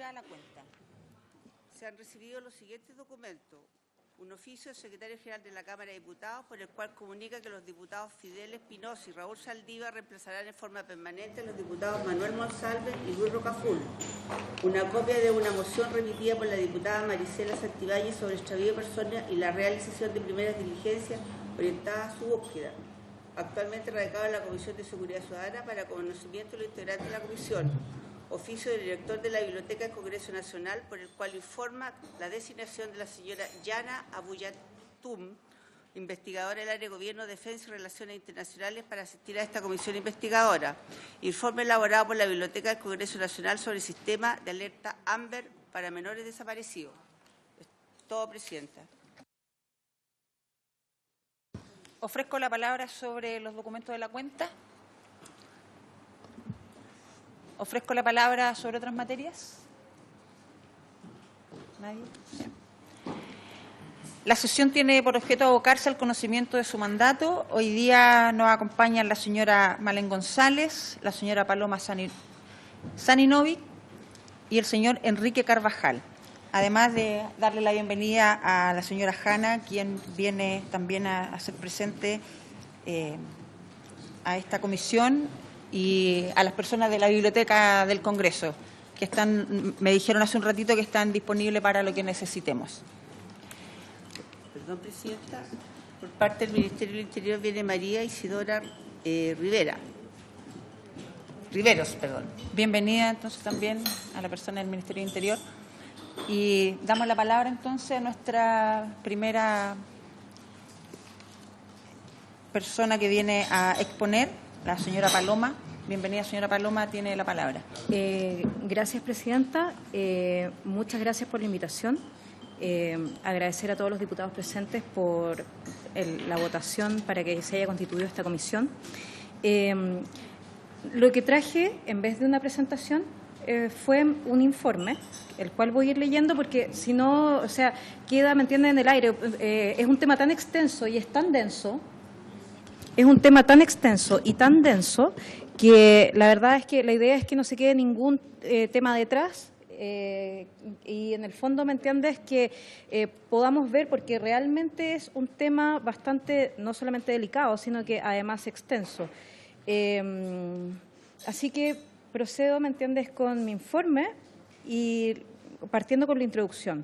a la cuenta. Se han recibido los siguientes documentos. Un oficio del secretario general de la Cámara de Diputados por el cual comunica que los diputados Fidel Espinosa y Raúl Saldívar reemplazarán en forma permanente a los diputados Manuel Monsalve y Luis Rocaful. Una copia de una moción remitida por la diputada Marisela Santibáñez sobre extravío de personas y la realización de primeras diligencias orientadas a su búsqueda. Actualmente radicado en la Comisión de Seguridad Ciudadana para conocimiento de los integrantes de la Comisión. Oficio del director de la Biblioteca del Congreso Nacional, por el cual informa la designación de la señora Yana Abuyatum, investigadora del área de Gobierno, Defensa y Relaciones Internacionales, para asistir a esta comisión investigadora. Informe elaborado por la Biblioteca del Congreso Nacional sobre el sistema de alerta AMBER para menores desaparecidos. Es todo, Presidenta. Ofrezco la palabra sobre los documentos de la cuenta. ¿Ofrezco la palabra sobre otras materias? ¿Nadie? La sesión tiene por objeto abocarse al conocimiento de su mandato. Hoy día nos acompañan la señora Malén González, la señora Paloma Saninovic y el señor Enrique Carvajal. Además de darle la bienvenida a la señora Hanna, quien viene también a ser presente a esta comisión, y a las personas de la Biblioteca del Congreso, que me dijeron hace un ratito que están disponibles para lo que necesitemos. Perdón, Presidenta. Por parte del Ministerio del Interior viene María Isidora Riveros. Bienvenida entonces también a la persona del Ministerio del Interior. Y damos la palabra entonces a nuestra primera persona que viene a exponer, la señora Paloma. Bienvenida, señora Paloma, tiene la palabra. Gracias, Presidenta. Muchas gracias por la invitación. Agradecer a todos los diputados presentes por la votación para que se haya constituido esta comisión. Lo que traje, en vez de una presentación, fue un informe, el cual voy a ir leyendo porque si no, o sea, queda, ¿me entienden?, en el aire. Es un tema tan extenso y es tan denso. Es un tema tan extenso y tan denso que la verdad es que la idea es que no se quede ningún tema detrás y en el fondo, ¿me entiendes?, que podamos ver, porque realmente es un tema bastante, no solamente delicado, sino que además extenso. Así que procedo, ¿me entiendes?, con mi informe y partiendo con la introducción.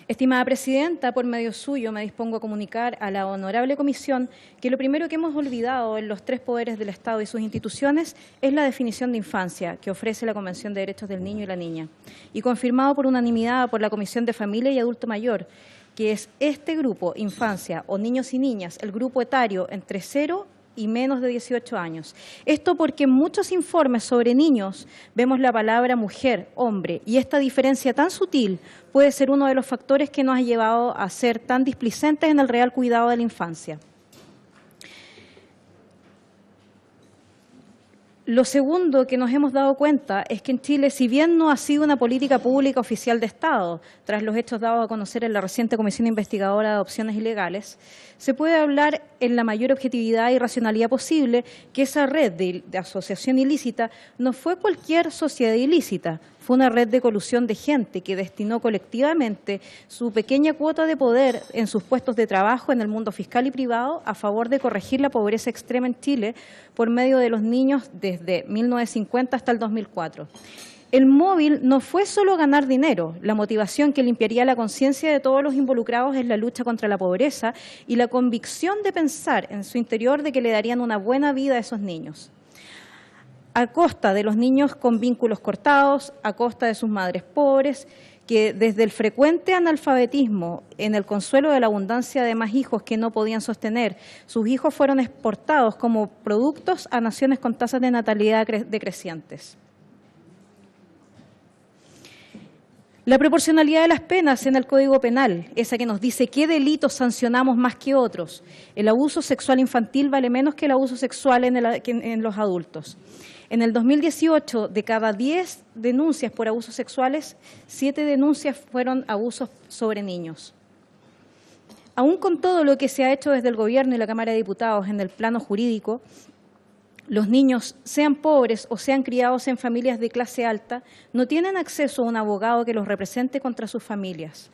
Estimada Presidenta, por medio suyo me dispongo a comunicar a la honorable comisión que lo primero que hemos olvidado en los tres poderes del Estado y sus instituciones es la definición de infancia que ofrece la Convención de Derechos del Niño y la Niña, y confirmado por unanimidad por la Comisión de Familia y Adulto Mayor, que es este grupo, infancia o niños y niñas, el grupo etario entre 0 y menos de 18 años. Esto porque en muchos informes sobre niños vemos la palabra mujer, hombre, y esta diferencia tan sutil puede ser uno de los factores que nos ha llevado a ser tan displicentes en el real cuidado de la infancia. Lo segundo que nos hemos dado cuenta es que en Chile, si bien no ha sido una política pública oficial de Estado, tras los hechos dados a conocer en la reciente Comisión Investigadora de Adopciones Ilegales, se puede hablar en la mayor objetividad y racionalidad posible que esa red de asociación ilícita no fue cualquier sociedad ilícita, fue una red de colusión de gente que destinó colectivamente su pequeña cuota de poder en sus puestos de trabajo en el mundo fiscal y privado a favor de corregir la pobreza extrema en Chile por medio de los niños desde 1950 hasta el 2004. El móvil no fue solo ganar dinero, la motivación que limpiaría la conciencia de todos los involucrados es la lucha contra la pobreza y la convicción de pensar en su interior de que le darían una buena vida a esos niños, a costa de los niños con vínculos cortados, a costa de sus madres pobres, que desde el frecuente analfabetismo, en el consuelo de la abundancia de más hijos que no podían sostener, sus hijos fueron exportados como productos a naciones con tasas de natalidad decrecientes. La proporcionalidad de las penas en el Código Penal, esa que nos dice qué delitos sancionamos más que otros. El abuso sexual infantil vale menos que el abuso sexual en los adultos. En el 2018, de cada 10 denuncias por abusos sexuales, 7 denuncias fueron abusos sobre niños. Aún con todo lo que se ha hecho desde el Gobierno y la Cámara de Diputados en el plano jurídico, Los niños, sean pobres o sean criados en familias de clase alta, no tienen acceso a un abogado que los represente contra sus familias.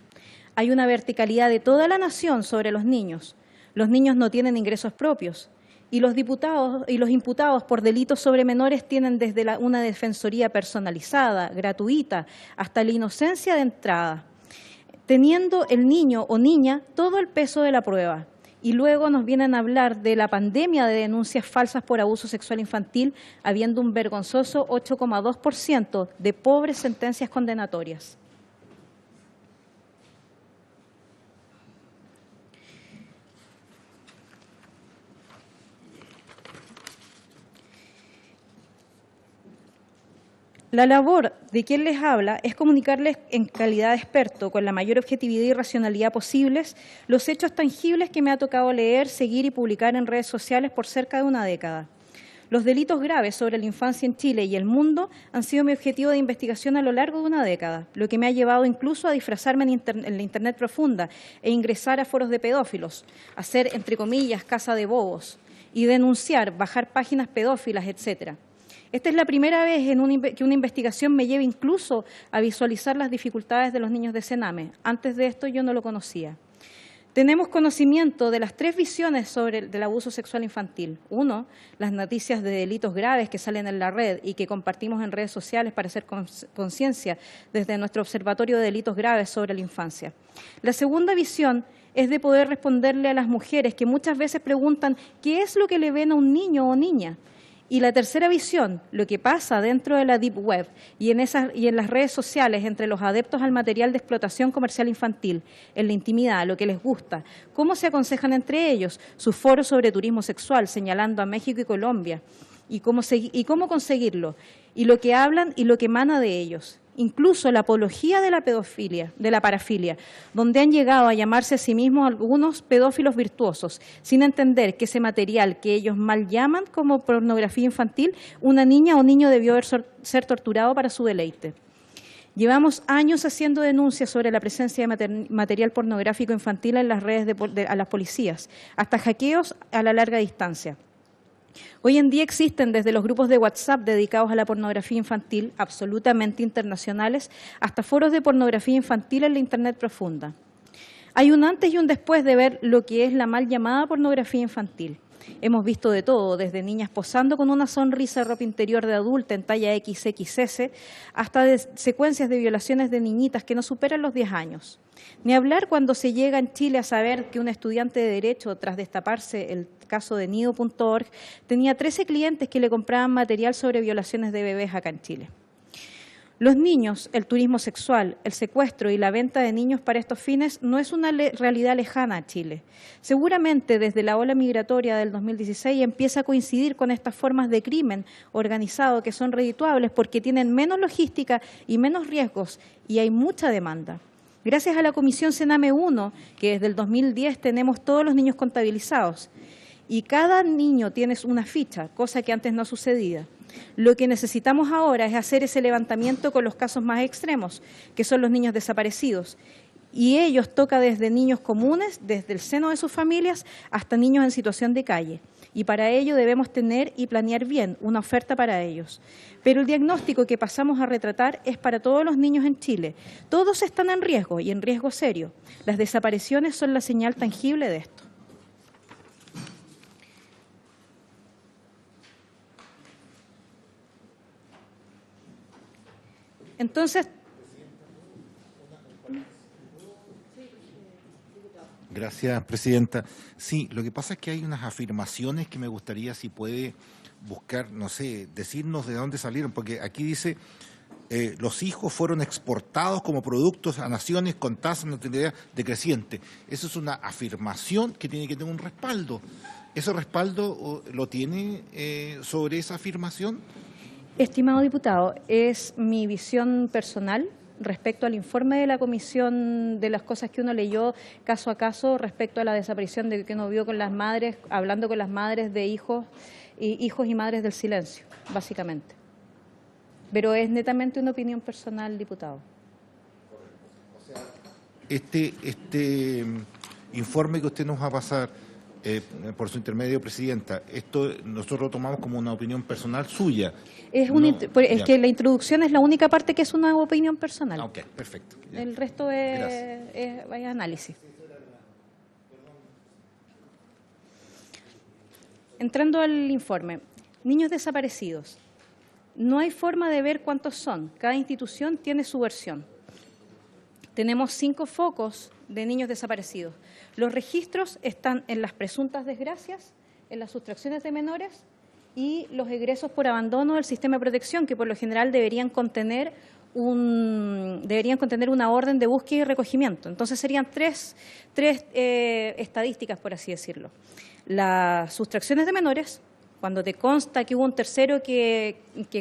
Hay una verticalidad de toda la nación sobre los niños. Los niños no tienen ingresos propios y los diputados y los imputados por delitos sobre menores tienen desde una defensoría personalizada, gratuita, hasta la inocencia de entrada, teniendo el niño o niña todo el peso de la prueba. Y luego nos vienen a hablar de la pandemia de denuncias falsas por abuso sexual infantil, habiendo un vergonzoso 8,2% de pobres sentencias condenatorias. La labor de quien les habla es comunicarles en calidad de experto, con la mayor objetividad y racionalidad posibles, los hechos tangibles que me ha tocado leer, seguir y publicar en redes sociales por cerca de una década. Los delitos graves sobre la infancia en Chile y el mundo han sido mi objetivo de investigación a lo largo de una década, lo que me ha llevado incluso a disfrazarme en la Internet profunda e ingresar a foros de pedófilos, hacer, entre comillas, casa de bobos y denunciar, bajar páginas pedófilas, etcétera. Esta es la primera vez que una investigación me lleva incluso a visualizar las dificultades de los niños de Sename. Antes de esto yo no lo conocía. Tenemos conocimiento de las 3 visiones sobre el abuso sexual infantil. 1, las noticias de delitos graves que salen en la red y que compartimos en redes sociales para hacer conciencia desde nuestro Observatorio de Delitos Graves sobre la Infancia. La segunda visión es de poder responderle a las mujeres que muchas veces preguntan ¿qué es lo que le ven a un niño o niña? Y la tercera visión, lo que pasa dentro de la Deep Web y en las redes sociales entre los adeptos al material de explotación comercial infantil, en la intimidad, lo que les gusta, cómo se aconsejan entre ellos, sus foros sobre turismo sexual, señalando a México y Colombia, y cómo conseguirlo, y lo que hablan y lo que emana de ellos. Incluso la apología de la pedofilia, de la parafilia, donde han llegado a llamarse a sí mismos algunos pedófilos virtuosos, sin entender que ese material que ellos mal llaman como pornografía infantil, una niña o niño debió ser torturado para su deleite. Llevamos años haciendo denuncias sobre la presencia de material pornográfico infantil en las redes a las policías, hasta hackeos a la larga distancia. Hoy en día existen desde los grupos de WhatsApp dedicados a la pornografía infantil, absolutamente internacionales, hasta foros de pornografía infantil en la Internet profunda. Hay un antes y un después de ver lo que es la mal llamada pornografía infantil. Hemos visto de todo, desde niñas posando con una sonrisa de ropa interior de adulta en talla XXS, hasta de secuencias de violaciones de niñitas que no superan los 10 años. Ni hablar cuando se llega en Chile a saber que un estudiante de Derecho, tras destaparse el caso de Nido.org, tenía 13 clientes que le compraban material sobre violaciones de bebés acá en Chile. Los niños, el turismo sexual, el secuestro y la venta de niños para estos fines no es una realidad lejana a Chile. Seguramente desde la ola migratoria del 2016 empieza a coincidir con estas formas de crimen organizado que son redituables porque tienen menos logística y menos riesgos y hay mucha demanda. Gracias a la Comisión Sename 1, que desde el 2010 tenemos todos los niños contabilizados y cada niño tiene una ficha, cosa que antes no sucedía. Lo que necesitamos ahora es hacer ese levantamiento con los casos más extremos, que son los niños desaparecidos. Y ellos toca desde niños comunes, desde el seno de sus familias, hasta niños en situación de calle. Y para ello debemos tener y planear bien una oferta para ellos. Pero el diagnóstico que pasamos a retratar es para todos los niños en Chile. Todos están en riesgo y en riesgo serio. Las desapariciones son la señal tangible de esto. Entonces, gracias, presidenta. Sí, lo que pasa es que hay unas afirmaciones que me gustaría, si puede buscar, no sé, decirnos de dónde salieron, porque aquí dice, los hijos fueron exportados como productos a naciones con tasa de natalidad decreciente. Eso es una afirmación que tiene que tener un respaldo. ¿Ese respaldo lo tiene sobre esa afirmación? estimado diputado, es mi visión personal respecto al informe de la comisión de las cosas que uno leyó caso a caso respecto a la desaparición de que uno vio con las madres, hablando con las madres de hijos y madres del silencio, básicamente. Pero es netamente una opinión personal, diputado. Este informe que usted nos va a pasar por su intermedio, Presidenta, esto nosotros lo tomamos como una opinión personal suya. Es Ya. que la introducción es la única parte que es una opinión personal. Ok, perfecto. Ya. El resto es análisis. Entrando al informe, niños desaparecidos. No hay forma de ver cuántos son. Cada institución tiene su versión. Tenemos 5 focos de niños desaparecidos. Los registros están en las presuntas desgracias, en las sustracciones de menores y los egresos por abandono del sistema de protección, que por lo general deberían contener una orden de búsqueda y recogimiento. Entonces serían tres estadísticas, por así decirlo. Las sustracciones de menores, cuando te consta que hubo un tercero que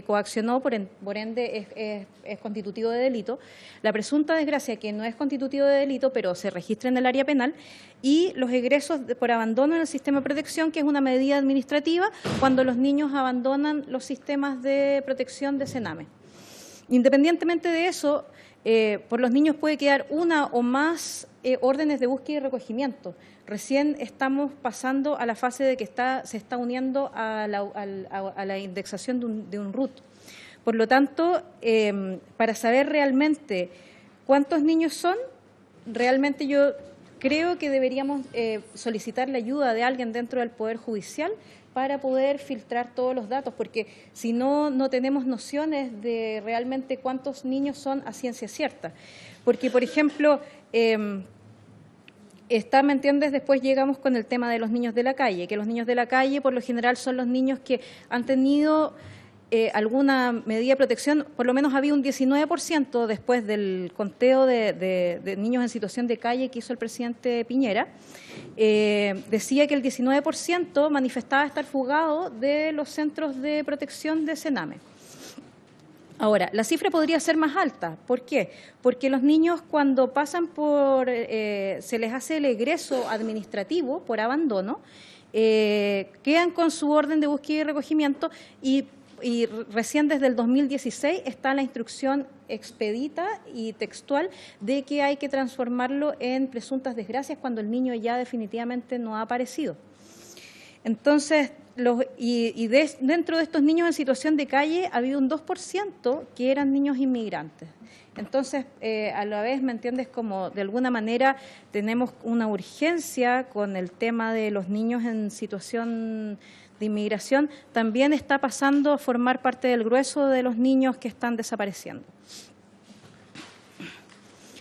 coaccionó, por ende es constitutivo de delito. La presunta desgracia, que no es constitutivo de delito, pero se registra en el área penal. Y los egresos por abandono en el sistema de protección, que es una medida administrativa cuando los niños abandonan los sistemas de protección de Sename. Independientemente de eso, por los niños puede quedar una o más órdenes de búsqueda y recogimiento. Recién estamos pasando a la fase de que se está uniendo a la indexación de un RUT. Por lo tanto, para saber realmente cuántos niños son, realmente yo creo que deberíamos solicitar la ayuda de alguien dentro del Poder Judicial para poder filtrar todos los datos, porque si no, no tenemos nociones de realmente cuántos niños son a ciencia cierta. Porque, por ejemplo, ¿me entiendes? Después llegamos con el tema de los niños de la calle, que los niños de la calle por lo general son los niños que han tenido alguna medida de protección. Por lo menos había un 19% después del conteo de niños en situación de calle que hizo el presidente Piñera. Decía que el 19% manifestaba estar fugado de los centros de protección de Sename. Ahora, la cifra podría ser más alta. ¿Por qué? Porque los niños cuando pasan se les hace el egreso administrativo por abandono, quedan con su orden de búsqueda y recogimiento y recién desde el 2016 está la instrucción expedita y textual de que hay que transformarlo en presuntas desgracias cuando el niño ya definitivamente no ha aparecido. Entonces, dentro de estos niños en situación de calle había un 2% que eran niños inmigrantes. Entonces, a la vez, ¿me entiendes? Como de alguna manera tenemos una urgencia con el tema de los niños en situación de inmigración, también está pasando a formar parte del grueso de los niños que están desapareciendo.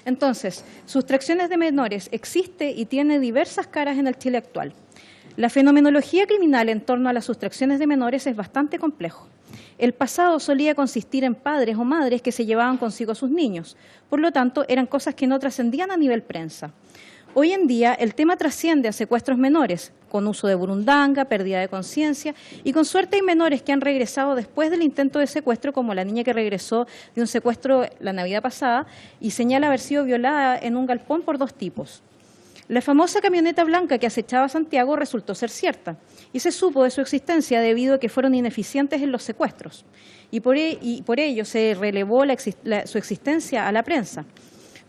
Entonces, sustracciones de menores existe y tiene diversas caras en el Chile actual. La fenomenología criminal en torno a las sustracciones de menores es bastante complejo. El pasado solía consistir en padres o madres que se llevaban consigo a sus niños. Por lo tanto, eran cosas que no trascendían a nivel prensa. Hoy en día, el tema trasciende a secuestros menores, con uso de burundanga, pérdida de conciencia, y con suerte hay menores que han regresado después del intento de secuestro, como la niña que regresó de un secuestro la Navidad pasada y señala haber sido violada en un galpón por 2 tipos. La famosa camioneta blanca que acechaba a Santiago resultó ser cierta y se supo de su existencia debido a que fueron ineficientes en los secuestros y por ello se relevó su existencia a la prensa.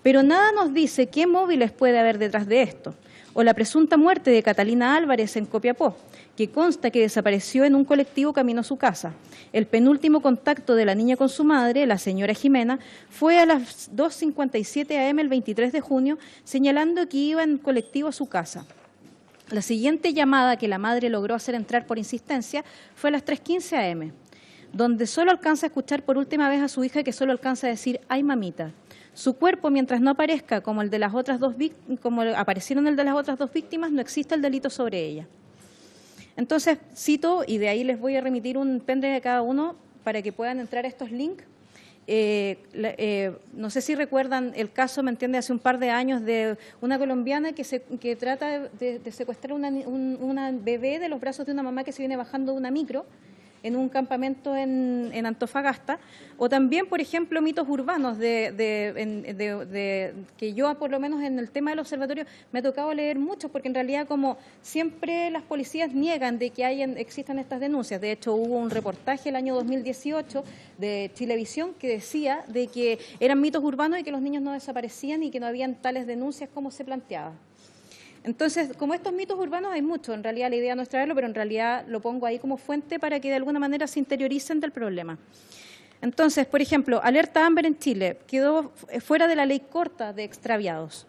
Pero nada nos dice qué móviles puede haber detrás de esto. O la presunta muerte de Catalina Álvarez en Copiapó, que consta que desapareció en un colectivo camino a su casa. El penúltimo contacto de la niña con su madre, la señora Jimena, fue a las 2:57 am el 23 de junio, señalando que iba en colectivo a su casa. La siguiente llamada que la madre logró hacer entrar por insistencia fue a las 3:15 am, donde solo alcanza a escuchar por última vez a su hija, que solo alcanza a decir «ay, mamita». Su cuerpo, mientras no aparezca como el de las otras como aparecieron el de las otras 2 víctimas, no existe el delito sobre ella. Entonces, cito, y de ahí les voy a remitir un pendrive a cada uno para que puedan entrar a estos links. No sé si recuerdan el caso, ¿me entiende?, hace un par de años de una colombiana que trata de secuestrar una bebé de los brazos de una mamá que se viene bajando de una micro en un campamento en Antofagasta, o también, por ejemplo, mitos urbanos que yo, por lo menos en el tema del observatorio, me ha tocado leer muchos, porque en realidad, como siempre las policías niegan de que existan estas denuncias. De hecho, hubo un reportaje el año 2018 de Chilevisión que decía de que eran mitos urbanos y que los niños no desaparecían y que no habían tales denuncias como se planteaba. Entonces, como estos mitos urbanos hay muchos, en realidad la idea no es traerlo, pero en realidad lo pongo ahí como fuente para que de alguna manera se interioricen del problema. Entonces, por ejemplo, alerta Amber en Chile quedó fuera de la ley corta de extraviados,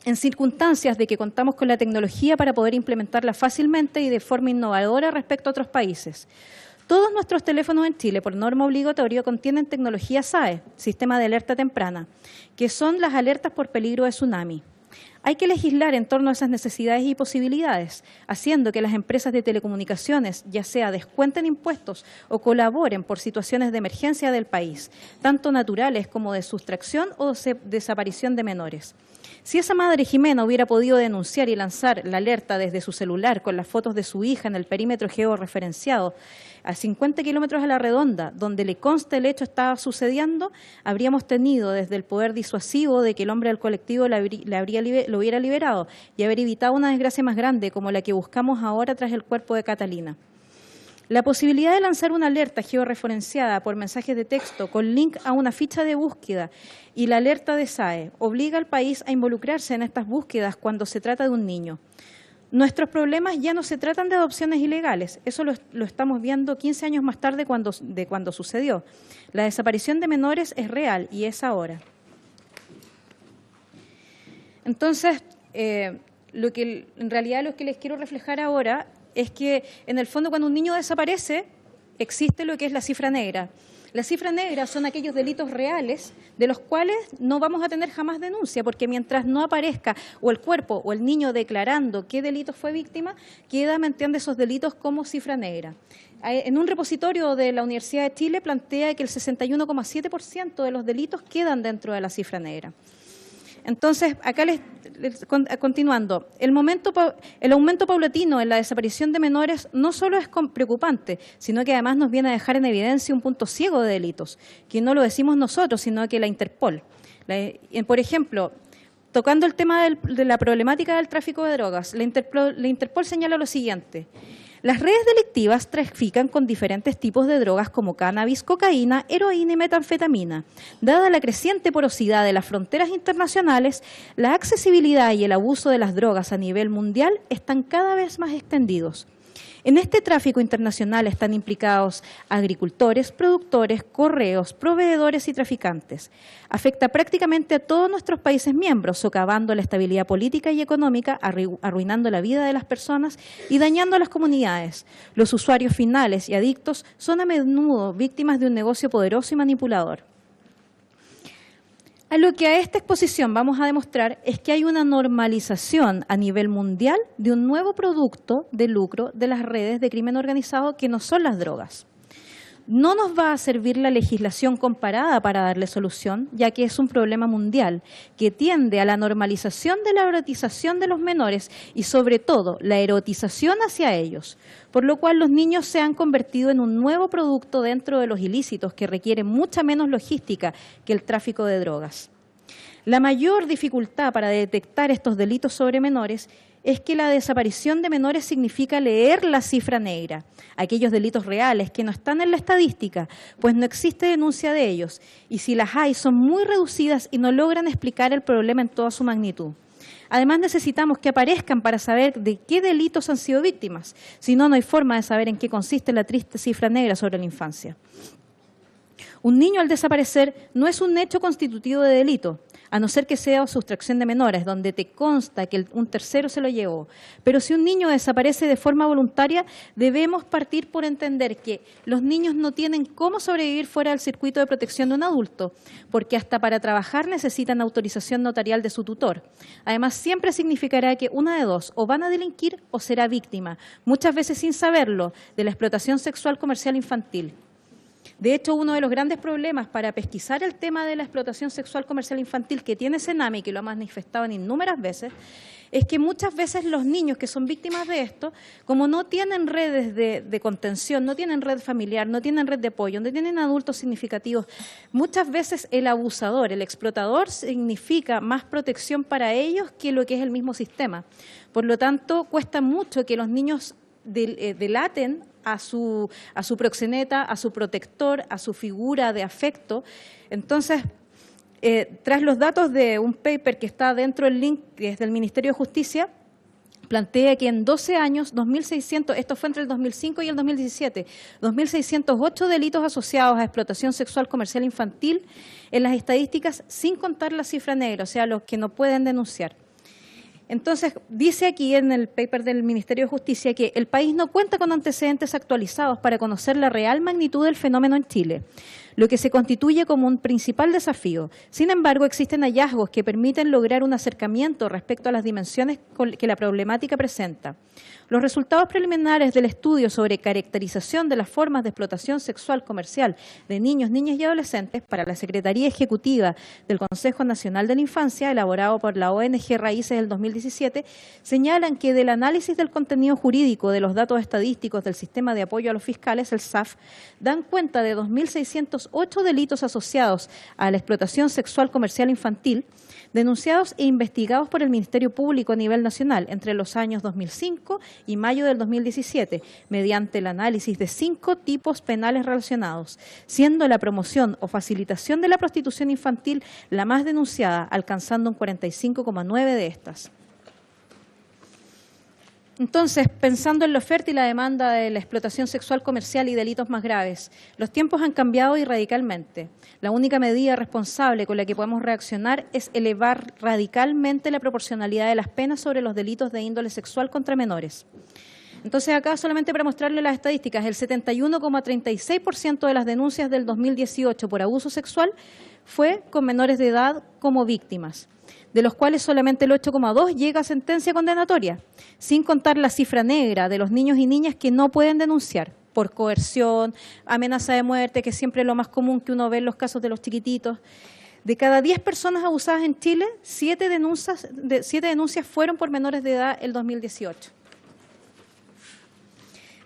en circunstancias de que contamos con la tecnología para poder implementarla fácilmente y de forma innovadora respecto a otros países. Todos nuestros teléfonos en Chile, por norma obligatoria, contienen tecnología SAE, Sistema de Alerta Temprana, que son las alertas por peligro de tsunami. Hay que legislar en torno a esas necesidades y posibilidades, haciendo que las empresas de telecomunicaciones, ya sea descuenten impuestos o colaboren por situaciones de emergencia del país, tanto naturales como de sustracción o desaparición de menores. Si esa madre Jimena hubiera podido denunciar y lanzar la alerta desde su celular con las fotos de su hija en el perímetro georreferenciado a 50 kilómetros a la redonda, donde le consta el hecho estaba sucediendo, habríamos tenido desde el poder disuasivo de que el hombre del colectivo lo hubiera liberado y haber evitado una desgracia más grande como la que buscamos ahora tras el cuerpo de Catalina. La posibilidad de lanzar una alerta georreferenciada por mensajes de texto con link a una ficha de búsqueda y la alerta de SAE obliga al país a involucrarse en estas búsquedas cuando se trata de un niño. Nuestros problemas ya no se tratan de adopciones ilegales, eso lo estamos viendo 15 años más tarde de cuando sucedió. La desaparición de menores es real y es ahora. Entonces, en realidad lo que les quiero reflejar ahora es que, en el fondo, cuando un niño desaparece, existe lo que es la cifra negra. La cifra negra son aquellos delitos reales de los cuales no vamos a tener jamás denuncia, porque mientras no aparezca o el cuerpo o el niño declarando qué delito fue víctima, queda, ¿me entiende?, esos delitos como cifra negra. En un repositorio de la Universidad de Chile plantea que el 61,7% de los delitos quedan dentro de la cifra negra. Entonces, acá continuando, el aumento paulatino en la desaparición de menores no solo es preocupante, sino que además nos viene a dejar en evidencia un punto ciego de delitos, que no lo decimos nosotros, sino que la Interpol. Por ejemplo, tocando el tema de la problemática del tráfico de drogas, la Interpol señala lo siguiente: las redes delictivas trafican con diferentes tipos de drogas como cannabis, cocaína, heroína y metanfetamina. Dada la creciente porosidad de las fronteras internacionales, la accesibilidad y el abuso de las drogas a nivel mundial están cada vez más extendidos. En este tráfico internacional están implicados agricultores, productores, correos, proveedores y traficantes. Afecta prácticamente a todos nuestros países miembros, socavando la estabilidad política y económica, arruinando la vida de las personas y dañando a las comunidades. Los usuarios finales y adictos son a menudo víctimas de un negocio poderoso y manipulador. A lo que a esta exposición vamos a demostrar es que hay una normalización a nivel mundial de un nuevo producto de lucro de las redes de crimen organizado que no son las drogas. No nos va a servir la legislación comparada para darle solución, ya que es un problema mundial que tiende a la normalización de la erotización de los menores y, sobre todo, la erotización hacia ellos, por lo cual los niños se han convertido en un nuevo producto dentro de los ilícitos que requieren mucha menos logística que el tráfico de drogas. La mayor dificultad para detectar estos delitos sobre menores es que la desaparición de menores significa leer la cifra negra, aquellos delitos reales que no están en la estadística, pues no existe denuncia de ellos, y si las hay son muy reducidas y no logran explicar el problema en toda su magnitud. Además, necesitamos que aparezcan para saber de qué delitos han sido víctimas, si no, no hay forma de saber en qué consiste la triste cifra negra sobre la infancia. Un niño al desaparecer no es un hecho constitutivo de delito, a no ser que sea sustracción de menores, donde te consta que un tercero se lo llevó. Pero si un niño desaparece de forma voluntaria, debemos partir por entender que los niños no tienen cómo sobrevivir fuera del circuito de protección de un adulto, porque hasta para trabajar necesitan autorización notarial de su tutor. Además, siempre significará que una de dos, o van a delinquir o será víctima, muchas veces sin saberlo, de la explotación sexual comercial infantil. De hecho, uno de los grandes problemas para pesquisar el tema de la explotación sexual comercial infantil que tiene CENAMI, que lo ha manifestado en innumerables veces, es que muchas veces los niños que son víctimas de esto, como no tienen redes de contención, no tienen red familiar, no tienen red de apoyo, no tienen adultos significativos, muchas veces el abusador, el explotador, significa más protección para ellos que lo que es el mismo sistema. Por lo tanto, cuesta mucho que los niños delaten a su proxeneta, a su protector, a su figura de afecto. Entonces, tras los datos de un paper que está dentro del link, que es del Ministerio de Justicia, plantea que en 12 años, 2.600, esto fue entre el 2005 y el 2017, 2.608 delitos asociados a explotación sexual comercial infantil en las estadísticas, sin contar la cifra negra, o sea, los que no pueden denunciar. Entonces, dice aquí en el paper del Ministerio de Justicia que el país no cuenta con antecedentes actualizados para conocer la real magnitud del fenómeno en Chile, lo que se constituye como un principal desafío. Sin embargo, existen hallazgos que permiten lograr un acercamiento respecto a las dimensiones que la problemática presenta. Los resultados preliminares del estudio sobre caracterización de las formas de explotación sexual comercial de niños, niñas y adolescentes para la Secretaría Ejecutiva del Consejo Nacional de la Infancia, elaborado por la ONG Raíces del 2017, señalan que del análisis del contenido jurídico de los datos estadísticos del Sistema de Apoyo a los Fiscales, el SAF, dan cuenta de 2.608 delitos asociados a la explotación sexual comercial infantil, denunciados e investigados por el Ministerio Público a nivel nacional entre los años 2005 y mayo del 2017, mediante el análisis de 5 tipos penales relacionados, siendo la promoción o facilitación de la prostitución infantil la más denunciada, alcanzando un 45,9% de estas. Entonces, pensando en la oferta y la demanda de la explotación sexual comercial y delitos más graves, los tiempos han cambiado y radicalmente. La única medida responsable con la que podemos reaccionar es elevar radicalmente la proporcionalidad de las penas sobre los delitos de índole sexual contra menores. Entonces, acá solamente para mostrarle las estadísticas, el 71,36% de las denuncias del 2018 por abuso sexual fue con menores de edad como víctimas, de los cuales solamente el 8,2% llega a sentencia condenatoria, sin contar la cifra negra de los niños y niñas que no pueden denunciar por coerción, amenaza de muerte, que es siempre lo más común que uno ve en los casos de los chiquititos. De cada 10 personas abusadas en Chile, 7 denuncias fueron por menores de edad el 2018.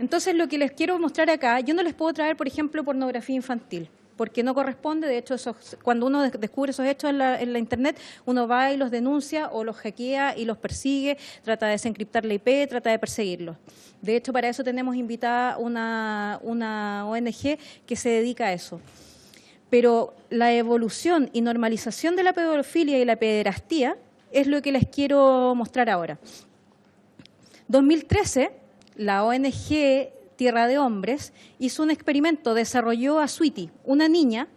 Entonces, lo que les quiero mostrar acá, yo no les puedo traer, por ejemplo, pornografía infantil, porque no corresponde. De hecho, cuando uno descubre esos hechos en la Internet, uno va y los denuncia o los hackea y los persigue, trata de desencriptar la IP, trata de perseguirlos. De hecho, para eso tenemos invitada una ONG que se dedica a eso. Pero la evolución y normalización de la pedofilia y la pederastía es lo que les quiero mostrar ahora. 2013, la ONG Tierra de Hombres hizo un experimento, desarrolló a Sweetie, una niña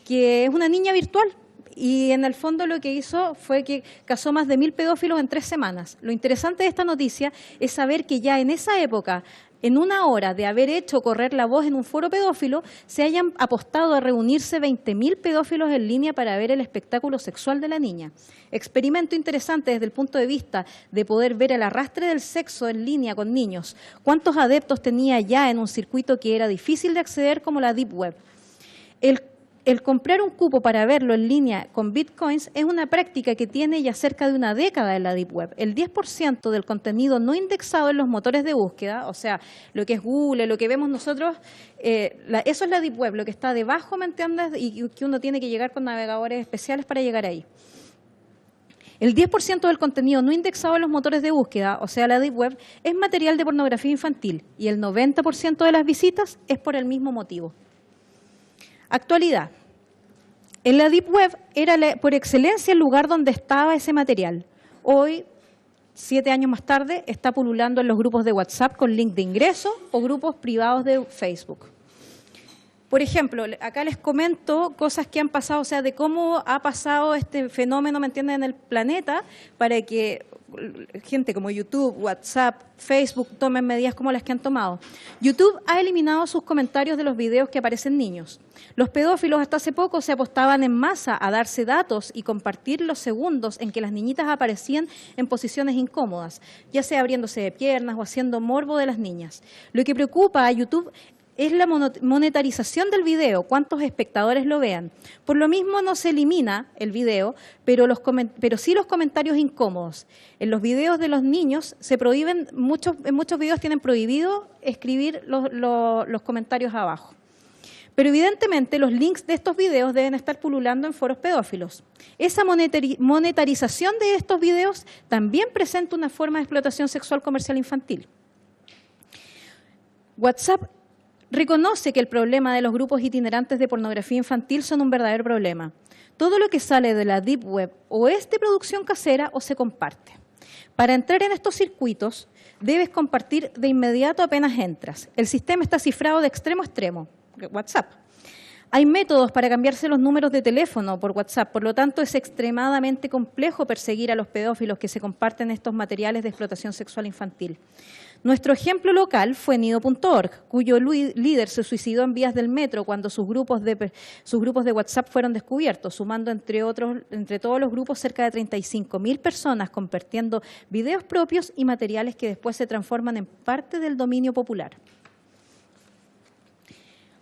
que es una niña virtual, y en el fondo lo que hizo fue que cazó más de 1.000 pedófilos en 3 semanas. Lo interesante de esta noticia es saber que ya en esa época, en una hora de haber hecho correr la voz en un foro pedófilo, se hayan apostado a reunirse 20.000 pedófilos en línea para ver el espectáculo sexual de la niña. Experimento interesante desde el punto de vista de poder ver el arrastre del sexo en línea con niños. ¿Cuántos adeptos tenía ya en un circuito que era difícil de acceder como la Deep Web? El comprar un cupo para verlo en línea con bitcoins es una práctica que tiene ya cerca de una década en la Deep Web. El 10% del contenido no indexado en los motores de búsqueda, o sea, lo que es Google, lo que vemos nosotros, eso es la Deep Web, lo que está debajo, ¿me entiendes? Y que uno tiene que llegar con navegadores especiales para llegar ahí. El 10% del contenido no indexado en los motores de búsqueda, o sea, la Deep Web, es material de pornografía infantil, y el 90% de las visitas es por el mismo motivo. Actualidad. En la Deep Web era por excelencia el lugar donde estaba ese material. Hoy, 7 años más tarde, está pululando en los grupos de WhatsApp con link de ingreso o grupos privados de Facebook. Por ejemplo, acá les comento cosas que han pasado, o sea, de cómo ha pasado este fenómeno, ¿me entienden?, en el planeta, para que gente como YouTube, WhatsApp, Facebook tomen medidas como las que han tomado. YouTube ha eliminado sus comentarios de los videos que aparecen niños. Los pedófilos hasta hace poco se apostaban en masa a darse datos y compartir los segundos en que las niñitas aparecían en posiciones incómodas, ya sea abriéndose de piernas o haciendo morbo de las niñas. Lo que preocupa a YouTube es la monetarización del video, cuántos espectadores lo vean. Por lo mismo no se elimina el video, pero sí los comentarios incómodos. En los videos de los niños se prohíben, en muchos videos tienen prohibido escribir los comentarios abajo. Pero evidentemente los links de estos videos deben estar pululando en foros pedófilos. Esa monetarización de estos videos también presenta una forma de explotación sexual comercial infantil. WhatsApp reconoce que el problema de los grupos itinerantes de pornografía infantil son un verdadero problema. Todo lo que sale de la Deep Web o es de producción casera o se comparte. Para entrar en estos circuitos, debes compartir de inmediato apenas entras. El sistema está cifrado de extremo a extremo, WhatsApp. Hay métodos para cambiarse los números de teléfono por WhatsApp, por lo tanto es extremadamente complejo perseguir a los pedófilos que se comparten estos materiales de explotación sexual infantil. Nuestro ejemplo local fue Nido.org, cuyo líder se suicidó en vías del metro cuando sus grupos de WhatsApp fueron descubiertos, sumando entre todos los grupos cerca de 35.000 personas compartiendo videos propios y materiales que después se transforman en parte del dominio popular.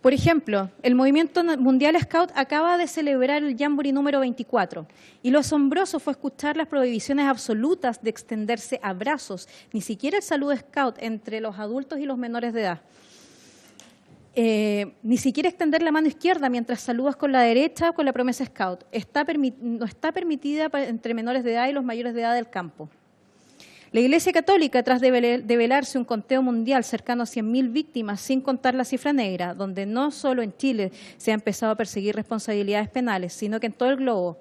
Por ejemplo, el Movimiento Mundial Scout acaba de celebrar el Jamboree número 24 y lo asombroso fue escuchar las prohibiciones absolutas de extenderse abrazos, ni siquiera el saludo Scout entre los adultos y los menores de edad. Ni siquiera extender la mano izquierda mientras saludas con la derecha o con la promesa Scout. No está permitida entre menores de edad y los mayores de edad del campo. La Iglesia Católica, tras develarse un conteo mundial cercano a 100.000 víctimas, sin contar la cifra negra, donde no solo en Chile se ha empezado a perseguir responsabilidades penales, sino que en todo el globo.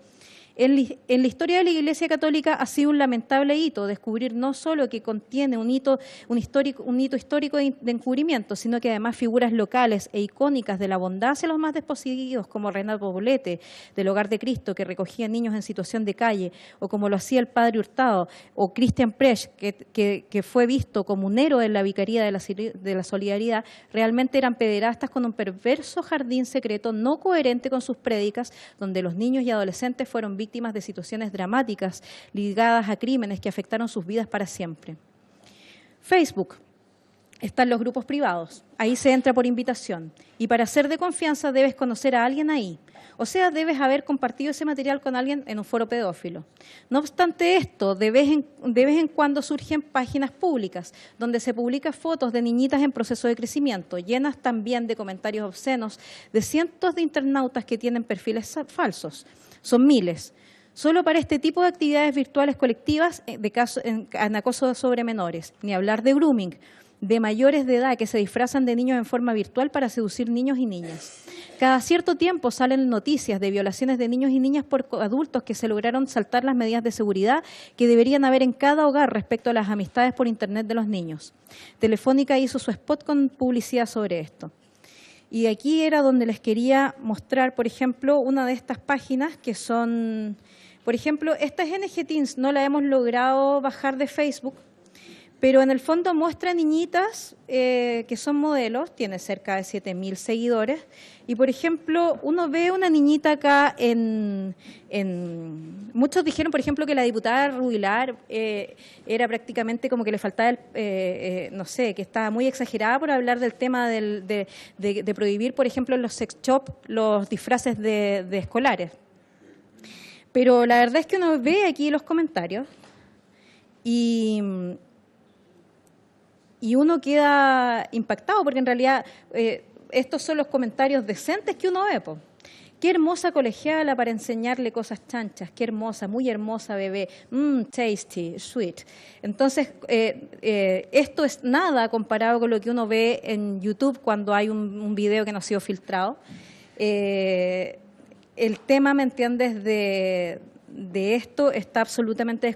En la historia de la Iglesia Católica ha sido un lamentable hito descubrir no solo que contiene un hito histórico de encubrimiento, sino que además figuras locales e icónicas de la bondad hacia los más desposeídos, como Renato Poblete, del Hogar de Cristo, que recogía niños en situación de calle, o como lo hacía el Padre Hurtado, o Christian Presch, que fue visto como un héroe en la Vicaría de la Solidaridad, realmente eran pederastas con un perverso jardín secreto no coherente con sus prédicas, donde los niños y adolescentes fueron víctimas de situaciones dramáticas ligadas a crímenes que afectaron sus vidas para siempre. Facebook. Están los grupos privados. Ahí se entra por invitación. Y para ser de confianza debes conocer a alguien ahí. O sea, debes haber compartido ese material con alguien en un foro pedófilo. No obstante esto, de vez en cuando surgen páginas públicas donde se publican fotos de niñitas en proceso de crecimiento, llenas también de comentarios obscenos de cientos de internautas que tienen perfiles falsos. Son miles. Solo para este tipo de actividades virtuales colectivas en acoso sobre menores, ni hablar de grooming, de mayores de edad que se disfrazan de niños en forma virtual para seducir niños y niñas. Cada cierto tiempo salen noticias de violaciones de niños y niñas por adultos que se lograron saltar las medidas de seguridad que deberían haber en cada hogar respecto a las amistades por Internet de los niños. Telefónica hizo su spot con publicidad sobre esto. Y aquí era donde les quería mostrar, por ejemplo, una de estas páginas que son, por ejemplo, esta es NG Teens, no la hemos logrado bajar de Facebook, pero en el fondo muestra niñitas que son modelos, tiene cerca de 7.000 seguidores, y por ejemplo, uno ve una niñita acá muchos dijeron, por ejemplo, que la diputada Rubilar era prácticamente como que le faltaba, no sé, que estaba muy exagerada por hablar del tema de prohibir, por ejemplo, en los sex shop los disfraces de escolares. Pero la verdad es que uno ve aquí los comentarios y uno queda impactado porque en realidad estos son los comentarios decentes que uno ve, po. Qué hermosa colegiala para enseñarle cosas chanchas, qué hermosa, muy hermosa bebé, tasty, sweet. Entonces, esto es nada comparado con lo que uno ve en YouTube cuando hay un video que no ha sido filtrado. El tema, ¿me entiendes?, de esto está absolutamente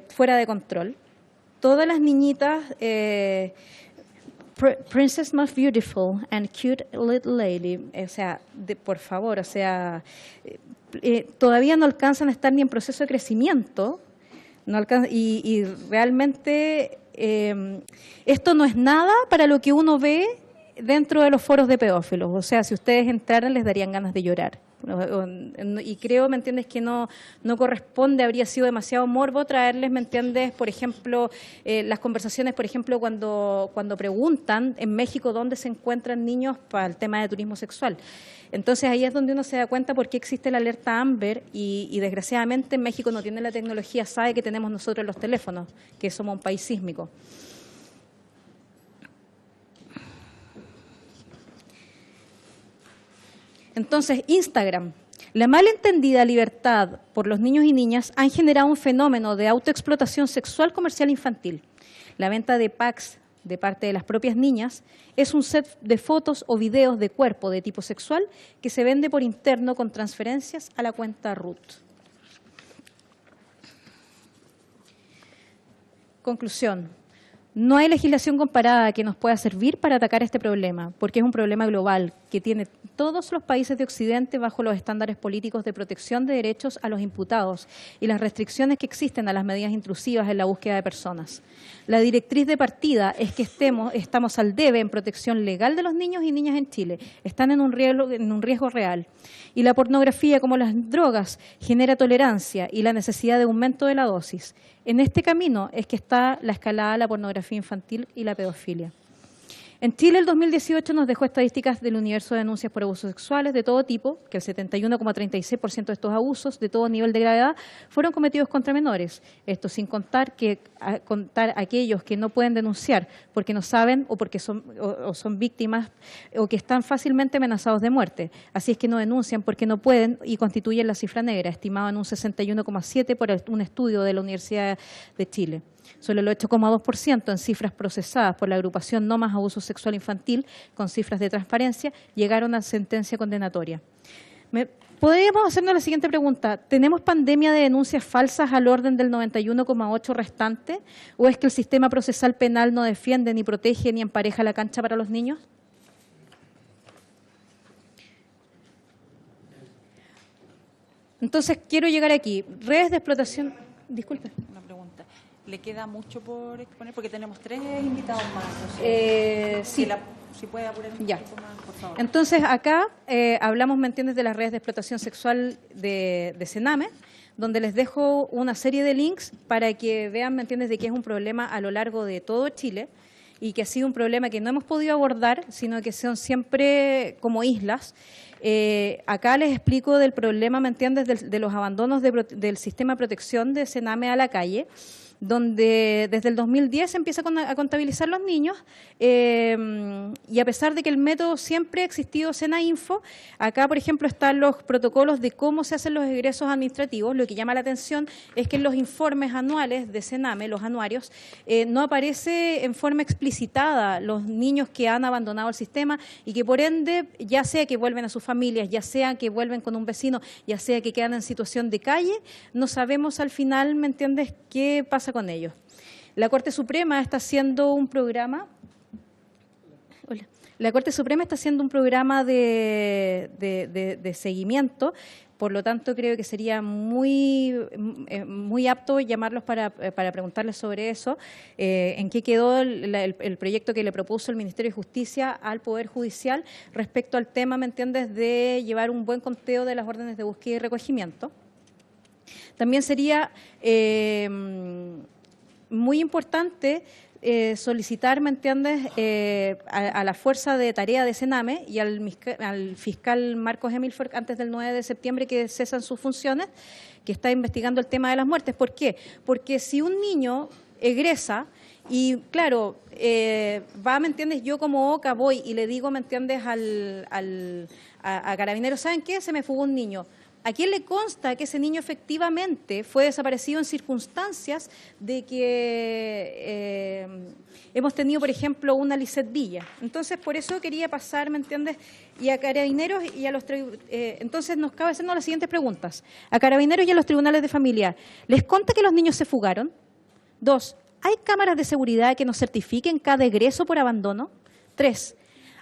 fuera de control. Todas las niñitas, Princess Most Beautiful and Cute Little Lady, o sea, por favor, o sea, todavía no alcanzan a estar ni en proceso de crecimiento, no alcanzan, y realmente esto no es nada para lo que uno ve dentro de los foros de pedófilos. O sea, si ustedes entraran les darían ganas de llorar. Y creo, ¿me entiendes?, que no corresponde, habría sido demasiado morbo traerles, ¿me entiendes?, por ejemplo, las conversaciones, por ejemplo, cuando preguntan en México dónde se encuentran niños para el tema de turismo sexual. Entonces ahí es donde uno se da cuenta por qué existe la alerta Amber y desgraciadamente México no tiene la tecnología, sabe que tenemos nosotros los teléfonos, que somos un país sísmico. Entonces, Instagram. La malentendida libertad por los niños y niñas han generado un fenómeno de autoexplotación sexual comercial infantil. La venta de packs de parte de las propias niñas, es un set de fotos o videos de cuerpo de tipo sexual que se vende por interno con transferencias a la cuenta RUT. Conclusión. No hay legislación comparada que nos pueda servir para atacar este problema, porque es un problema global que tiene todos los países de Occidente bajo los estándares políticos de protección de derechos a los imputados y las restricciones que existen a las medidas intrusivas en la búsqueda de personas. La directriz de partida es que estamos al debe en protección legal de los niños y niñas en Chile. Están en un riesgo real. Y la pornografía, como las drogas, genera tolerancia y la necesidad de aumento de la dosis. En este camino es que está la escalada de la pornografía infantil y la pedofilia. En Chile, el 2018 nos dejó estadísticas del universo de denuncias por abusos sexuales de todo tipo, que el 71,36% de estos abusos de todo nivel de gravedad fueron cometidos contra menores. Esto sin contar aquellos que no pueden denunciar porque no saben o porque son víctimas o que están fácilmente amenazados de muerte. Así es que no denuncian porque no pueden y constituyen la cifra negra, estimada en un 61,7% por un estudio de la Universidad de Chile. Solo el 8,2% en cifras procesadas por la agrupación No Más Abuso Sexual Infantil, con cifras de transparencia, llegaron a sentencia condenatoria. Podríamos hacernos la siguiente pregunta. ¿Tenemos pandemia de denuncias falsas al orden del 91,8% restante? ¿O es que el sistema procesal penal no defiende, ni protege, ni empareja la cancha para los niños? Entonces, quiero llegar aquí. Redes de explotación... Disculpe. Una pregunta. ¿Le queda mucho por exponer? Porque tenemos 3 invitados más. Sí. Si puede apurar un Ya. poco más, por favor. Entonces, acá hablamos, ¿me entiendes?, de las redes de explotación sexual de Sename, donde les dejo una serie de links para que vean, ¿me entiendes?, de que es un problema a lo largo de todo Chile y que ha sido un problema que no hemos podido abordar, sino que son siempre como islas. Acá les explico del problema, ¿me entiendes?, de los abandonos del sistema de protección de Sename a la calle, donde desde el 2010 se empieza a contabilizar los niños y a pesar de que el método siempre ha existido SENAINFO, acá, por ejemplo, están los protocolos de cómo se hacen los egresos administrativos. Lo que llama la atención es que en los informes anuales de Sename, los anuarios, no aparece en forma explicitada los niños que han abandonado el sistema y que, por ende, ya sea que vuelven a sus familias, ya sea que vuelven con un vecino, ya sea que quedan en situación de calle, no sabemos al final, ¿me entiendes?, qué pasa con ellos. La Corte Suprema está haciendo un programa. La Corte Suprema está haciendo un programa de seguimiento, por lo tanto creo que sería muy apto llamarlos para preguntarles sobre eso, en qué quedó el proyecto que le propuso el Ministerio de Justicia al Poder Judicial respecto al tema, ¿me entiendes?, de llevar un buen conteo de las órdenes de búsqueda y recogimiento. También sería muy importante solicitar, ¿me entiendes?, a la fuerza de tarea de Sename y al fiscal Marcos Emilford antes del 9 de septiembre que cesan sus funciones, que está investigando el tema de las muertes. ¿Por qué? Porque si un niño egresa y, claro, va, ¿me entiendes?, yo como OCA voy y le digo, ¿me entiendes?, a Carabineros, ¿saben qué? Se me fugó un niño. ¿A quién le consta que ese niño efectivamente fue desaparecido en circunstancias de que hemos tenido, por ejemplo, una Lisette Villa? Entonces, por eso quería pasar, ¿me entiendes?, y a Carabineros y a los entonces nos cabe hacernos las siguientes preguntas. A Carabineros y a los tribunales de familia, ¿les consta que los niños se fugaron? 2. ¿Hay cámaras de seguridad que nos certifiquen cada egreso por abandono? 3.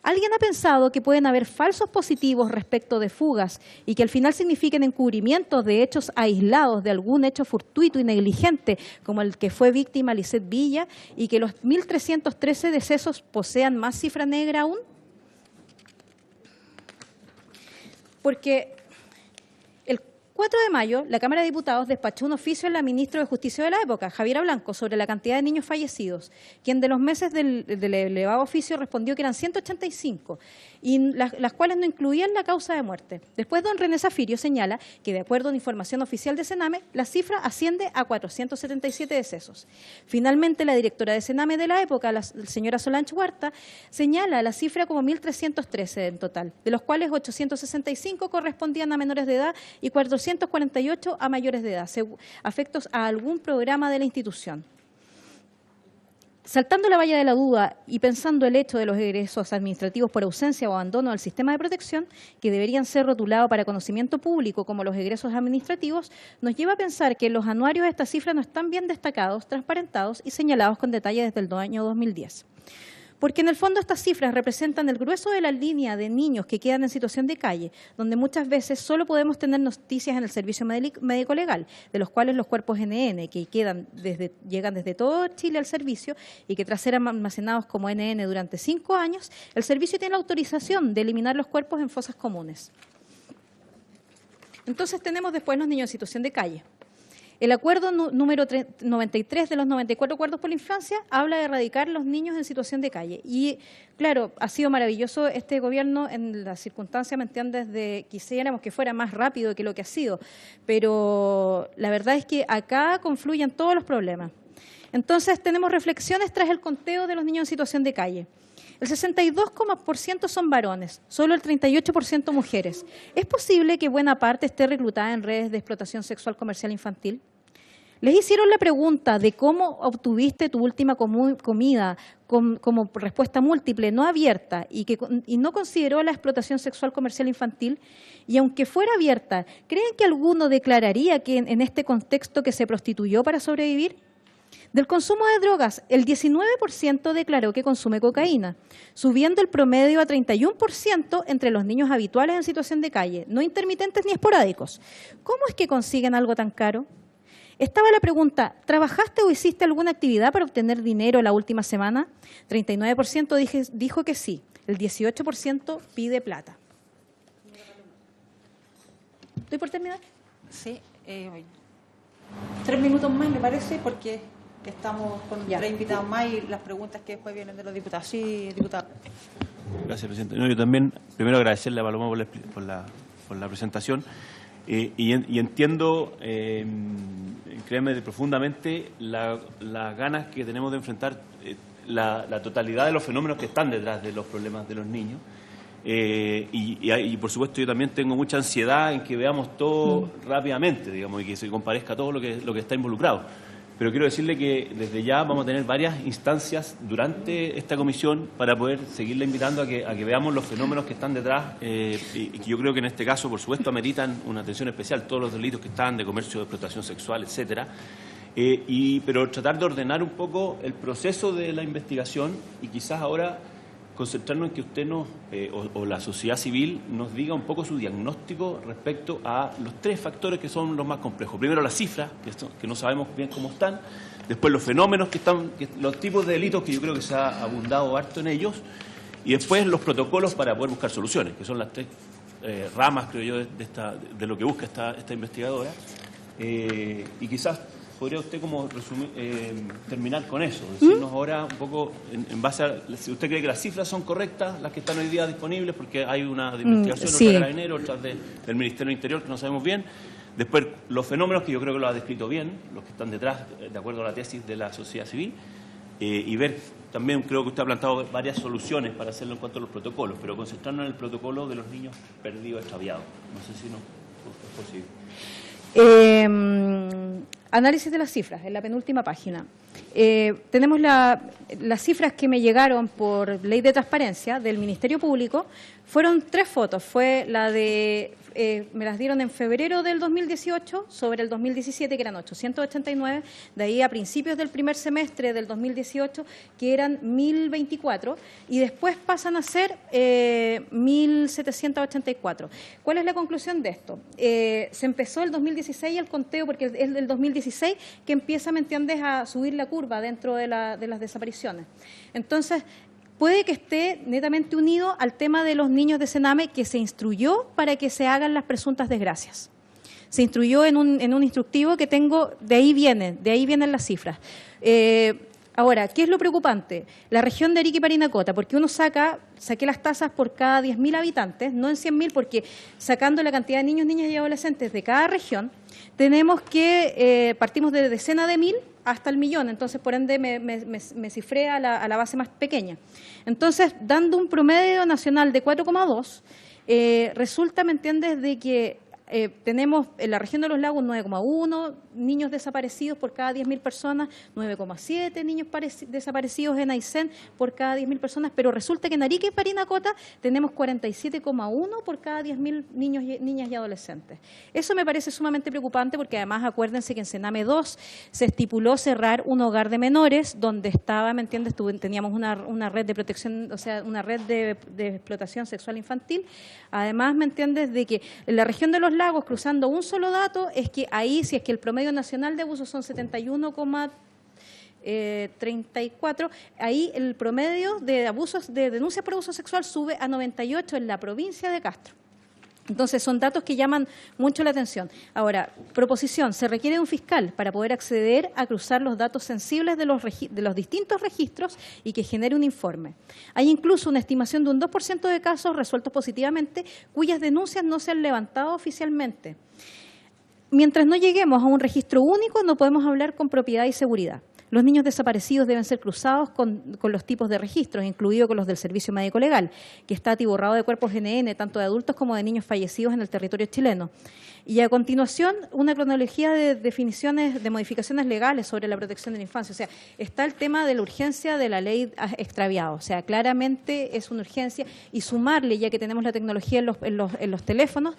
¿Alguien ha pensado que pueden haber falsos positivos respecto de fugas y que al final signifiquen encubrimientos de hechos aislados de algún hecho fortuito y negligente, como el que fue víctima Lisette Villa, y que los 1.313 decesos posean más cifra negra aún? Porque el 4 de mayo, la Cámara de Diputados despachó un oficio a la ministra de Justicia de la época, Javiera Blanco, sobre la cantidad de niños fallecidos, quien de los meses del elevado oficio respondió que eran 185, y las cuales no incluían la causa de muerte. Después, don René Zafirio señala que, de acuerdo a una información oficial de Sename, la cifra asciende a 477 decesos. Finalmente, la directora de Sename de la época, la señora Solange Huerta, señala la cifra como 1.313 en total, de los cuales 865 correspondían a menores de edad y 448 a mayores de edad, afectos a algún programa de la institución. Saltando la valla de la duda y pensando el hecho de los egresos administrativos por ausencia o abandono del sistema de protección, que deberían ser rotulados para conocimiento público como los egresos administrativos, nos lleva a pensar que en los anuarios estas cifras no están bien destacados, transparentados y señalados con detalle desde el año 2010. Porque en el fondo estas cifras representan el grueso de la línea de niños que quedan en situación de calle, donde muchas veces solo podemos tener noticias en el servicio médico legal, de los cuales los cuerpos NN, que llegan desde todo Chile al servicio y que tras ser almacenados como NN durante 5 años, el servicio tiene la autorización de eliminar los cuerpos en fosas comunes. Entonces tenemos después los niños en situación de calle. El acuerdo número 93 de los 94 acuerdos por la infancia habla de erradicar los niños en situación de calle. Y, claro, ha sido maravilloso este gobierno en las circunstancias, ¿me entiendes?, quisiéramos que fuera más rápido que lo que ha sido. Pero la verdad es que acá confluyen todos los problemas. Entonces, tenemos reflexiones tras el conteo de los niños en situación de calle. El 62% son varones, solo el 38% mujeres. ¿Es posible que buena parte esté reclutada en redes de explotación sexual comercial infantil? Les hicieron la pregunta de cómo obtuviste tu última comida como respuesta múltiple, no abierta, y no consideró la explotación sexual comercial infantil. Y aunque fuera abierta, ¿creen que alguno declararía que en este contexto que se prostituyó para sobrevivir? Del consumo de drogas, el 19% declaró que consume cocaína, subiendo el promedio a 31% entre los niños habituales en situación de calle, no intermitentes ni esporádicos. ¿Cómo es que consiguen algo tan caro? Estaba la pregunta, ¿trabajaste o hiciste alguna actividad para obtener dinero la última semana? 39% dijo que sí, el 18% pide plata. ¿Estoy por terminar? Sí. 3 minutos más, me parece, porque estamos con 3 invitados más y las preguntas que después vienen de los diputados. Sí, diputado. Gracias, presidente. No, yo también, primero agradecerle a Paloma por la presentación y entiendo, créeme, profundamente las ganas que tenemos de enfrentar la totalidad de los fenómenos que están detrás de los problemas de los niños. Y por supuesto yo también tengo mucha ansiedad en que veamos todo rápidamente, digamos, y que se comparezca todo lo que está involucrado. Pero quiero decirle que desde ya vamos a tener varias instancias durante esta comisión para poder seguirle invitando a que veamos los fenómenos que están detrás y que yo creo que en este caso, por supuesto, ameritan una atención especial, todos los delitos que están de comercio, de explotación sexual, etcétera. Pero tratar de ordenar un poco el proceso de la investigación y quizás ahora concentrarnos en que usted o la sociedad civil nos diga un poco su diagnóstico respecto a los 3 factores que son los más complejos. Primero, las cifras, que no sabemos bien cómo están. Después, los fenómenos los tipos de delitos, que yo creo que se ha abundado harto en ellos. Y después, los protocolos para poder buscar soluciones, que son las 3 ramas, creo yo, de lo que busca esta investigadora. Y quizás podría usted como terminar con eso, decirnos ahora un poco en base a si usted cree que las cifras son correctas, las que están hoy día disponibles, porque hay una de investigación, sí, otra de Carabineros, otra del Ministerio del Interior, que no sabemos bien. Después, los fenómenos, que yo creo que lo ha descrito bien, los que están detrás, de acuerdo a la tesis de la sociedad civil, y ver también, creo que usted ha planteado varias soluciones para hacerlo en cuanto a los protocolos, pero concentrarnos en el protocolo de los niños perdidos, extraviados. No sé si es posible. Análisis de las cifras, en la penúltima página. Tenemos las cifras que me llegaron por ley de transparencia del Ministerio Público. Fueron 3 fotos. Fue la de, me las dieron en febrero del 2018 sobre el 2017, que eran 889. De ahí a principios del primer semestre del 2018, que eran 1.024. Y después pasan a ser 1.784. ¿Cuál es la conclusión de esto? Se empezó el 2016 el conteo, porque es del 2016 que empieza, ¿me entiendes?, a subir la curva dentro de las desapariciones. Entonces, puede que esté netamente unido al tema de los niños de Sename, que se instruyó para que se hagan las presuntas desgracias. Se instruyó en un instructivo que tengo, de ahí vienen las cifras. Ahora, ¿qué es lo preocupante? La región de Arica y Parinacota, porque uno saqué las tasas por cada 10.000 habitantes, no en 100.000, porque sacando la cantidad de niños, niñas y adolescentes de cada región, tenemos que, partimos de decenas de mil hasta el millón, entonces por ende me cifré a la base más pequeña. Entonces, dando un promedio nacional de 4,2, resulta, ¿me entiendes?, de que tenemos en la región de los lagos 9,1 niños desaparecidos por cada 10.000 personas, 9,7 niños desaparecidos en Aysén por cada 10.000 personas, pero resulta que en Arica y Parinacota tenemos 47,1 por cada 10.000 niños, niñas y adolescentes. Eso me parece sumamente preocupante porque además acuérdense que en Sename 2 se estipuló cerrar un hogar de menores donde estaba, ¿me entiendes? Teníamos una red de protección, o sea, una red de explotación sexual infantil. Además, ¿me entiendes? De que en la región de los lagos, cruzando un solo dato, es que ahí, si es que el promedio nacional de abusos son 71,34, ahí el promedio de abusos, de denuncias por abuso sexual sube a 98 en la provincia de Castro. Entonces, son datos que llaman mucho la atención. Ahora, proposición, se requiere de un fiscal para poder acceder a cruzar los datos sensibles de los distintos registros y que genere un informe. Hay incluso una estimación de un 2% de casos resueltos positivamente cuyas denuncias no se han levantado oficialmente. Mientras no lleguemos a un registro único, no podemos hablar con propiedad y seguridad. Los niños desaparecidos deben ser cruzados con los tipos de registros, incluidos con los del Servicio Médico Legal, que está atiborrado de cuerpos GNN, tanto de adultos como de niños fallecidos en el territorio chileno. Y a continuación, una cronología de definiciones, de modificaciones legales sobre la protección de la infancia. O sea, está el tema de la urgencia de la ley extraviado. O sea, claramente es una urgencia y sumarle, ya que tenemos la tecnología en los teléfonos,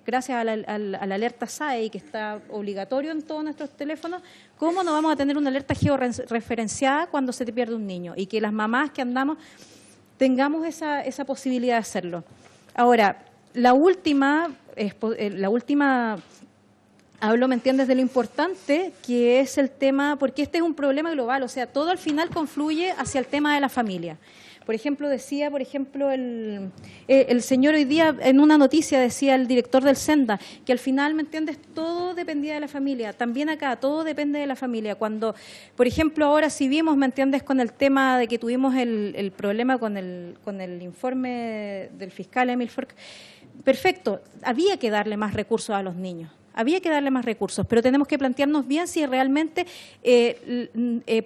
gracias a la alerta SAE, que está obligatorio en todos nuestros teléfonos, ¿cómo no vamos a tener una alerta georreferenciada cuando se te pierde un niño? Y que las mamás que andamos tengamos esa posibilidad de hacerlo. Ahora, la última, hablo, ¿me entiendes?, de lo importante que es el tema, porque este es un problema global, o sea, todo al final confluye hacia el tema de la familia. Por ejemplo, decía, el señor hoy día, en una noticia decía el director del Senda, que al final, ¿me entiendes?, todo dependía de la familia. También acá, todo depende de la familia. Cuando, por ejemplo, ahora si vimos, ¿me entiendes?, con el tema de que tuvimos el problema con el informe del fiscal Emil Fork, perfecto, había que darle más recursos a los niños. Había que darle más recursos, pero tenemos que plantearnos bien si realmente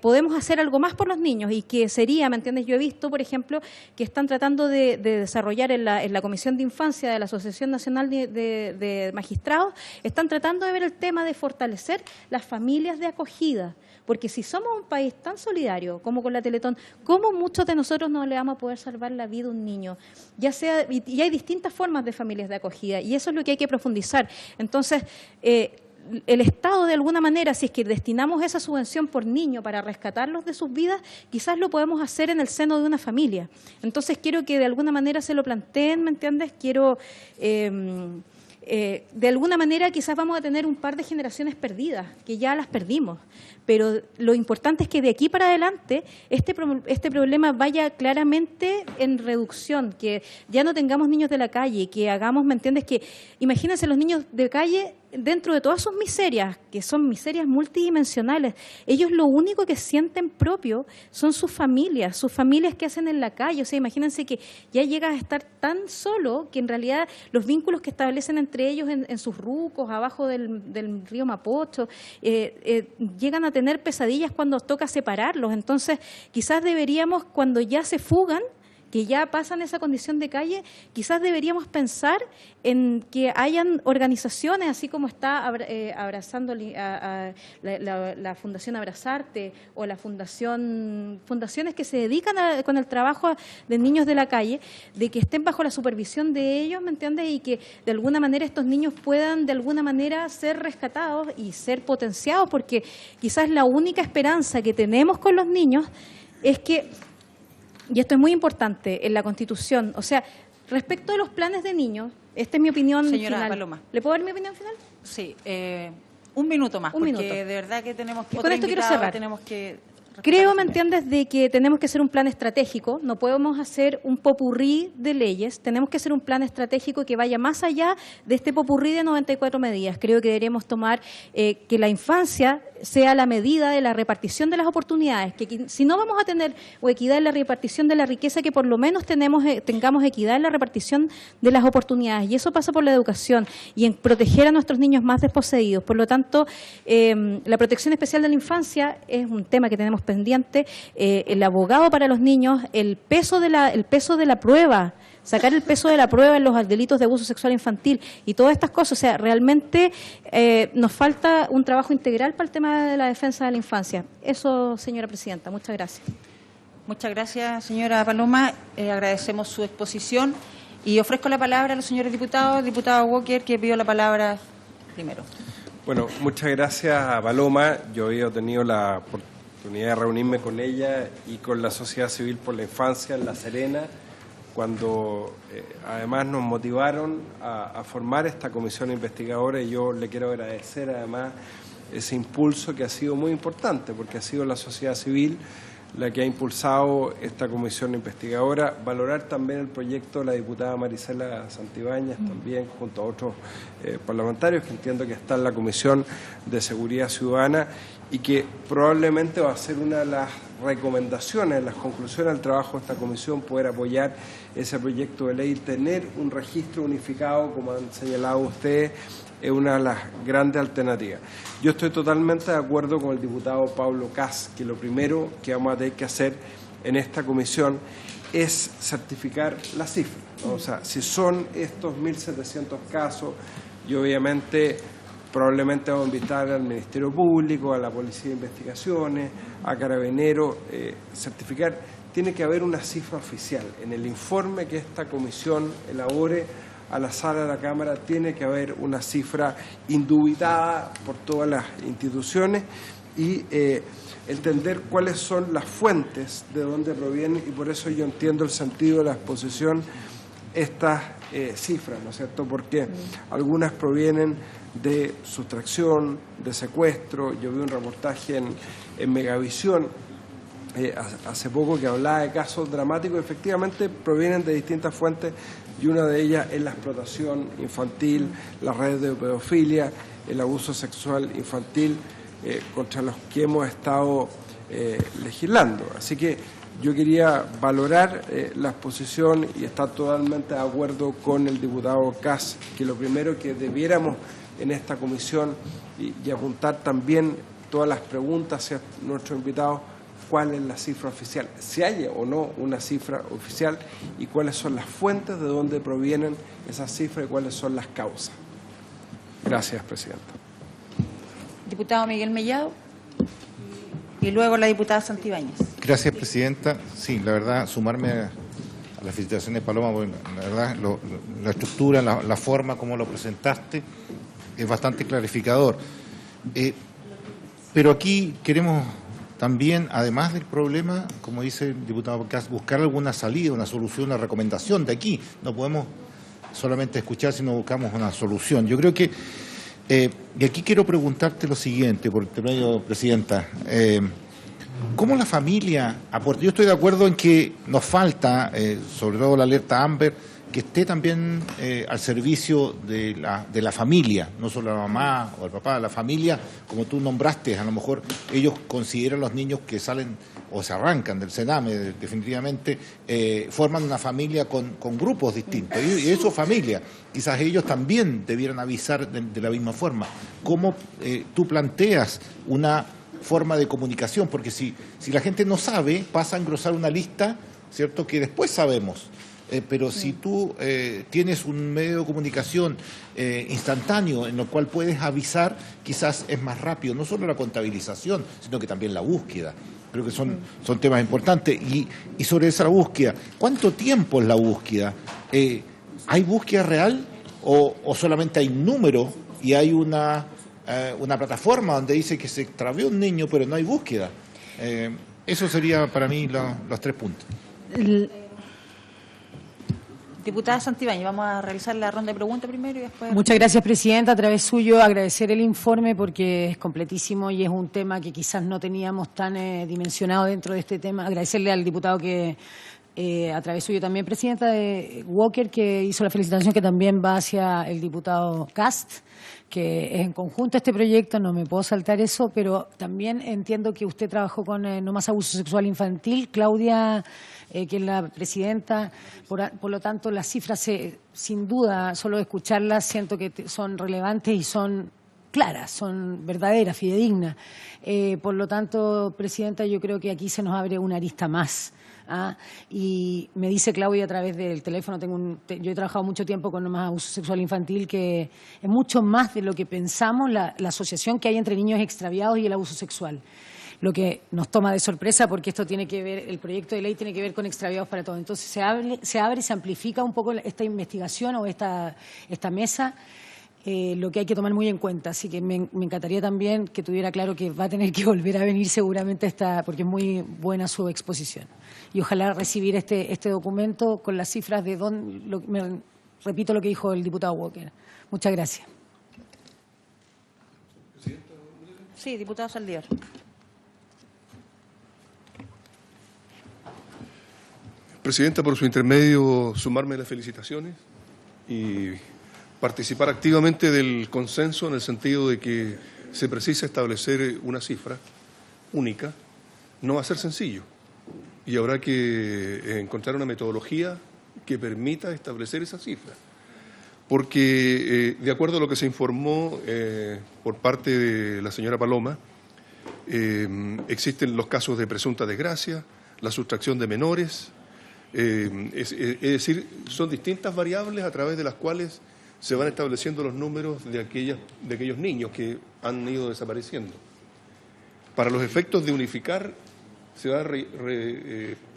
podemos hacer algo más por los niños y que sería, ¿me entiendes? Yo he visto, por ejemplo, que están tratando de desarrollar en la Comisión de Infancia de la Asociación Nacional de Magistrados, están tratando de ver el tema de fortalecer las familias de acogida. Porque si somos un país tan solidario como con la Teletón, ¿cómo muchos de nosotros no le vamos a poder salvar la vida a un niño? Ya sea, y hay distintas formas de familias de acogida, y eso es lo que hay que profundizar. Entonces, el Estado, de alguna manera, si es que destinamos esa subvención por niño para rescatarlos de sus vidas, quizás lo podemos hacer en el seno de una familia. Entonces, quiero que de alguna manera se lo planteen, ¿me entiendes? Quiero... de alguna manera quizás vamos a tener un par de generaciones perdidas, que ya las perdimos, pero lo importante es que de aquí para adelante este problema vaya claramente en reducción, que ya no tengamos niños de la calle, que hagamos, ¿me entiendes? Que imagínense los niños de calle dentro de todas sus miserias, que son miserias multidimensionales, ellos lo único que sienten propio son sus familias que hacen en la calle. O sea, imagínense que ya llegas a estar tan solo que en realidad los vínculos que establecen entre ellos en sus rucos, abajo del río Mapocho, llegan a tener pesadillas cuando toca separarlos. Entonces, quizás deberíamos, cuando ya se fugan, que ya pasan esa condición de calle, quizás deberíamos pensar en que hayan organizaciones, así como está abrazando la Fundación Abrazarte o la fundaciones que se dedican con el trabajo de niños de la calle, de que estén bajo la supervisión de ellos, ¿me entiendes? Y que de alguna manera estos niños puedan de alguna manera ser rescatados y ser potenciados, porque quizás la única esperanza que tenemos con los niños es que, y esto es muy importante en la Constitución, o sea, respecto a los planes de niños, esta es mi opinión Señora final. Paloma. ¿Le puedo dar mi opinión final? Sí, un minuto más, porque de verdad que tenemos que... Y con esto quiero cerrar. Tenemos que... Creo, ¿me entiendes?, de que tenemos que hacer un plan estratégico, no podemos hacer un popurrí de leyes, tenemos que hacer un plan estratégico que vaya más allá de este popurrí de 94 medidas. Creo que deberíamos tomar que la infancia sea la medida de la repartición de las oportunidades, que si no vamos a tener equidad en la repartición de la riqueza, que por lo menos tengamos equidad en la repartición de las oportunidades, y eso pasa por la educación y en proteger a nuestros niños más desposeídos. Por lo tanto, la protección especial de la infancia es un tema que tenemos pendiente, el abogado para los niños, el peso de la prueba sacar el peso de la prueba en los delitos de abuso sexual infantil y todas estas cosas. O sea, realmente nos falta un trabajo integral para el tema de la defensa de la infancia. Eso, señora presidenta. Muchas gracias. Muchas gracias, señora Paloma. Agradecemos su exposición y ofrezco la palabra a los señores diputados. Diputado Walker, que pidió la palabra primero. Bueno, muchas gracias a Paloma. Yo había tenido la oportunidad de reunirme con ella y con la sociedad civil por la infancia en La Serena, cuando además nos motivaron a formar esta comisión investigadora, y yo le quiero agradecer además ese impulso que ha sido muy importante, porque ha sido la sociedad civil la que ha impulsado esta comisión investigadora. Valorar también el proyecto de la diputada Marisela Santibáñez, también junto a otros parlamentarios, que entiendo que está en la Comisión de Seguridad Ciudadana y que probablemente va a ser una de las recomendaciones, las conclusiones del trabajo de esta comisión, poder apoyar ese proyecto de ley, tener un registro unificado, como han señalado ustedes, es una de las grandes alternativas. Yo estoy totalmente de acuerdo con el diputado Pablo Cas, que lo primero que vamos a tener que hacer en esta comisión es certificar las cifras, ¿no? O sea, si son estos 1.700 casos, y obviamente probablemente vamos a invitar al Ministerio Público, a la Policía de Investigaciones, a Carabineros, certificar. Tiene que haber una cifra oficial. En el informe que esta comisión elabore a la sala de la Cámara tiene que haber una cifra indubitada por todas las instituciones y entender cuáles son las fuentes de dónde provienen, y por eso yo entiendo el sentido de la exposición estas cifras, ¿no es cierto? Porque algunas provienen de sustracción, de secuestro. Yo vi un reportaje en Megavisión hace poco que hablaba de casos dramáticos, efectivamente provienen de distintas fuentes, y una de ellas es la explotación infantil, las redes de pedofilia, el abuso sexual infantil, contra los que hemos estado legislando. Así que yo quería valorar la exposición y estar totalmente de acuerdo con el diputado Cas, que lo primero que debiéramos en esta comisión y apuntar también todas las preguntas hacia nuestros invitados, cuál es la cifra oficial, si hay o no una cifra oficial, y cuáles son las fuentes de dónde provienen esas cifras y cuáles son las causas. Gracias, presidenta. Diputado Miguel Mellado y luego la diputada Santibáñez. Gracias, presidenta. Sí, la verdad, sumarme a las felicitaciones, Paloma, porque la verdad, la estructura, la forma como lo presentaste es bastante clarificador. Pero aquí queremos también, además del problema, como dice el diputado Cas, buscar alguna salida, una solución, una recomendación de aquí. No podemos solamente escuchar, sino buscamos una solución. Yo creo que, y aquí quiero preguntarte lo siguiente, por el medio, presidenta, ¿cómo la familia aporta? Yo estoy de acuerdo en que nos falta, sobre todo la alerta Amber, que esté también al servicio de la familia, no solo la mamá o el papá, la familia, como tú nombraste. A lo mejor ellos consideran los niños que salen o se arrancan del Sename, definitivamente, forman una familia con grupos distintos, y eso familia. Quizás ellos también debieran avisar de la misma forma. ¿Cómo tú planteas una forma de comunicación? Porque si la gente no sabe, pasa a engrosar una lista, ¿cierto?, que después sabemos. Pero si tú tienes un medio de comunicación instantáneo en el cual puedes avisar, quizás es más rápido, no solo la contabilización, sino que también la búsqueda. Creo que son temas importantes. Y sobre esa búsqueda, ¿cuánto tiempo es la búsqueda? ¿Hay búsqueda real o solamente hay un número y hay una plataforma donde dice que se extravió un niño, pero no hay búsqueda? Eso sería para mí los 3 puntos. Diputada Santibáñez, vamos a realizar la ronda de preguntas primero y después... Muchas gracias, presidenta. A través suyo, agradecer el informe porque es completísimo y es un tema que quizás no teníamos tan dimensionado dentro de este tema. Agradecerle al diputado que, a través suyo también, presidenta de Walker, que hizo la felicitación, que también va hacia el diputado Cast, que es en conjunto este proyecto, no me puedo saltar eso, pero también entiendo que usted trabajó con No Más Abuso Sexual Infantil, Claudia, que es la presidenta, por lo tanto las cifras, sin duda, solo de escucharlas, siento que son relevantes y son claras, son verdaderas, fidedignas. Por lo tanto, presidenta, yo creo que aquí se nos abre una arista más Y me dice Claudia a través del teléfono, yo he trabajado mucho tiempo con más abuso sexual infantil, que es mucho más de lo que pensamos la asociación que hay entre niños extraviados y el abuso sexual. Lo que nos toma de sorpresa, porque esto tiene que ver, el proyecto de ley tiene que ver con extraviados para todos. Entonces se abre y se amplifica un poco esta investigación o esta mesa, lo que hay que tomar muy en cuenta. Así que me encantaría también que tuviera claro que va a tener que volver a venir seguramente porque es muy buena su exposición. Y ojalá recibir este documento con las cifras de repito lo que dijo el diputado Walker. Muchas gracias. Sí, diputado Saldívar. Presidenta, por su intermedio, sumarme las felicitaciones y participar activamente del consenso en el sentido de que se precisa establecer una cifra única. No va a ser sencillo y habrá que encontrar una metodología que permita establecer esa cifra. Porque, de acuerdo a lo que se informó por parte de la señora Paloma, existen los casos de presunta desgracia, la sustracción de menores. Es decir, son distintas variables a través de las cuales se van estableciendo los números de aquellos niños que han ido desapareciendo. Para los efectos de unificar, se va a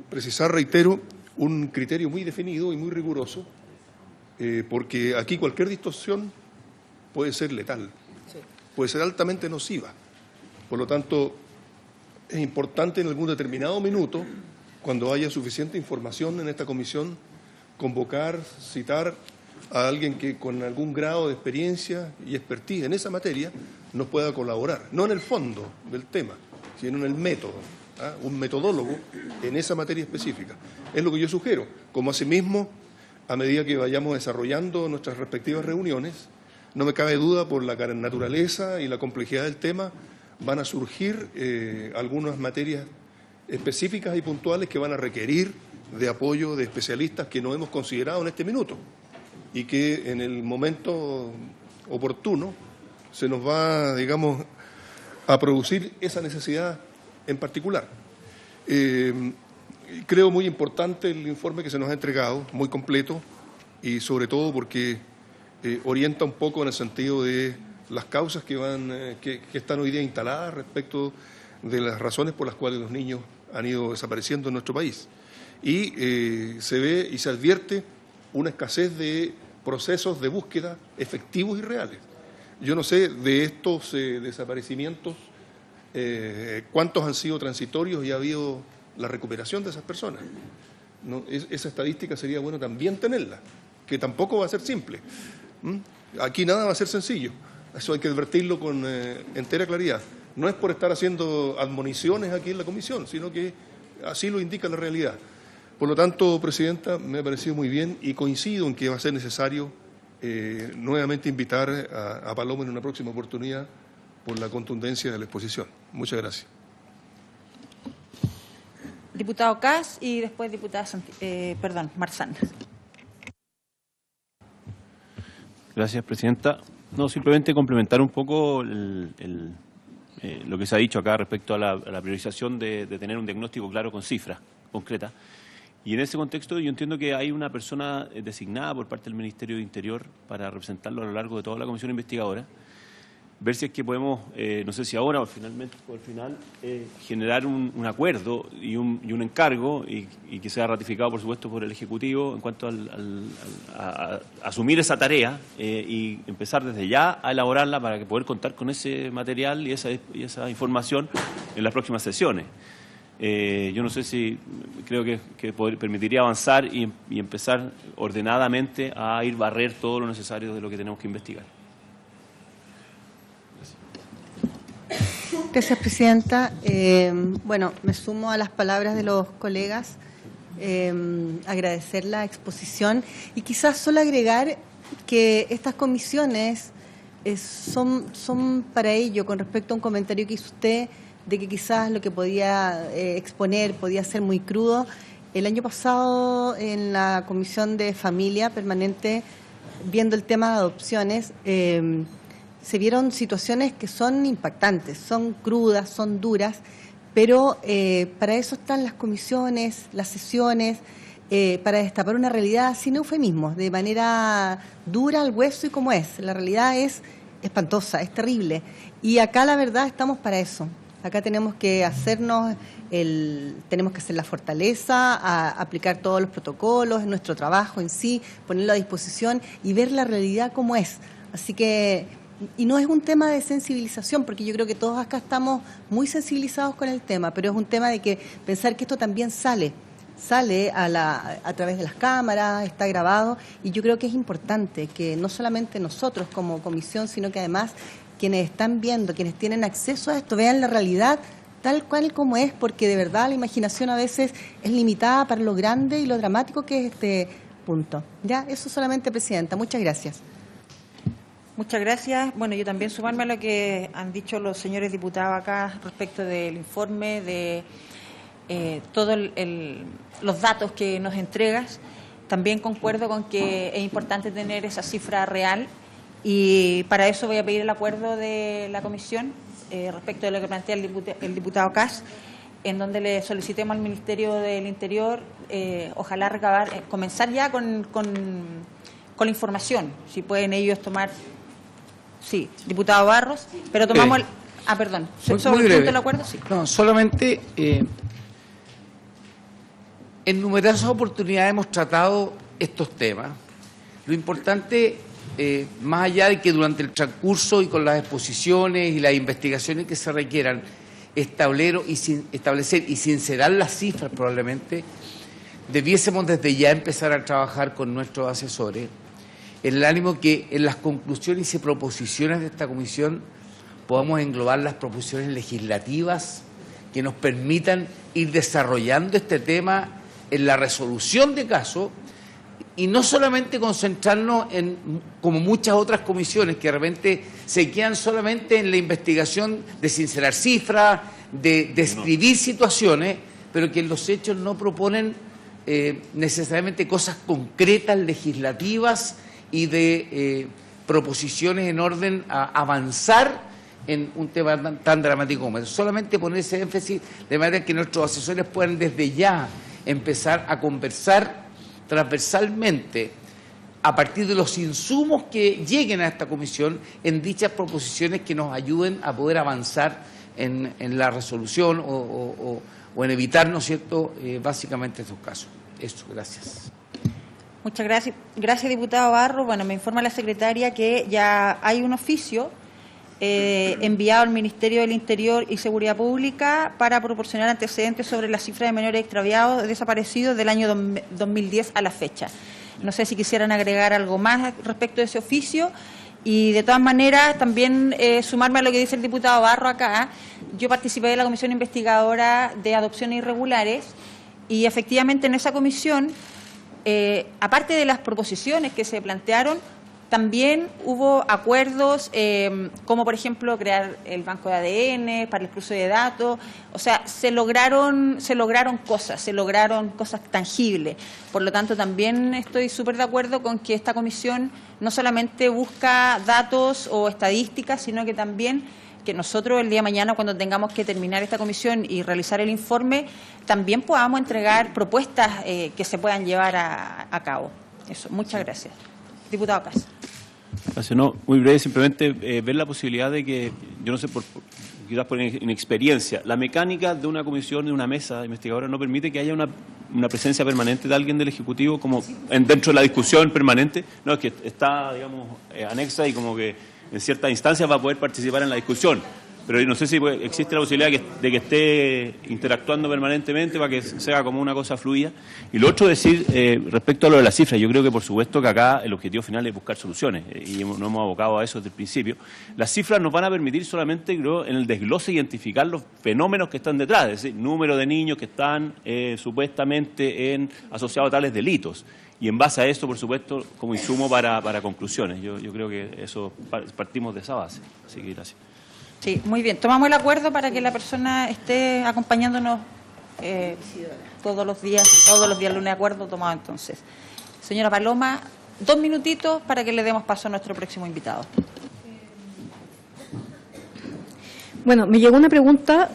precisar, reitero, un criterio muy definido y muy riguroso, porque aquí cualquier distorsión puede ser letal, puede ser altamente nociva. Por lo tanto, es importante en algún determinado minuto, cuando haya suficiente información en esta comisión, convocar, citar a alguien que con algún grado de experiencia y expertise en esa materia nos pueda colaborar, no en el fondo del tema, sino en el método, un metodólogo en esa materia específica. Es lo que yo sugiero, como asimismo, a medida que vayamos desarrollando nuestras respectivas reuniones, no me cabe duda por la naturaleza y la complejidad del tema, van a surgir algunas materias específicas y puntuales que van a requerir de apoyo de especialistas que no hemos considerado en este minuto y que en el momento oportuno se nos va, digamos, a producir esa necesidad en particular. Creo muy importante el informe que se nos ha entregado, muy completo y sobre todo porque orienta un poco en el sentido de las causas que están hoy día instaladas respecto de las razones por las cuales los niños han ido desapareciendo en nuestro país. Y se ve y se advierte una escasez de procesos de búsqueda efectivos y reales. Yo no sé de estos desaparecimientos cuántos han sido transitorios y ha habido la recuperación de esas personas. ¿No? Esa estadística sería bueno también tenerla, que tampoco va a ser simple. Aquí nada va a ser sencillo. Eso hay que advertirlo con entera claridad. No es por estar haciendo admoniciones aquí en la comisión, sino que así lo indica la realidad. Por lo tanto, Presidenta, me ha parecido muy bien y coincido en que va a ser necesario nuevamente invitar a Paloma en una próxima oportunidad por la contundencia de la exposición. Muchas gracias. Diputado Kass y después diputada Marzán. Gracias, Presidenta. No, simplemente complementar un poco lo que se ha dicho acá respecto a la priorización de tener un diagnóstico claro con cifras concretas. Y en ese contexto yo entiendo que hay una persona designada por parte del Ministerio de Interior para representarlo a lo largo de toda la comisión investigadora, ver si es que podemos, no sé si ahora o al final, generar un acuerdo y un encargo y que sea ratificado, por supuesto, por el Ejecutivo en cuanto a asumir esa tarea y empezar desde ya a elaborarla para que poder contar con ese material y esa información en las próximas sesiones. Yo no sé si creo que permitiría avanzar y empezar ordenadamente a ir barrer todo lo necesario de lo que tenemos que investigar. Gracias, Presidenta. Bueno, me sumo a las palabras de los colegas, agradecer la exposición y quizás solo agregar que estas comisiones son para ello, con respecto a un comentario que hizo usted, de que quizás lo que podía exponer podía ser muy crudo. El año pasado, en la Comisión de Familia Permanente, viendo el tema de adopciones, se vieron situaciones que son impactantes, son crudas, son duras, pero para eso están las comisiones, las sesiones, para destapar una realidad sin eufemismos, de manera dura al hueso y como es. La realidad es espantosa, es terrible. Y acá la verdad estamos para eso. Acá tenemos que hacernos tenemos que hacer la fortaleza, aplicar todos los protocolos, nuestro trabajo en sí, ponerlo a disposición y ver la realidad como es. Así que, y no es un tema de sensibilización, porque yo creo que todos acá estamos muy sensibilizados con el tema, pero es un tema de que pensar que esto también sale a través de las cámaras, está grabado, y yo creo que es importante que no solamente nosotros como comisión, sino que además quienes están viendo, quienes tienen acceso a esto, vean la realidad tal cual como es, porque de verdad la imaginación a veces es limitada para lo grande y lo dramático que es este punto. Ya, eso solamente, Presidenta. Muchas gracias. Muchas gracias. Bueno, yo también sumarme a lo que han dicho los señores diputados acá respecto del informe, de todos los datos que nos entregas. También concuerdo con que es importante tener esa cifra real y para eso voy a pedir el acuerdo de la comisión respecto de lo que plantea el diputado Kass, en donde le solicitemos al Ministerio del Interior, ojalá comenzar ya con la información, si pueden ellos tomar, sí, diputado Barros, pero tomamos perdón, sobre el punto del acuerdo, sí. No, solamente en numerosas oportunidades hemos tratado estos temas. Lo importante, más allá de que durante el transcurso y con las exposiciones y las investigaciones que se requieran, establecer y sincerar las cifras probablemente, debiésemos desde ya empezar a trabajar con nuestros asesores en el ánimo que en las conclusiones y proposiciones de esta comisión podamos englobar las proposiciones legislativas que nos permitan ir desarrollando este tema en la resolución de casos y no solamente concentrarnos en, como muchas otras comisiones que de repente se quedan solamente en la investigación de sincerar cifras, de describir situaciones, pero que en los hechos no proponen necesariamente cosas concretas, legislativas y de proposiciones en orden a avanzar en un tema tan dramático como ese. Solamente poner ese énfasis de manera que nuestros asesores puedan desde ya empezar a conversar transversalmente a partir de los insumos que lleguen a esta comisión en dichas proposiciones que nos ayuden a poder avanzar en la resolución o en evitar, ¿no es cierto?, básicamente estos casos. Eso, gracias. Muchas gracias. Gracias, diputado Barro. Bueno, me informa la secretaria que ya hay un oficio enviado al Ministerio del Interior y Seguridad Pública para proporcionar antecedentes sobre la cifra de menores extraviados desaparecidos del año 2010 a la fecha. No sé si quisieran agregar algo más respecto de ese oficio. Y de todas maneras, también sumarme a lo que dice el diputado Barro acá. Yo participé de la Comisión Investigadora de Adopciones Irregulares y efectivamente en esa comisión, aparte de las proposiciones que se plantearon, también hubo acuerdos como, por ejemplo, crear el banco de ADN para el cruce de datos. O sea, se lograron cosas tangibles. Por lo tanto, también estoy súper de acuerdo con que esta comisión no solamente busca datos o estadísticas, sino que también que nosotros el día de mañana, cuando tengamos que terminar esta comisión y realizar el informe, también podamos entregar propuestas que se puedan llevar a cabo. Eso, muchas gracias. Diputado Kass. Gracias. No, muy breve, simplemente ver la posibilidad de que, yo no sé, quizás por inexperiencia, la mecánica de una comisión, de una mesa investigadora, no permite que haya una presencia permanente de alguien del Ejecutivo como dentro de la discusión permanente. No, es que está, digamos, anexa y como que en ciertas instancias va a poder participar en la discusión. Pero no sé si existe la posibilidad de que esté interactuando permanentemente para que sea como una cosa fluida. Y lo otro decir, respecto a lo de las cifras, yo creo que por supuesto que acá el objetivo final es buscar soluciones y nos hemos abocado a eso desde el principio. Las cifras nos van a permitir solamente, creo, en el desglose identificar los fenómenos que están detrás, es decir, número de niños que están supuestamente asociados a tales delitos. Y en base a esto, por supuesto, como insumo para conclusiones. Yo creo que eso partimos de esa base. Así que gracias. Sí, muy bien. Tomamos el acuerdo para que la persona esté acompañándonos todos los días, lunes de acuerdo tomado entonces. Señora Paloma, 2 minutitos para que le demos paso a nuestro próximo invitado. Bueno, me llegó una pregunta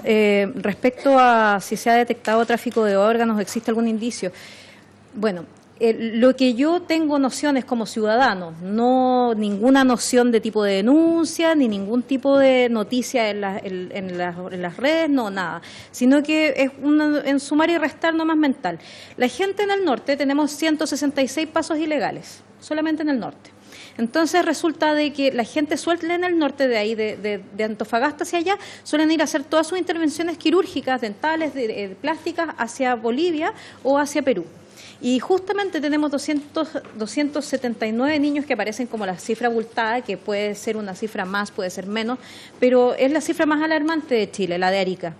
respecto a si se ha detectado tráfico de órganos, existe algún indicio. Bueno, lo que yo tengo nociones como ciudadano, no ninguna noción de tipo de denuncia, ni ningún tipo de noticia en las redes, no, nada, sino que es en sumar y restar nomás mental. La gente en el norte tenemos 166 pasos ilegales, solamente en el norte. Entonces resulta de que la gente suele en el norte de ahí, de Antofagasta hacia allá, suelen ir a hacer todas sus intervenciones quirúrgicas, dentales, plásticas, hacia Bolivia o hacia Perú. Y justamente tenemos 279 niños que aparecen como la cifra abultada, que puede ser una cifra más, puede ser menos, pero es la cifra más alarmante de Chile, la de Arica.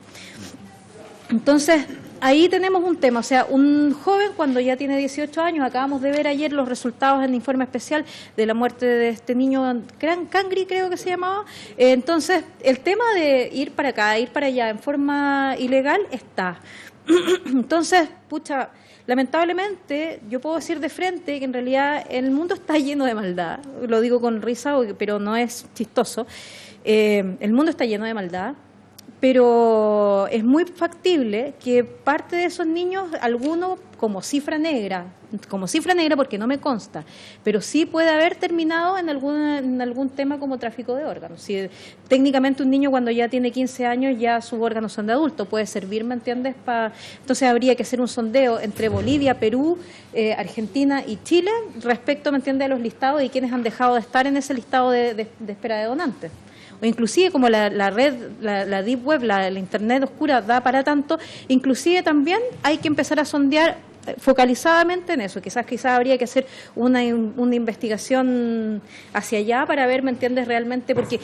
Entonces, ahí tenemos un tema, o sea, un joven cuando ya tiene 18 años, acabamos de ver ayer los resultados en el informe especial de la muerte de este niño, Cangri creo que se llamaba, entonces el tema de ir para acá, ir para allá en forma ilegal está. Entonces, pucha, lamentablemente yo puedo decir de frente que en realidad el mundo está lleno de maldad, lo digo con risa, pero no es chistoso, el mundo está lleno de maldad. Pero es muy factible que parte de esos niños, alguno como cifra negra porque no me consta, pero sí puede haber terminado en algún tema como tráfico de órganos. Si técnicamente un niño cuando ya tiene 15 años ya sus órganos son de adulto, puede servir, ¿me entiendes? Entonces habría que hacer un sondeo entre Bolivia, Perú, Argentina y Chile respecto, ¿me entiendes?, a los listados y quienes han dejado de estar en ese listado de espera de donantes. O inclusive como la red, la deep web, la internet oscura da para tanto, inclusive también hay que empezar a sondear focalizadamente en eso. Quizás habría que hacer una investigación hacia allá para ver, ¿me entiendes?, realmente, porque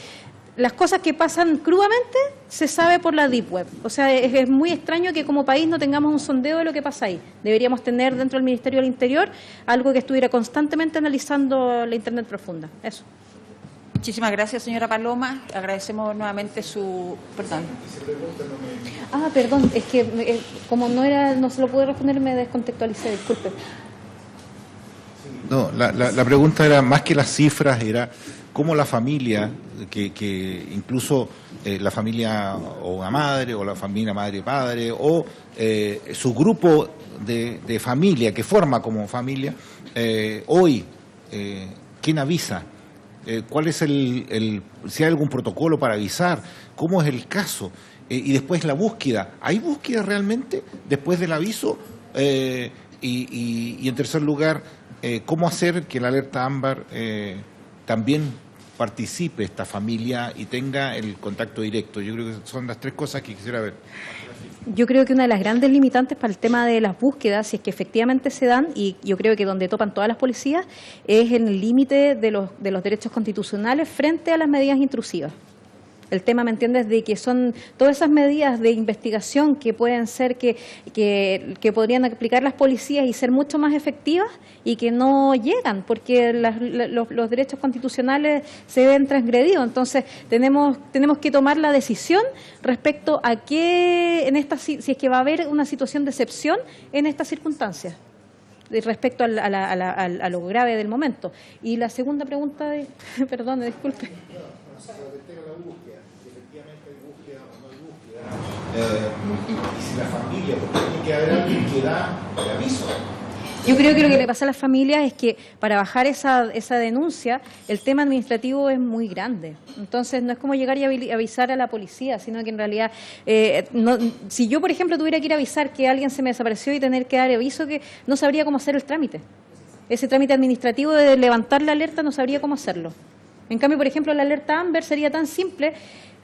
las cosas que pasan crudamente se sabe por la deep web. O sea, es muy extraño que como país no tengamos un sondeo de lo que pasa ahí. Deberíamos tener dentro del Ministerio del Interior algo que estuviera constantemente analizando la internet profunda. Eso. Muchísimas gracias, señora Paloma. Agradecemos nuevamente su... Perdón. Perdón, es que como no se lo pude responder, me descontextualicé, disculpe. No, la pregunta era, más que las cifras, era cómo la familia, que incluso la familia o una madre, o la familia madre-padre, o su grupo de familia, que forma como familia, hoy, ¿quién avisa? ¿Cuál es si hay algún protocolo para avisar? ¿Cómo es el caso? Y después la búsqueda. ¿Hay búsqueda realmente después del aviso? Y en tercer lugar, ¿cómo hacer que la alerta ámbar también participe esta familia y tenga el contacto directo? Yo creo que son las tres cosas que quisiera ver. Yo creo que una de las grandes limitantes para el tema de las búsquedas, si es que efectivamente se dan, y yo creo que donde topan todas las policías, es en el límite de los derechos constitucionales frente a las medidas intrusivas. El tema, ¿me entiendes?, de que son todas esas medidas de investigación que pueden ser que podrían aplicar las policías y ser mucho más efectivas y que no llegan porque los derechos constitucionales se ven transgredidos. Entonces tenemos que tomar la decisión respecto a qué si es que va a haber una situación de excepción en estas circunstancias respecto a lo grave del momento. Y la segunda pregunta, perdón, disculpe. Y si la familia, porque tiene que haber alguien que da el aviso. Yo creo que lo que le pasa a las familias es que para bajar esa denuncia, el tema administrativo es muy grande. Entonces, no es como llegar y avisar a la policía, sino que en realidad, si yo, por ejemplo, tuviera que ir a avisar que alguien se me desapareció y tener que dar aviso, que no sabría cómo hacer el trámite. Ese trámite administrativo de levantar la alerta no sabría cómo hacerlo. En cambio, por ejemplo, la alerta AMBER sería tan simple.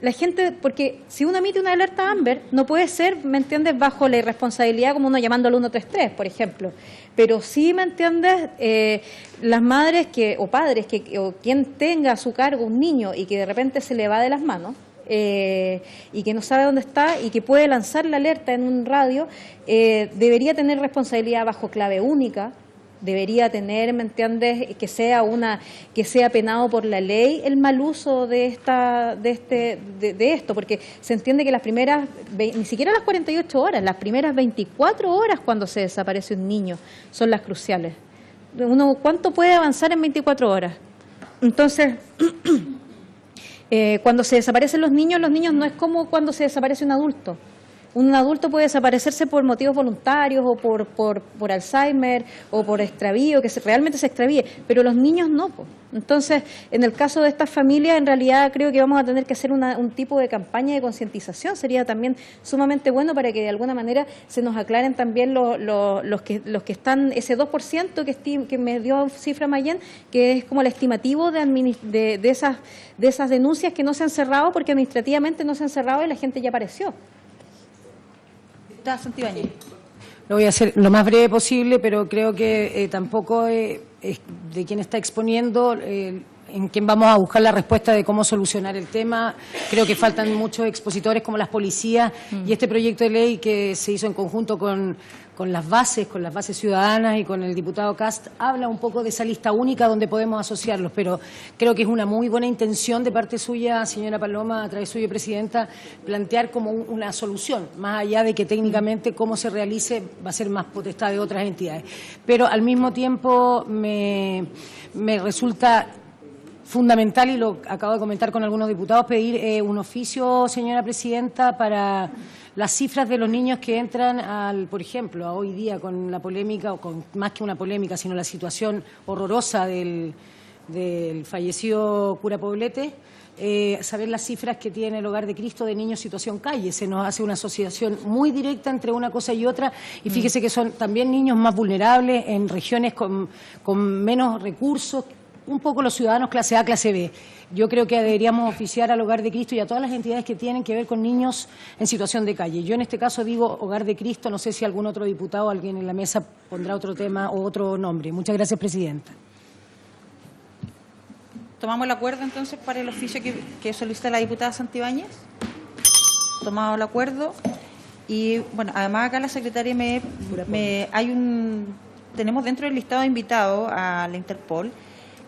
La gente, porque si uno emite una alerta AMBER, no puede ser, ¿me entiendes?, bajo la irresponsabilidad como uno llamando al 133, por ejemplo. Pero sí, ¿me entiendes?, las madres o padres o quien tenga a su cargo un niño y que de repente se le va de las manos y que no sabe dónde está y que puede lanzar la alerta en un radio, debería tener responsabilidad bajo clave única. Debería tener, ¿me entiendes?, que sea penado por la ley el mal uso de esto, porque se entiende que las primeras, ni siquiera las 48 horas, las primeras 24 horas cuando se desaparece un niño son las cruciales. ¿Cuánto puede avanzar en 24 horas? Entonces, Cuando se desaparecen los niños no es como cuando se desaparece un adulto. Un adulto puede desaparecerse por motivos voluntarios o por Alzheimer o por extravío, que realmente se extravíe, pero los niños no. Entonces, en el caso de estas familias, en realidad creo que vamos a tener que hacer un tipo de campaña de concientización. Sería también sumamente bueno para que de alguna manera se nos aclaren también los que están, ese 2% que me dio cifra Mayén, que es como el estimativo de esas denuncias que no se han cerrado porque administrativamente no se han cerrado y la gente ya apareció. Santibáñez. Lo voy a hacer lo más breve posible, pero creo que tampoco es de quien está exponiendo en quien vamos a buscar la respuesta de cómo solucionar el tema. Creo que faltan muchos expositores como las policías y este proyecto de ley que se hizo en conjunto con las bases ciudadanas y con el diputado Cast, habla un poco de esa lista única donde podemos asociarlos, pero creo que es una muy buena intención de parte suya, señora Paloma, a través suya, presidenta, plantear como una solución, más allá de que técnicamente cómo se realice va a ser más potestad de otras entidades. Pero al mismo tiempo me resulta fundamental, y lo acabo de comentar con algunos diputados, pedir un oficio, señora presidenta, para las cifras de los niños que entran por ejemplo, a hoy día con la polémica, o con más que una polémica, sino la situación horrorosa del fallecido cura Poblete, saber las cifras que tiene el Hogar de Cristo de niños situación calle. Se nos hace una asociación muy directa entre una cosa y otra, y fíjese que son también niños más vulnerables en regiones con menos recursos, un poco los ciudadanos clase A, clase B. Yo creo que deberíamos oficiar al Hogar de Cristo y a todas las entidades que tienen que ver con niños en situación de calle. Yo en este caso digo Hogar de Cristo, no sé si algún otro diputado o alguien en la mesa pondrá otro tema o otro nombre. Muchas gracias, presidenta. ¿Tomamos el acuerdo entonces para el oficio que solicita la diputada Santibáñez? Tomado el acuerdo. Y bueno, además acá la secretaria tenemos dentro del listado de invitados a la Interpol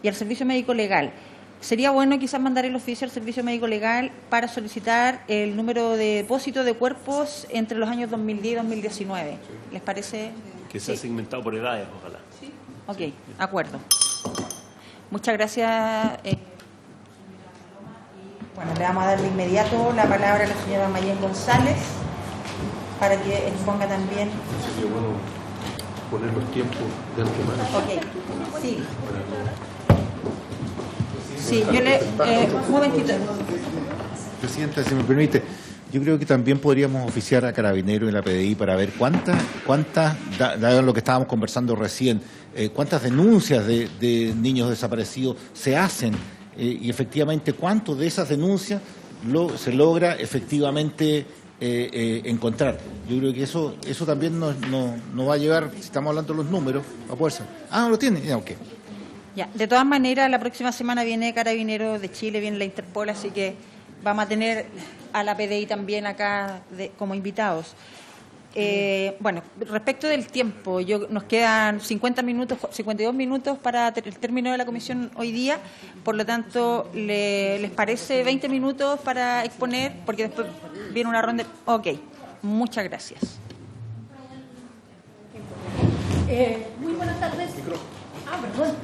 y al Servicio Médico Legal. Sería bueno quizás mandar el oficio al Servicio Médico Legal para solicitar el número de depósito de cuerpos entre los años 2010 y 2019. ¿Les parece? Que sea segmentado por edades, ojalá. Sí. Ok, acuerdo. Muchas gracias. Bueno, le vamos a dar de inmediato la palabra a la señora Mayén González para que exponga también. Sería bueno poner los tiempos de antemano. Ok, sí. Sí, yo un momentito. Presidenta, si me permite, yo creo que también podríamos oficiar a Carabineros y la PDI para ver cuántas, dado lo que estábamos conversando recién, cuántas denuncias de niños desaparecidos se hacen y efectivamente cuánto de esas denuncias se logra efectivamente encontrar. Yo creo que eso también nos va a llevar, si estamos hablando de los números, a poder ser. Ah, lo tiene, ya, ok. Ya, de todas maneras, la próxima semana viene Carabineros de Chile, viene la Interpol, así que vamos a tener a la PDI también acá como invitados. Bueno, respecto del tiempo, nos quedan 52 minutos para el término de la comisión hoy día, por lo tanto, ¿les parece 20 minutos para exponer? Porque después viene una ronda. Ok, muchas gracias. Muy buenas tardes. Perdón.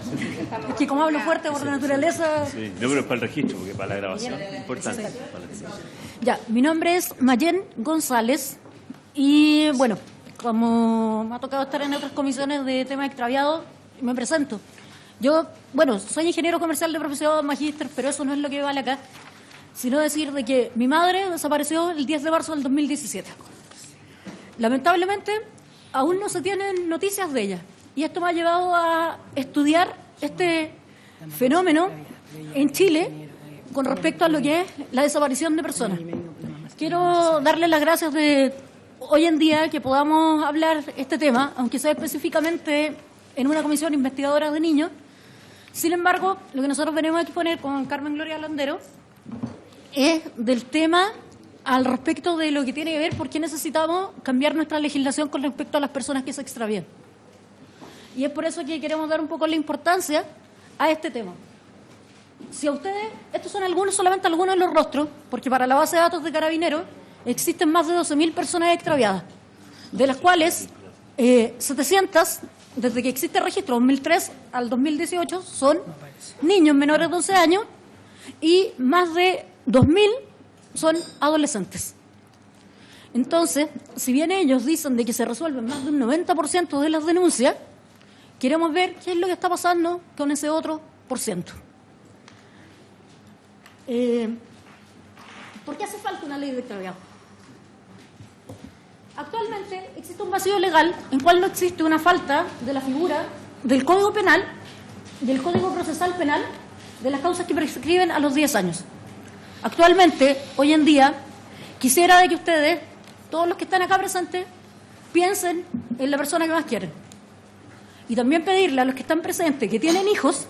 Es que como hablo fuerte por naturaleza. Sí, no, pero es para el registro, porque para la grabación es importante. Ya, mi nombre es Mayén González y bueno, como me ha tocado estar en otras comisiones de temas extraviados, me presento. Yo, bueno, soy ingeniero comercial de profesión, magíster, pero eso no es lo que vale acá, sino decir de que mi madre desapareció el 10 de marzo del 2017. Lamentablemente, aún no se tienen noticias de ella. Y esto me ha llevado a estudiar este fenómeno en Chile con respecto a lo que es la desaparición de personas. Quiero darles las gracias de hoy en día que podamos hablar este tema, aunque sea específicamente en una comisión investigadora de niños. Sin embargo, lo que nosotros venimos a exponer con Carmen Gloria Landero es del tema al respecto de lo que tiene que ver por qué necesitamos cambiar nuestra legislación con respecto a las personas que se extravían. Y es por eso que queremos dar un poco la importancia a este tema. Si a ustedes, estos son solamente algunos de los rostros, porque para la base de datos de Carabineros existen más de 12.000 personas extraviadas, de las cuales 700, desde que existe el registro 2003 al 2018, son niños menores de 11 años, y más de 2.000 son adolescentes. Entonces, si bien ellos dicen de que se resuelven más de un 90% de las denuncias, queremos ver qué es lo que está pasando con ese otro por ciento. ¿Por qué hace falta una ley de extraviado? Actualmente existe un vacío legal en cual no existe una falta de la figura del Código Penal, del Código Procesal Penal, de las causas que prescriben a los 10 años. Actualmente, hoy en día, quisiera de que ustedes, todos los que están acá presentes, piensen en la persona que más quieren. Y también pedirle a los que están presentes, que tienen hijos,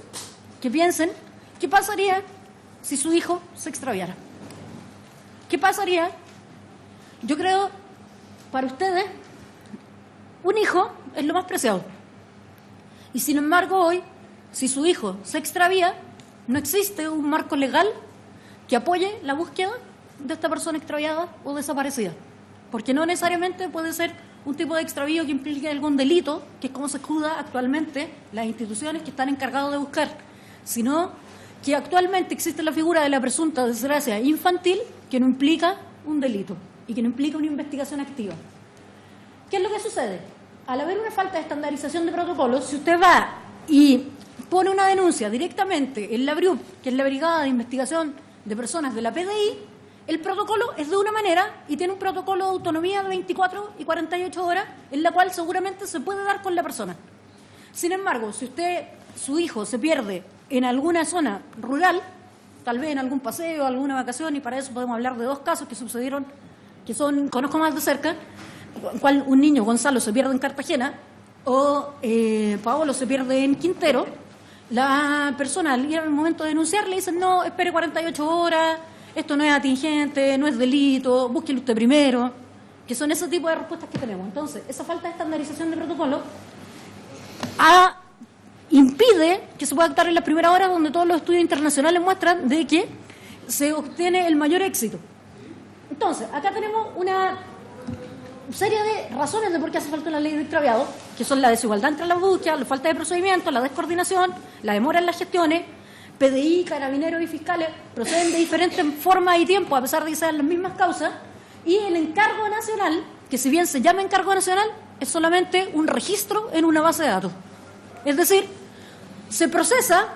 que piensen qué pasaría si su hijo se extraviara. ¿Qué pasaría? Yo creo, para ustedes, un hijo es lo más preciado. Y sin embargo, hoy, si su hijo se extravía, no existe un marco legal que apoye la búsqueda de esta persona extraviada o desaparecida. Porque no necesariamente puede ser un tipo de extravío que implique algún delito, que es como se escuda actualmente las instituciones que están encargadas de buscar, sino que actualmente existe la figura de la presunta desgracia infantil que no implica un delito y que no implica una investigación activa. ¿Qué es lo que sucede? Al haber una falta de estandarización de protocolos, si usted va y pone una denuncia directamente en la BRIUP, que es la Brigada de Investigación de Personas de la PDI, el protocolo es de una manera y tiene un protocolo de autonomía de 24 y 48 horas en la cual seguramente se puede dar con la persona. Sin embargo, si su hijo se pierde en alguna zona rural, tal vez en algún paseo, alguna vacación, y para eso podemos hablar de 2 casos que sucedieron, conozco más de cerca, en cual un niño, Gonzalo, se pierde en Cartagena o Paolo se pierde en Quintero, la persona al ir al momento de denunciar le dicen no, espere 48 horas, esto no es atingente, no es delito, búsquelo usted primero, que son ese tipo de respuestas que tenemos. Entonces, esa falta de estandarización de protocolo impide que se pueda actuar en las primeras horas, donde todos los estudios internacionales muestran de que se obtiene el mayor éxito. Entonces, acá tenemos una serie de razones de por qué hace falta una ley de extraviado, que son la desigualdad entre las búsquedas, la falta de procedimiento, la descoordinación, la demora en las gestiones. PDI, carabineros y fiscales proceden de diferentes formas y tiempos, a pesar de que sean las mismas causas, y el encargo nacional, que si bien se llama encargo nacional, es solamente un registro en una base de datos. Es decir, se procesa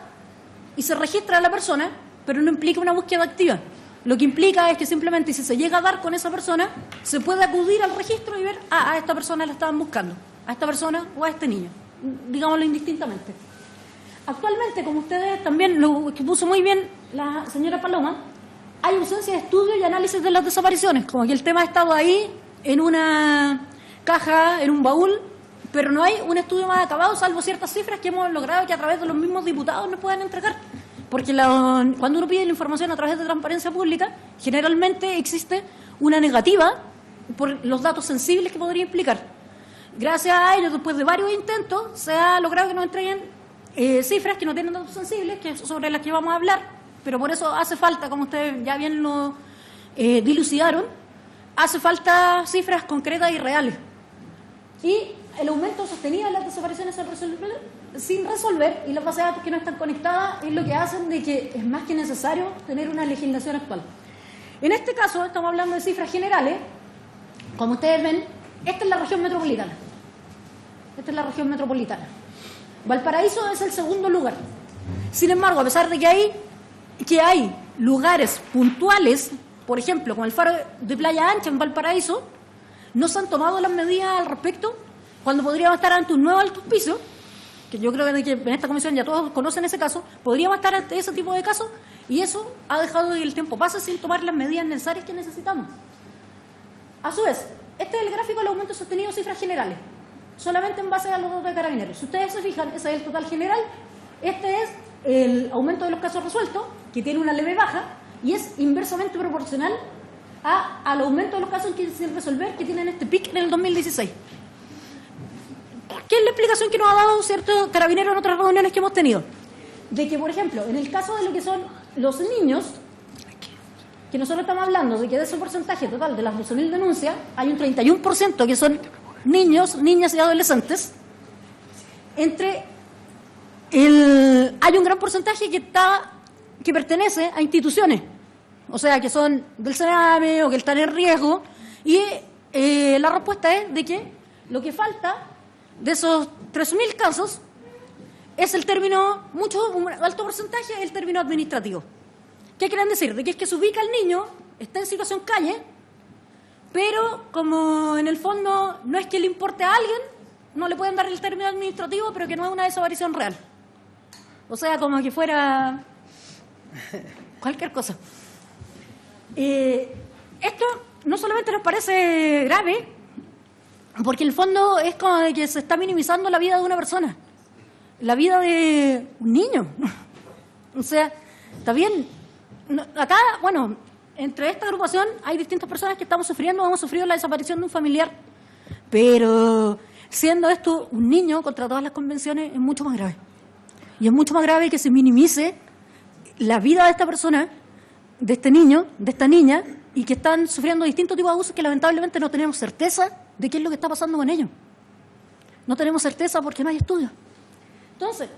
y se registra a la persona, pero no implica una búsqueda activa. Lo que implica es que simplemente si se llega a dar con esa persona, se puede acudir al registro y ver, a esta persona la estaban buscando, a esta persona o a este niño, digámoslo indistintamente. Actualmente, como ustedes también lo que puso muy bien la señora Paloma, hay ausencia de estudio y análisis de las desapariciones, como que el tema ha estado ahí en una caja, en un baúl, pero no hay un estudio más acabado, salvo ciertas cifras que hemos logrado que a través de los mismos diputados nos puedan entregar. Porque cuando uno pide la información a través de transparencia pública, generalmente existe una negativa por los datos sensibles que podría implicar. Gracias a ello, después de varios intentos, se ha logrado que nos entreguen cifras que no tienen datos sensibles, sobre las que vamos a hablar, pero por eso hace falta, como ustedes ya bien lo dilucidaron, hace falta cifras concretas y reales. Y el aumento sostenido de las desapariciones sin resolver y las bases de datos que no están conectadas es lo que hacen de que es más que necesario tener una legislación actual. En este caso estamos hablando de cifras generales. Como ustedes ven, esta es la región metropolitana. Esta es la región metropolitana. Valparaíso es el segundo lugar. Sin embargo, a pesar de que hay lugares puntuales, por ejemplo, como el faro de Playa Ancha en Valparaíso, no se han tomado las medidas al respecto, cuando podríamos estar ante un nuevo alto hospicio, que yo creo que en esta comisión ya todos conocen ese caso, podríamos estar ante ese tipo de casos, y eso ha dejado que el tiempo pase sin tomar las medidas necesarias que necesitamos. A su vez, este es el gráfico del aumento sostenido de cifras generales, solamente en base a los datos de Carabineros. Si ustedes se fijan, ese es el total general, este es el aumento de los casos resueltos, que tiene una leve baja, y es inversamente proporcional al aumento de los casos que sin resolver, que tienen este pic en el 2016. ¿Qué es la explicación que nos ha dado cierto Carabinero en otras reuniones que hemos tenido? De que, por ejemplo, en el caso de lo que son los niños, que nosotros estamos hablando de que de ese porcentaje total de las 12.000 denuncias, hay un 31% que son niños, niñas y adolescentes. Hay un gran porcentaje que está que pertenece a instituciones, o sea, que son del Sename o que están en riesgo, y la respuesta es de que lo que falta de esos 3.000 casos es el término, un alto porcentaje es el término administrativo. ¿Qué quieren decir? De que es que se ubica el niño, está en situación calle, pero como en el fondo no es que le importe a alguien, no le pueden dar el término administrativo, pero que no es una desaparición real. O sea, como que fuera cualquier cosa. Esto no solamente nos parece grave, porque en el fondo es como de que se está minimizando la vida de una persona, la vida de un niño. O sea, está bien. Acá, bueno, entre esta agrupación hay distintas personas que hemos sufrido la desaparición de un familiar, pero siendo esto un niño contra todas las convenciones es mucho más grave. Y es mucho más grave que se minimice la vida de esta persona, de este niño, de esta niña, y que están sufriendo distintos tipos de abusos que lamentablemente no tenemos certeza de qué es lo que está pasando con ellos. No tenemos certeza porque no hay estudios. Entonces,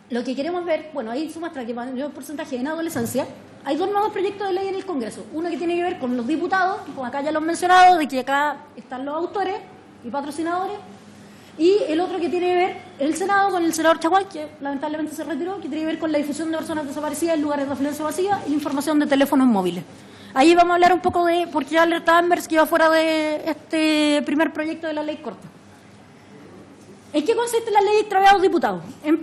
lo que queremos ver, bueno, ahí se muestra que mayor porcentaje en adolescencia. Hay 2 nuevos proyectos de ley en el Congreso. Uno que tiene que ver con los diputados, como acá ya lo han mencionado, de que acá están los autores y patrocinadores. Y el otro que tiene que ver en el Senado con el senador Chaguán, que lamentablemente se retiró, que tiene que ver con la difusión de personas desaparecidas en lugares de afluencia masiva y información de teléfonos móviles. Ahí vamos a hablar un poco de por qué alerta Ambers que iba fuera de este primer proyecto de la ley corta. ¿En qué consiste la ley de extraviados diputados? En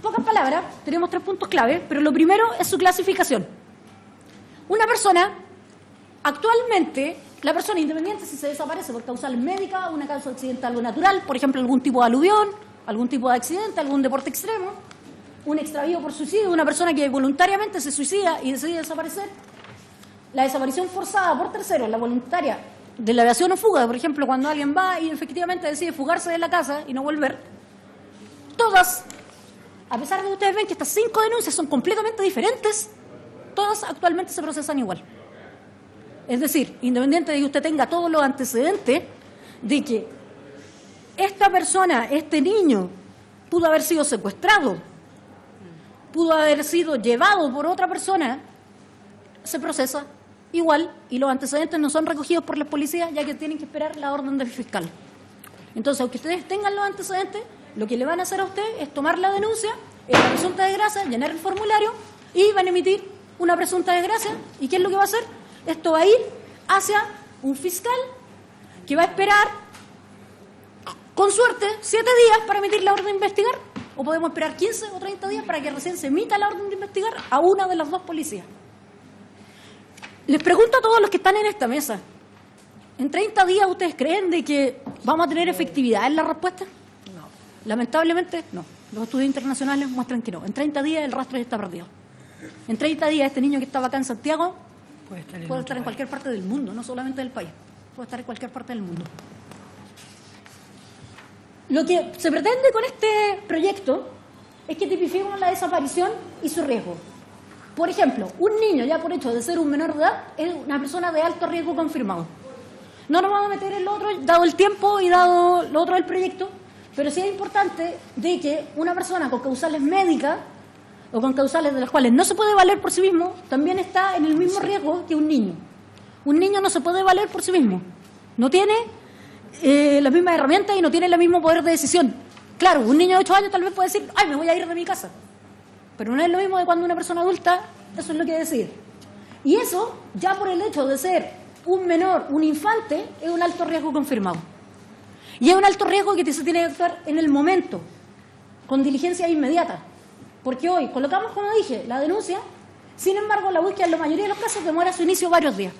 pocas palabras, tenemos 3 puntos clave, pero lo primero es su clasificación. Una persona, actualmente, la persona independiente si se desaparece por causales médicas, una causa accidental o natural, por ejemplo, algún tipo de aluvión, algún tipo de accidente, algún deporte extremo, un extravío por suicidio, una persona que voluntariamente se suicida y decide desaparecer, la desaparición forzada por terceros, la voluntaria de la evasión o fuga, por ejemplo, cuando alguien va y efectivamente decide fugarse de la casa y no volver, todas, a pesar de que ustedes ven que estas 5 denuncias son completamente diferentes, todas actualmente se procesan igual. Es decir, independiente de que usted tenga todos los antecedentes de que esta persona, este niño, pudo haber sido secuestrado, pudo haber sido llevado por otra persona, se procesa igual y los antecedentes no son recogidos por la policía ya que tienen que esperar la orden del fiscal. Entonces, aunque ustedes tengan los antecedentes, lo que le van a hacer a usted es tomar la denuncia, la presunta desgracia, llenar el formulario y van a emitir una presunta desgracia. ¿Y qué es lo que va a hacer? Esto va a ir hacia un fiscal que va a esperar, con suerte, 7 días para emitir la orden de investigar, o podemos esperar 15 o 30 días para que recién se emita la orden de investigar a una de las 2 policías. Les pregunto a todos los que están en esta mesa, ¿en 30 días ustedes creen de que vamos a tener efectividad en la respuesta? No. Lamentablemente, no. Los estudios internacionales muestran que no. En 30 días el rastro ya está perdido. En 30 días este niño que estaba acá en Santiago puede estar en cualquier parte del mundo, no solamente del país. Puede estar en cualquier parte del mundo. Lo que se pretende con este proyecto es que tipifiquemos la desaparición y su riesgo. Por ejemplo, un niño, ya por hecho de ser un menor de edad, es una persona de alto riesgo confirmado. No nos vamos a meter en lo otro, dado el tiempo y dado lo otro del proyecto, pero sí es importante de que una persona con causales médicas o con causales de las cuales no se puede valer por sí mismo, también está en el mismo riesgo que un niño. Un niño no se puede valer por sí mismo. No tiene las mismas herramientas y no tiene el mismo poder de decisión. Claro, un niño de 8 años tal vez puede decir, ay, me voy a ir de mi casa. Pero no es lo mismo de cuando una persona adulta, eso es lo que decide. Y eso, ya por el hecho de ser un menor, un infante, es un alto riesgo confirmado. Y es un alto riesgo que se tiene que actuar en el momento, con diligencia inmediata. Porque hoy colocamos, como dije, la denuncia, sin embargo, la búsqueda en la mayoría de los casos demora su inicio varios días.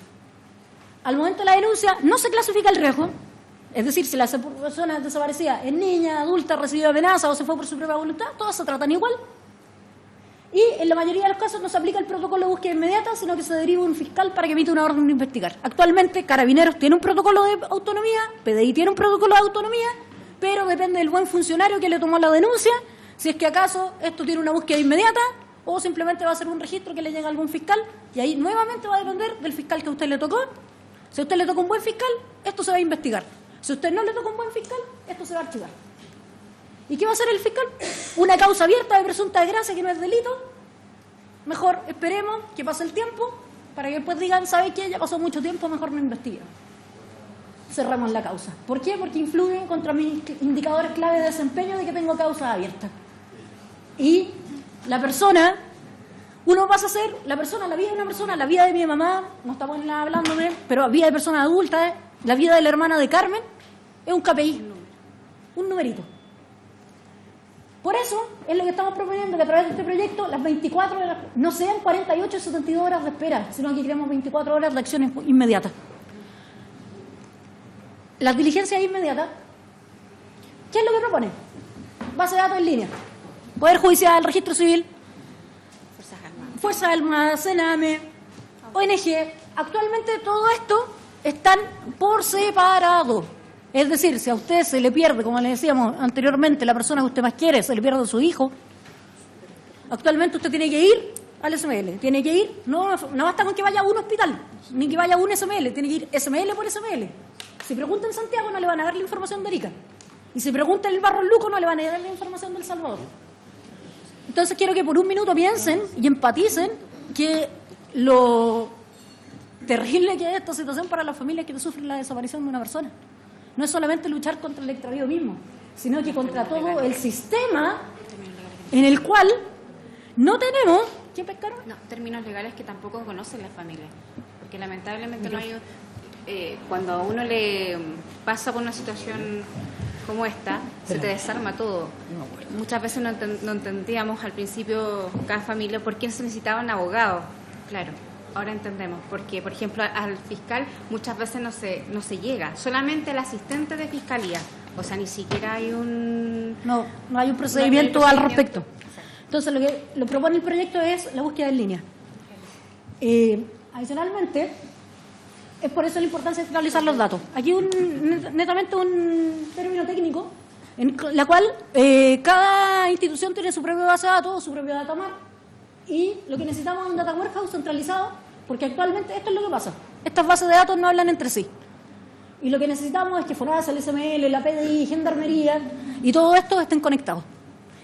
Al momento de la denuncia no se clasifica el riesgo, es decir, si la persona desaparecida es niña, adulta, recibió amenaza o se fue por su propia voluntad, todas se tratan igual. Y en la mayoría de los casos no se aplica el protocolo de búsqueda inmediata, sino que se deriva un fiscal para que emita una orden de investigar. Actualmente, Carabineros tiene un protocolo de autonomía, PDI tiene un protocolo de autonomía, pero depende del buen funcionario que le tomó la denuncia, si es que acaso esto tiene una búsqueda inmediata o simplemente va a ser un registro que le llega a algún fiscal, y ahí nuevamente va a depender del fiscal que a usted le tocó. Si a usted le toca un buen fiscal, esto se va a investigar. Si a usted no le toca un buen fiscal, esto se va a archivar. ¿Y qué va a hacer el fiscal? Una causa abierta de presunta desgracia que no es delito, mejor esperemos que pase el tiempo para que después digan, ¿sabe qué? Ya pasó mucho tiempo, mejor no investigan. Cerramos la causa. ¿Por qué? Porque influye contra mis indicadores clave de desempeño de que tengo causas abiertas. Y la persona, uno pasa a ser, la persona, la vida de una persona, la vida de mi mamá, no estamos hablándome, pero la vida de personas adultas, la vida de la hermana de Carmen, es un KPI, un numerito. Por eso es lo que estamos proponiendo, que a través de este proyecto las 24 horas, no sean 48 o 72 horas de espera, sino que queremos 24 horas de acciones inmediatas. Las diligencias inmediatas, ¿qué es lo que propone? Base de datos en línea, Poder Judicial, Registro Civil, Fuerzas Armadas, Sename, ONG. Actualmente todo esto están por separado. Es decir, si a usted se le pierde, como le decíamos anteriormente, la persona que usted más quiere, se le pierde a su hijo, actualmente usted tiene que ir al SML, tiene que ir, no basta con que vaya a un hospital, ni que vaya a un SML, tiene que ir SML por SML. Si pregunta en Santiago no le van a dar la información de Arica, y si pregunta en el Barro Luco no le van a dar la información de El Salvador. Entonces quiero que por un minuto piensen y empaticen que lo terrible que es esta situación para las familias que sufren la desaparición de una persona. No es solamente luchar contra el extravío mismo, sino que contra todo el sistema en el cual no tenemos... ¿Quién pescaron? No, términos legales que tampoco conocen las familias, porque lamentablemente no hay... cuando a uno le pasa por una situación como esta, se te desarma todo. Muchas veces no entendíamos al principio cada familia por qué se necesitaba un abogado. Claro, ahora entendemos, porque por ejemplo al fiscal muchas veces no se llega, solamente el asistente de fiscalía, o sea, ni siquiera hay un... No hay un procedimiento al respecto. Entonces lo que lo propone el proyecto es la búsqueda en línea. Adicionalmente, es por eso la importancia de centralizar los datos. Aquí netamente un término técnico en la cual cada institución tiene su propia base de datos, su propio datamar, y lo que necesitamos es un data warehouse centralizado, porque actualmente esto es lo que pasa. Estas bases de datos no hablan entre sí. Y lo que necesitamos es que FONASA, el SML, la PDI, Gendarmería y todo esto estén conectados.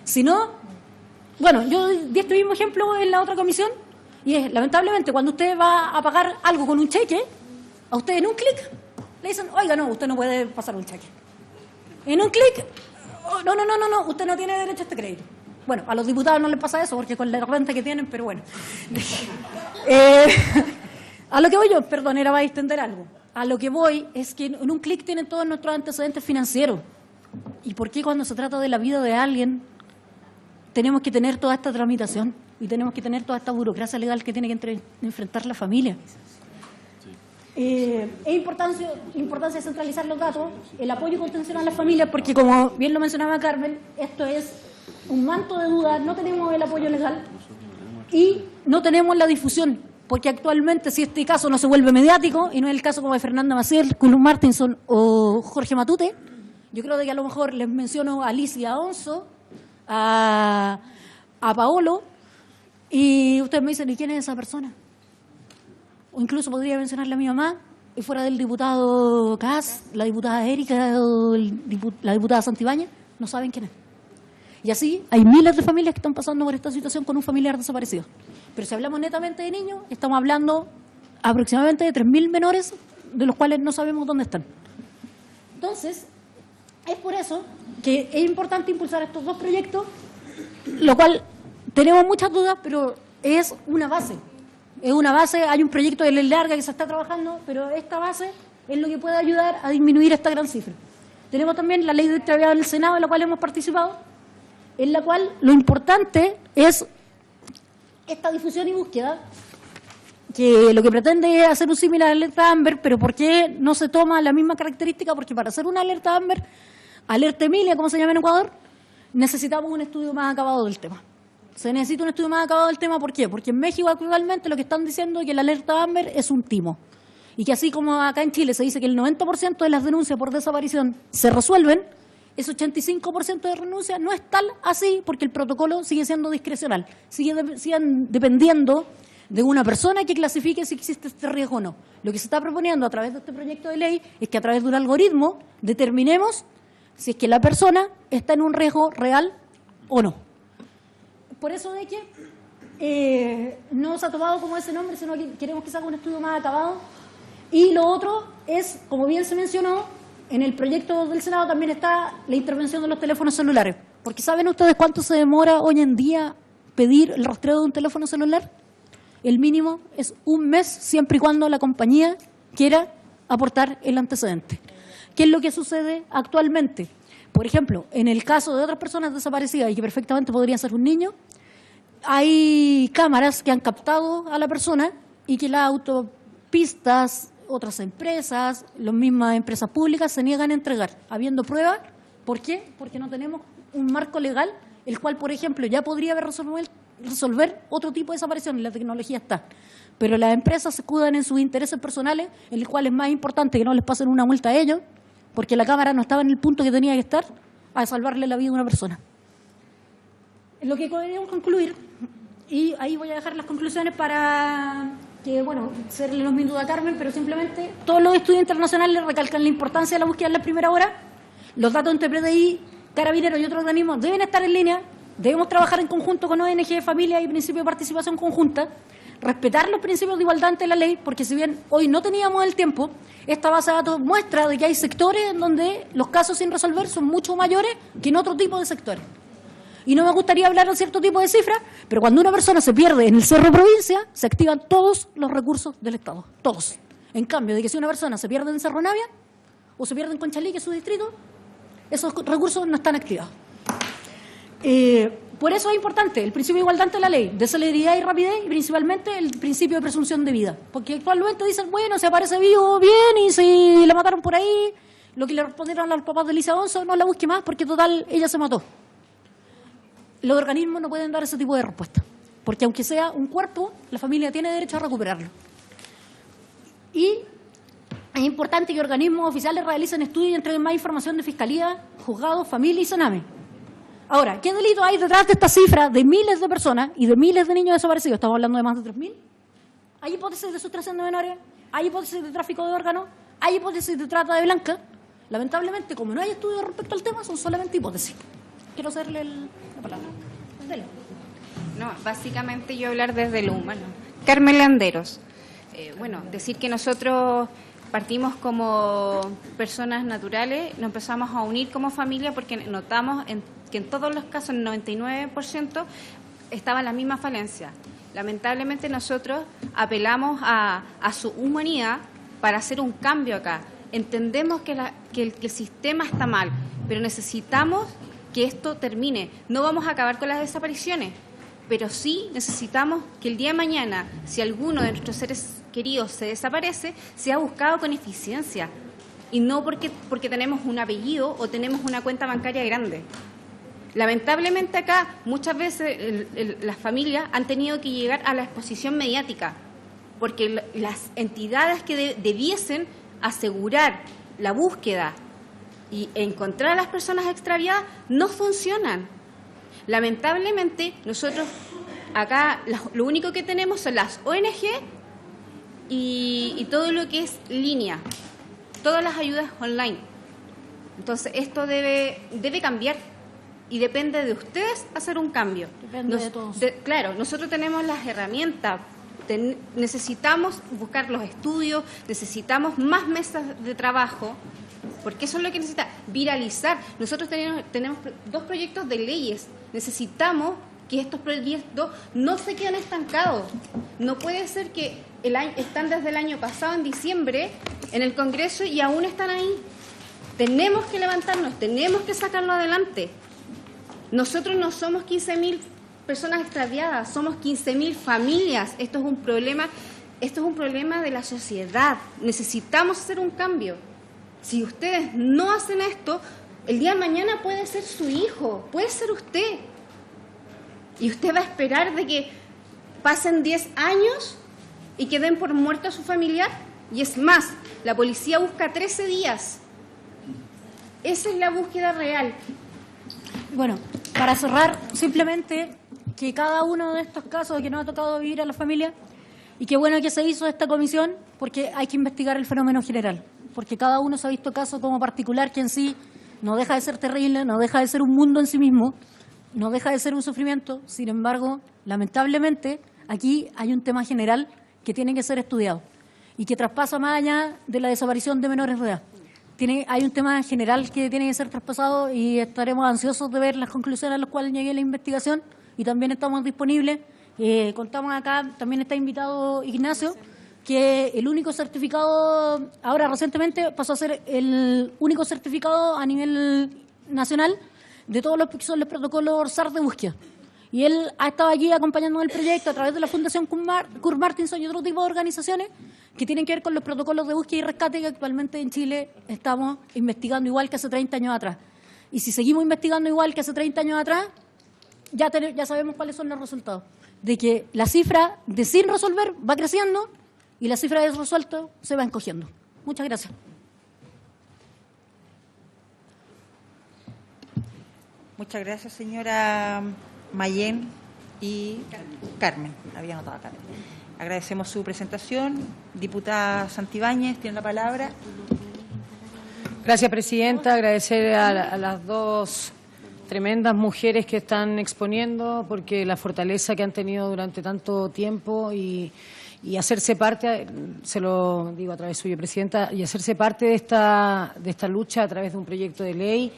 Si no, bueno, yo di este mismo ejemplo en la otra comisión, y es, lamentablemente, cuando usted va a pagar algo con un cheque, a usted en un clic le dicen, oiga, no, usted no puede pasar un cheque. En un clic, no, usted no tiene derecho a este crédito. Bueno, a los diputados no les pasa eso, porque con la renta que tienen, pero bueno. A lo que voy yo, perdón, era para extender algo. A lo que voy es que en un clic tienen todos nuestros antecedentes financieros. ¿Y por qué cuando se trata de la vida de alguien tenemos que tener toda esta tramitación y tenemos que tener toda esta burocracia legal que tiene que enfrentar la familia? Es importancia centralizar los datos, el apoyo y contención a las familias, porque como bien lo mencionaba Carmen, esto es un manto de dudas, no tenemos el apoyo legal y no tenemos la difusión, porque actualmente si este caso no se vuelve mediático, y no es el caso como de Fernanda Maciel, Culum Martinson o Jorge Matute, yo creo que a lo mejor les menciono a Alicia Onzo, a Paolo, y ustedes me dicen, ¿y quién es esa persona? O incluso podría mencionarle a mi mamá, y fuera del diputado Kass, la diputada Erika o la diputada Santibáñez, no saben quién es. Y así hay miles de familias que están pasando por esta situación con un familiar desaparecido. Pero si hablamos netamente de niños, estamos hablando aproximadamente de 3.000 menores, de los cuales no sabemos dónde están. Entonces, es por eso que es importante impulsar estos dos proyectos, lo cual tenemos muchas dudas, pero es una base. Es una base, hay un proyecto de ley larga que se está trabajando, pero esta base es lo que puede ayudar a disminuir esta gran cifra. Tenemos también la ley de extraviado en el Senado, en la cual hemos participado, en la cual lo importante es esta difusión y búsqueda, que lo que pretende es hacer un similar a la alerta Amber, pero ¿por qué no se toma la misma característica? Porque para hacer una alerta Amber, alerta Emilia, como se llama en Ecuador, necesitamos un estudio más acabado del tema. Se necesita un estudio más acabado del tema, ¿por qué? Porque en México actualmente lo que están diciendo es que la alerta Amber es un timo. Y que así como acá en Chile se dice que el 90% de las denuncias por desaparición se resuelven, ese 85% de renuncia no es tal así porque el protocolo sigue siendo discrecional. Siguen dependiendo de una persona que clasifique si existe este riesgo o no. Lo que se está proponiendo a través de este proyecto de ley es que a través de un algoritmo determinemos si es que la persona está en un riesgo real o no. Por eso de que no se ha tomado como ese nombre, sino que queremos que se haga un estudio más acabado. Y lo otro es, como bien se mencionó, en el proyecto del Senado también está la intervención de los teléfonos celulares. Porque ¿saben ustedes cuánto se demora hoy en día pedir el rastreo de un teléfono celular? El mínimo es 1 mes, siempre y cuando la compañía quiera aportar el antecedente. ¿Qué es lo que sucede actualmente? Por ejemplo, en el caso de otras personas desaparecidas y que perfectamente podrían ser un niño, hay cámaras que han captado a la persona y que las autopistas, otras empresas, las mismas empresas públicas se niegan a entregar, habiendo pruebas. ¿Por qué? Porque no tenemos un marco legal, el cual, por ejemplo, ya podría haber resolver otro tipo de desaparición, y la tecnología está. Pero las empresas se escudan en sus intereses personales, en el cual es más importante que no les pasen una multa a ellos, porque la cámara no estaba en el punto que tenía que estar, a salvarle la vida a una persona. Lo que queremos concluir, y ahí voy a dejar las conclusiones para que, bueno, hacerle los minutos a Carmen, pero simplemente todos los estudios internacionales recalcan la importancia de la búsqueda en la primera hora. Los datos entre PDI, Carabineros y otros organismos deben estar en línea. Debemos trabajar en conjunto con ONG, familia y principio de participación conjunta, respetar los principios de igualdad ante la ley, porque si bien hoy no teníamos el tiempo, esta base de datos muestra de que hay sectores en donde los casos sin resolver son mucho mayores que en otro tipo de sectores. Y no me gustaría hablar de cierto tipo de cifras, pero cuando una persona se pierde en el Cerro Provincia, se activan todos los recursos del Estado, todos. En cambio, de que si una persona se pierde en Cerro Navia o se pierde en Conchalí, que es su distrito, esos recursos no están activados. Por eso es importante el principio de igualdad ante la ley, de celeridad y rapidez, y principalmente el principio de presunción de vida. Porque actualmente dicen, bueno, si aparece vivo, bien, y si la mataron por ahí, lo que le respondieron a los papás de Elisa Bonzo, no la busque más porque total, ella se mató. Los organismos no pueden dar ese tipo de respuesta, porque aunque sea un cuerpo, la familia tiene derecho a recuperarlo. Y es importante que organismos oficiales realicen estudios y entreguen más información de Fiscalía, Juzgados, Familia y Sename. Ahora, ¿qué delito hay detrás de esta cifra de miles de personas y de miles de niños desaparecidos? Estamos hablando de más de 3.000. ¿Hay hipótesis de sustracción de menores? ¿Hay hipótesis de tráfico de órganos? ¿Hay hipótesis de trata de blancas? Lamentablemente, como no hay estudios respecto al tema, son solamente hipótesis. Quiero hacerle la palabra. Dele. No, básicamente yo hablar desde lo humano. Carmen Landeros. Bueno, decir que nosotros partimos como personas naturales, nos empezamos a unir como familia porque notamos que en todos los casos, el 99%, estaban las mismas falencias. Lamentablemente nosotros apelamos a su humanidad para hacer un cambio acá. Entendemos que el sistema está mal, pero necesitamos que esto termine. No vamos a acabar con las desapariciones, pero sí necesitamos que el día de mañana, si alguno de nuestros seres queridos se desaparece, sea buscado con eficiencia y no porque tenemos un apellido o tenemos una cuenta bancaria grande. Lamentablemente acá muchas veces las familias han tenido que llegar a la exposición mediática porque las entidades que debiesen asegurar la búsqueda y encontrar a las personas extraviadas no funcionan. Lamentablemente nosotros acá lo único que tenemos son las ONG y todo lo que es línea, todas las ayudas online. Entonces esto debe cambiar y depende de ustedes hacer un cambio. Depende de todos. Claro, nosotros tenemos las herramientas, necesitamos buscar los estudios, necesitamos más mesas de trabajo, porque eso es lo que necesita, viralizar. Nosotros tenemos 2 proyectos de leyes, necesitamos que estos proyectos no se queden estancados. No puede ser que están desde el año pasado, en diciembre, en el Congreso y aún están ahí. Tenemos que levantarnos, tenemos que sacarlo adelante. Nosotros no somos 15.000 personas extraviadas, somos 15.000 familias. Esto es un problema de la sociedad. Necesitamos hacer un cambio. Si ustedes no hacen esto, el día de mañana puede ser su hijo, puede ser usted. Y usted va a esperar de que pasen 10 años y que den por muerto a su familiar. Y es más, la policía busca 13 días. Esa es la búsqueda real. Bueno, para cerrar, simplemente que cada uno de estos casos que nos ha tocado vivir a la familia, y qué bueno que se hizo esta comisión, porque hay que investigar el fenómeno general, porque cada uno se ha visto caso como particular que en sí no deja de ser terrible, no deja de ser un mundo en sí mismo, no deja de ser un sufrimiento. Sin embargo, lamentablemente, Aquí hay un tema general que tiene que ser estudiado y que traspasa más allá de la desaparición de menores de edad. Hay un tema general que tiene que ser traspasado y estaremos ansiosos de ver las conclusiones a las cuales llegue la investigación y también estamos disponibles. Contamos acá, también está invitado Ignacio, que el único certificado, ahora recientemente pasó a ser el único certificado a nivel nacional de todos los que son los protocolos SAR de búsqueda. Y él ha estado allí acompañando el proyecto a través de la Fundación Kurt Martinson y otro tipo de organizaciones que tienen que ver con los protocolos de búsqueda y rescate que actualmente en Chile estamos investigando igual que hace 30 años atrás. Y si seguimos investigando igual que hace 30 años atrás, ya sabemos cuáles son los resultados. De que la cifra de sin resolver va creciendo y la cifra de resuelto se va encogiendo. Muchas gracias. Muchas gracias, señora Mayén y Carmen. Había anotado a Carmen. Agradecemos su presentación. Diputada Santibáñez, tiene la palabra. Gracias, presidenta. Agradecer a las dos tremendas mujeres que están exponiendo, porque la fortaleza que han tenido durante tanto tiempo y hacerse parte, se lo digo a través suyo, presidenta, y hacerse parte de esta lucha a través de un proyecto de ley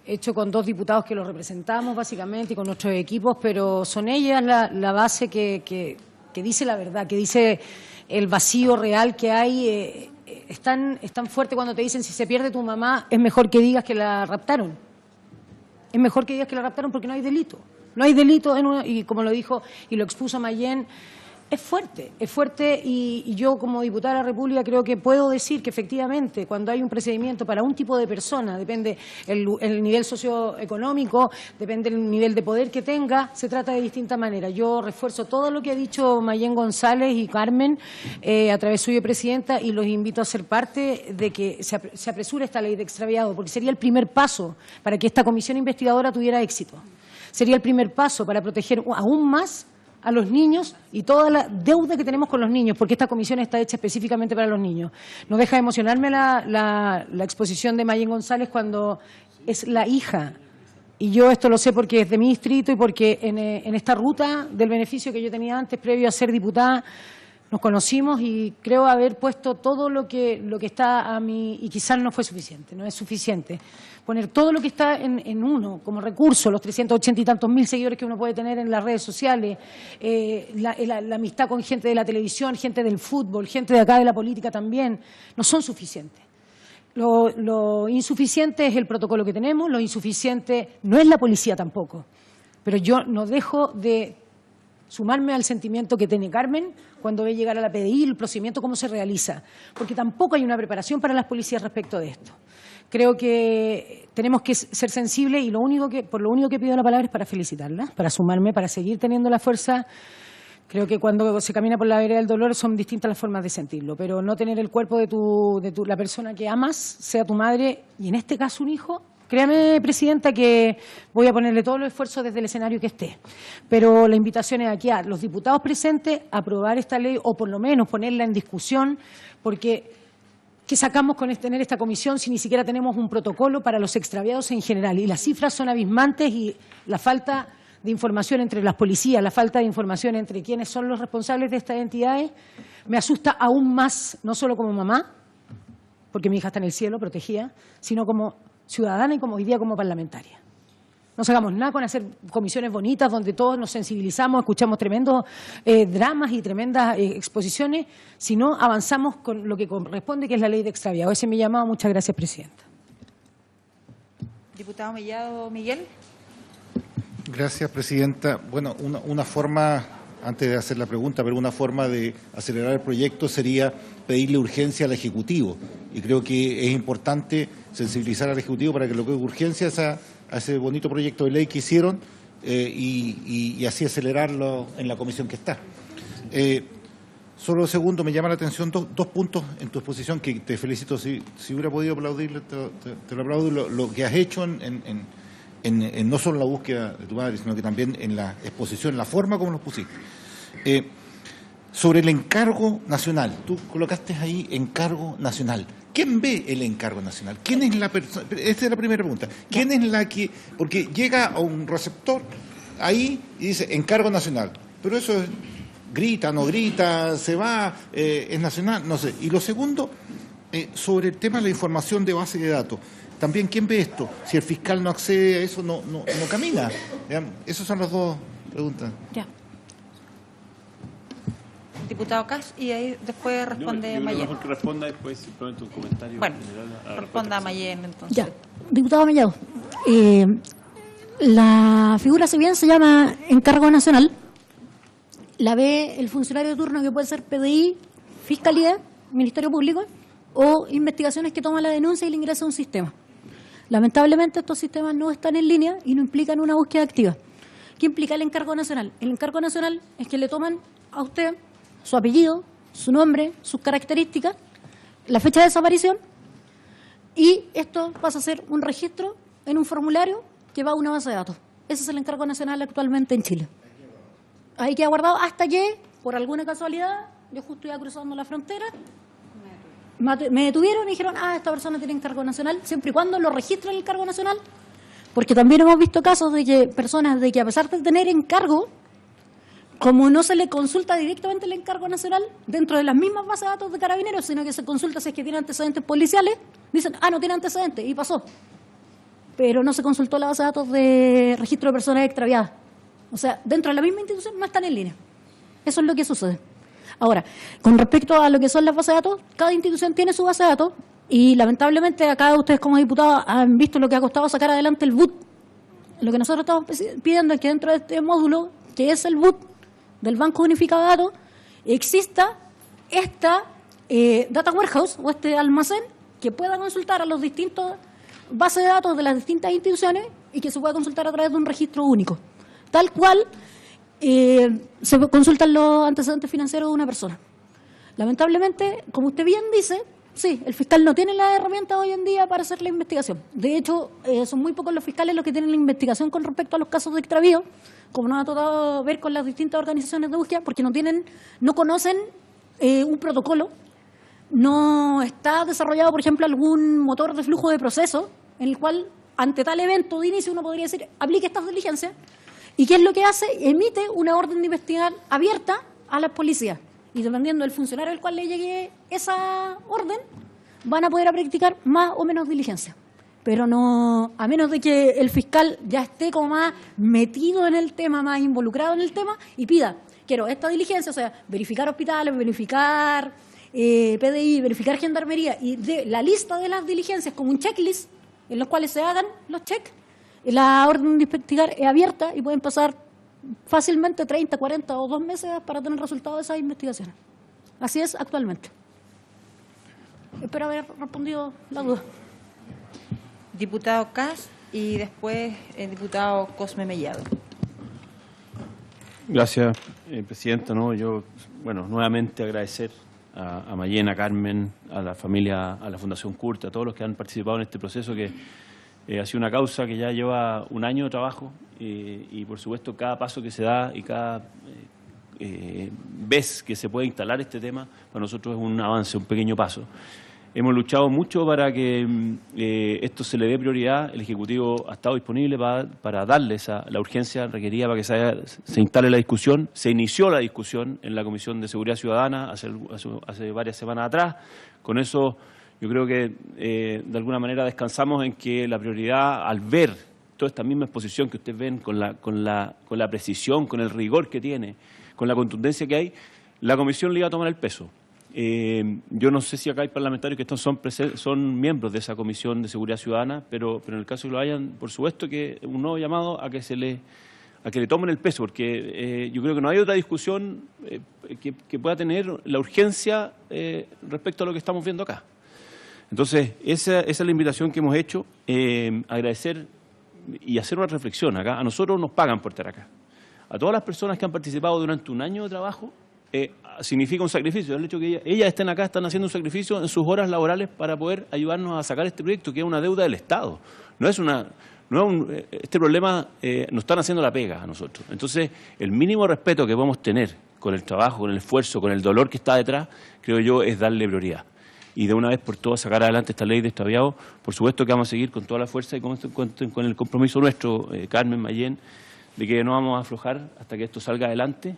hecho con dos diputados que los representamos básicamente y con nuestros equipos, pero son ellas la base que dice la verdad, que dice el vacío real que hay. Es tan fuerte cuando te dicen si se pierde tu mamá, es mejor que digas que la raptaron. Es mejor que digas que la raptaron porque no hay delito. No hay delito y como lo dijo y lo expuso Mayén, es fuerte y yo como diputada de la República creo que puedo decir que efectivamente cuando hay un procedimiento para un tipo de persona, depende el nivel socioeconómico, depende el nivel de poder que tenga, se trata de distinta manera. Yo refuerzo todo lo que ha dicho Mayén González y Carmen a través suyo, presidenta, y los invito a ser parte de que se apresure esta ley de extraviado, porque sería el primer paso para que esta comisión investigadora tuviera éxito. Sería el primer paso para proteger aún más a los niños y toda la deuda que tenemos con los niños, porque esta comisión está hecha específicamente para los niños. No deja de emocionarme la exposición de Mayén González cuando es la hija, y yo esto lo sé porque es de mi distrito y porque en esta ruta del beneficio que yo tenía antes, previo a ser diputada, nos conocimos y creo haber puesto todo lo que está a mí, y quizás no fue suficiente, no es suficiente. Poner todo lo que está en uno como recurso, los 380 y tantos mil seguidores que uno puede tener en las redes sociales, la amistad con gente de la televisión, gente del fútbol, gente de acá de la política también, no son suficientes. Lo insuficiente es el protocolo que tenemos, lo insuficiente no es la policía tampoco, pero yo no dejo de sumarme al sentimiento que tiene Carmen cuando ve llegar a la PDI el procedimiento, cómo se realiza, porque tampoco hay una preparación para las policías respecto de esto. Creo que tenemos que ser sensibles y por lo único que pido la palabra es para felicitarla, para sumarme, para seguir teniendo la fuerza. Creo que cuando se camina por la vereda del dolor son distintas las formas de sentirlo, pero no tener el cuerpo de la persona que amas, sea tu madre y en este caso un hijo. Créame, presidenta, que voy a ponerle todos los esfuerzos desde el escenario que esté. Pero la invitación es aquí a los diputados presentes a aprobar esta ley o por lo menos ponerla en discusión, porque ¿qué sacamos con tener esta comisión si ni siquiera tenemos un protocolo para los extraviados en general? Y las cifras son abismantes y la falta de información entre las policías, la falta de información entre quienes son los responsables de estas entidades, me asusta aún más, no solo como mamá, porque mi hija está en el cielo, protegida, sino como ciudadana y como hoy día como parlamentaria. No sacamos nada con hacer comisiones bonitas donde todos nos sensibilizamos, escuchamos tremendos dramas y tremendas exposiciones, sino avanzamos con lo que corresponde, que es la ley de extraviado. Ese es mi llamado. Muchas gracias, presidenta. Diputado Mellado Miguel. Gracias, presidenta. Bueno, una forma, antes de hacer la pregunta, pero una forma de acelerar el proyecto sería pedirle urgencia al Ejecutivo. Y creo que es importante sensibilizar al Ejecutivo para que lo que es urgencia a ese bonito proyecto de ley que hicieron y así acelerarlo en la comisión que está. Solo segundo, me llama la atención dos puntos en tu exposición que te felicito. Si hubiera podido aplaudirle, te lo aplaudo, lo que has hecho en no solo la búsqueda de tu madre, sino que también en la exposición, la forma como los pusiste. Sobre el encargo nacional, tú colocaste ahí encargo nacional. ¿Quién ve el encargo nacional? ¿Quién es la persona? Esta es la primera pregunta. ¿Quién es la que...? Porque llega a un receptor ahí y dice encargo nacional. Pero eso es, grita, no grita, se va, es nacional, no sé. Y lo segundo, sobre el tema de la información de base de datos. También, ¿quién ve esto? Si el fiscal no accede a eso, no camina. Esas son las dos preguntas. Ya. Diputado Kass, y ahí después responde yo Mayén. Mejor que responda después simplemente un comentario. Bueno, general responda a Mayén entonces. Ya, diputado Mellado, la figura, si bien se llama encargo nacional, la ve el funcionario de turno, que puede ser PDI, Fiscalía, Ministerio Público, o investigaciones que toman la denuncia y le ingresa a un sistema. Lamentablemente estos sistemas no están en línea y no implican una búsqueda activa. ¿Qué implica el encargo nacional? El encargo nacional es que le toman a usted su apellido, su nombre, sus características, la fecha de desaparición, y esto pasa a ser un registro en un formulario que va a una base de datos. Ese es el encargo nacional actualmente en Chile. Ahí queda guardado hasta que, por alguna casualidad, yo justo iba cruzando la frontera, me detuvieron y dijeron, esta persona tiene encargo nacional, siempre y cuando lo registren el encargo nacional, porque también hemos visto casos de que personas de que a pesar de tener encargo, como no se le consulta directamente el encargo nacional dentro de las mismas bases de datos de Carabineros, sino que se consulta si es que tiene antecedentes policiales, dicen, no tiene antecedentes, y pasó. Pero no se consultó la base de datos de registro de personas extraviadas. O sea, dentro de la misma institución no están en línea. Eso es lo que sucede. Ahora, con respecto a lo que son las bases de datos, cada institución tiene su base de datos y lamentablemente acá ustedes como diputados han visto lo que ha costado sacar adelante el BUT. Lo que nosotros estamos pidiendo es que dentro de este módulo, que es el BUT, del Banco Unificado de Datos, exista esta data warehouse o este almacén que pueda consultar a los distintos bases de datos de las distintas instituciones y que se pueda consultar a través de un registro único. Tal cual se consultan los antecedentes financieros de una persona. Lamentablemente, como usted bien dice, sí, el fiscal no tiene las herramientas hoy en día para hacer la investigación. De hecho, son muy pocos los fiscales los que tienen la investigación con respecto a los casos de extravío, como nos ha tocado ver con las distintas organizaciones de búsqueda, porque no conocen un protocolo, no está desarrollado, por ejemplo, algún motor de flujo de proceso en el cual, ante tal evento de inicio, uno podría decir, aplique estas diligencias. ¿Y qué es lo que hace? Emite una orden de investigar abierta a las policías. Y dependiendo del funcionario al cual le llegue esa orden, van a poder practicar más o menos diligencia. Pero no, a menos de que el fiscal ya esté como más metido en el tema, más involucrado en el tema, y pida, quiero esta diligencia, o sea, verificar hospitales, verificar PDI, verificar gendarmería, y de la lista de las diligencias como un checklist en los cuales se hagan los checks, la orden de investigar es abierta y pueden pasar fácilmente 30, 40 o 2 meses para tener resultados de esas investigaciones. Así es actualmente. Espero haber respondido la duda. Diputado Kass y después el diputado Cosme Mellado. Gracias, Presidenta. Yo, nuevamente agradecer a Mayén, a Carmen, a la familia, a la Fundación CURT, a todos los que han participado en este proceso que ha sido una causa que ya lleva un año de trabajo y por supuesto cada paso que se da y cada vez que se puede instalar este tema, para nosotros es un avance, un pequeño paso. Hemos luchado mucho para que esto se le dé prioridad. El Ejecutivo ha estado disponible para darle la urgencia requerida para que se instale la discusión. Se inició la discusión en la Comisión de Seguridad Ciudadana hace varias semanas atrás. Con eso yo creo que de alguna manera descansamos en que la prioridad, al ver toda esta misma exposición que ustedes ven con la precisión, con el rigor que tiene, con la contundencia que hay, la Comisión le iba a tomar el peso. Yo no sé si acá hay parlamentarios que son miembros de esa Comisión de Seguridad Ciudadana, pero en el caso que lo hayan, por supuesto que un nuevo llamado a que le tomen el peso, porque yo creo que no hay otra discusión que pueda tener la urgencia respecto a lo que estamos viendo acá. Entonces, esa es la invitación que hemos hecho, agradecer y hacer una reflexión acá. A nosotros nos pagan por estar acá. A todas las personas que han participado durante un año de trabajo, significa un sacrificio. El hecho que ellas estén acá, están haciendo un sacrificio en sus horas laborales para poder ayudarnos a sacar este proyecto, que es una deuda del Estado. Este problema nos están haciendo la pega a nosotros. Entonces, el mínimo respeto que podemos tener con el trabajo, con el esfuerzo, con el dolor que está detrás, creo yo, es darle prioridad. Y de una vez por todas sacar adelante esta ley de extraviados. Por supuesto que vamos a seguir con toda la fuerza y con el compromiso nuestro, Carmen, Mayén, de que no vamos a aflojar hasta que esto salga adelante.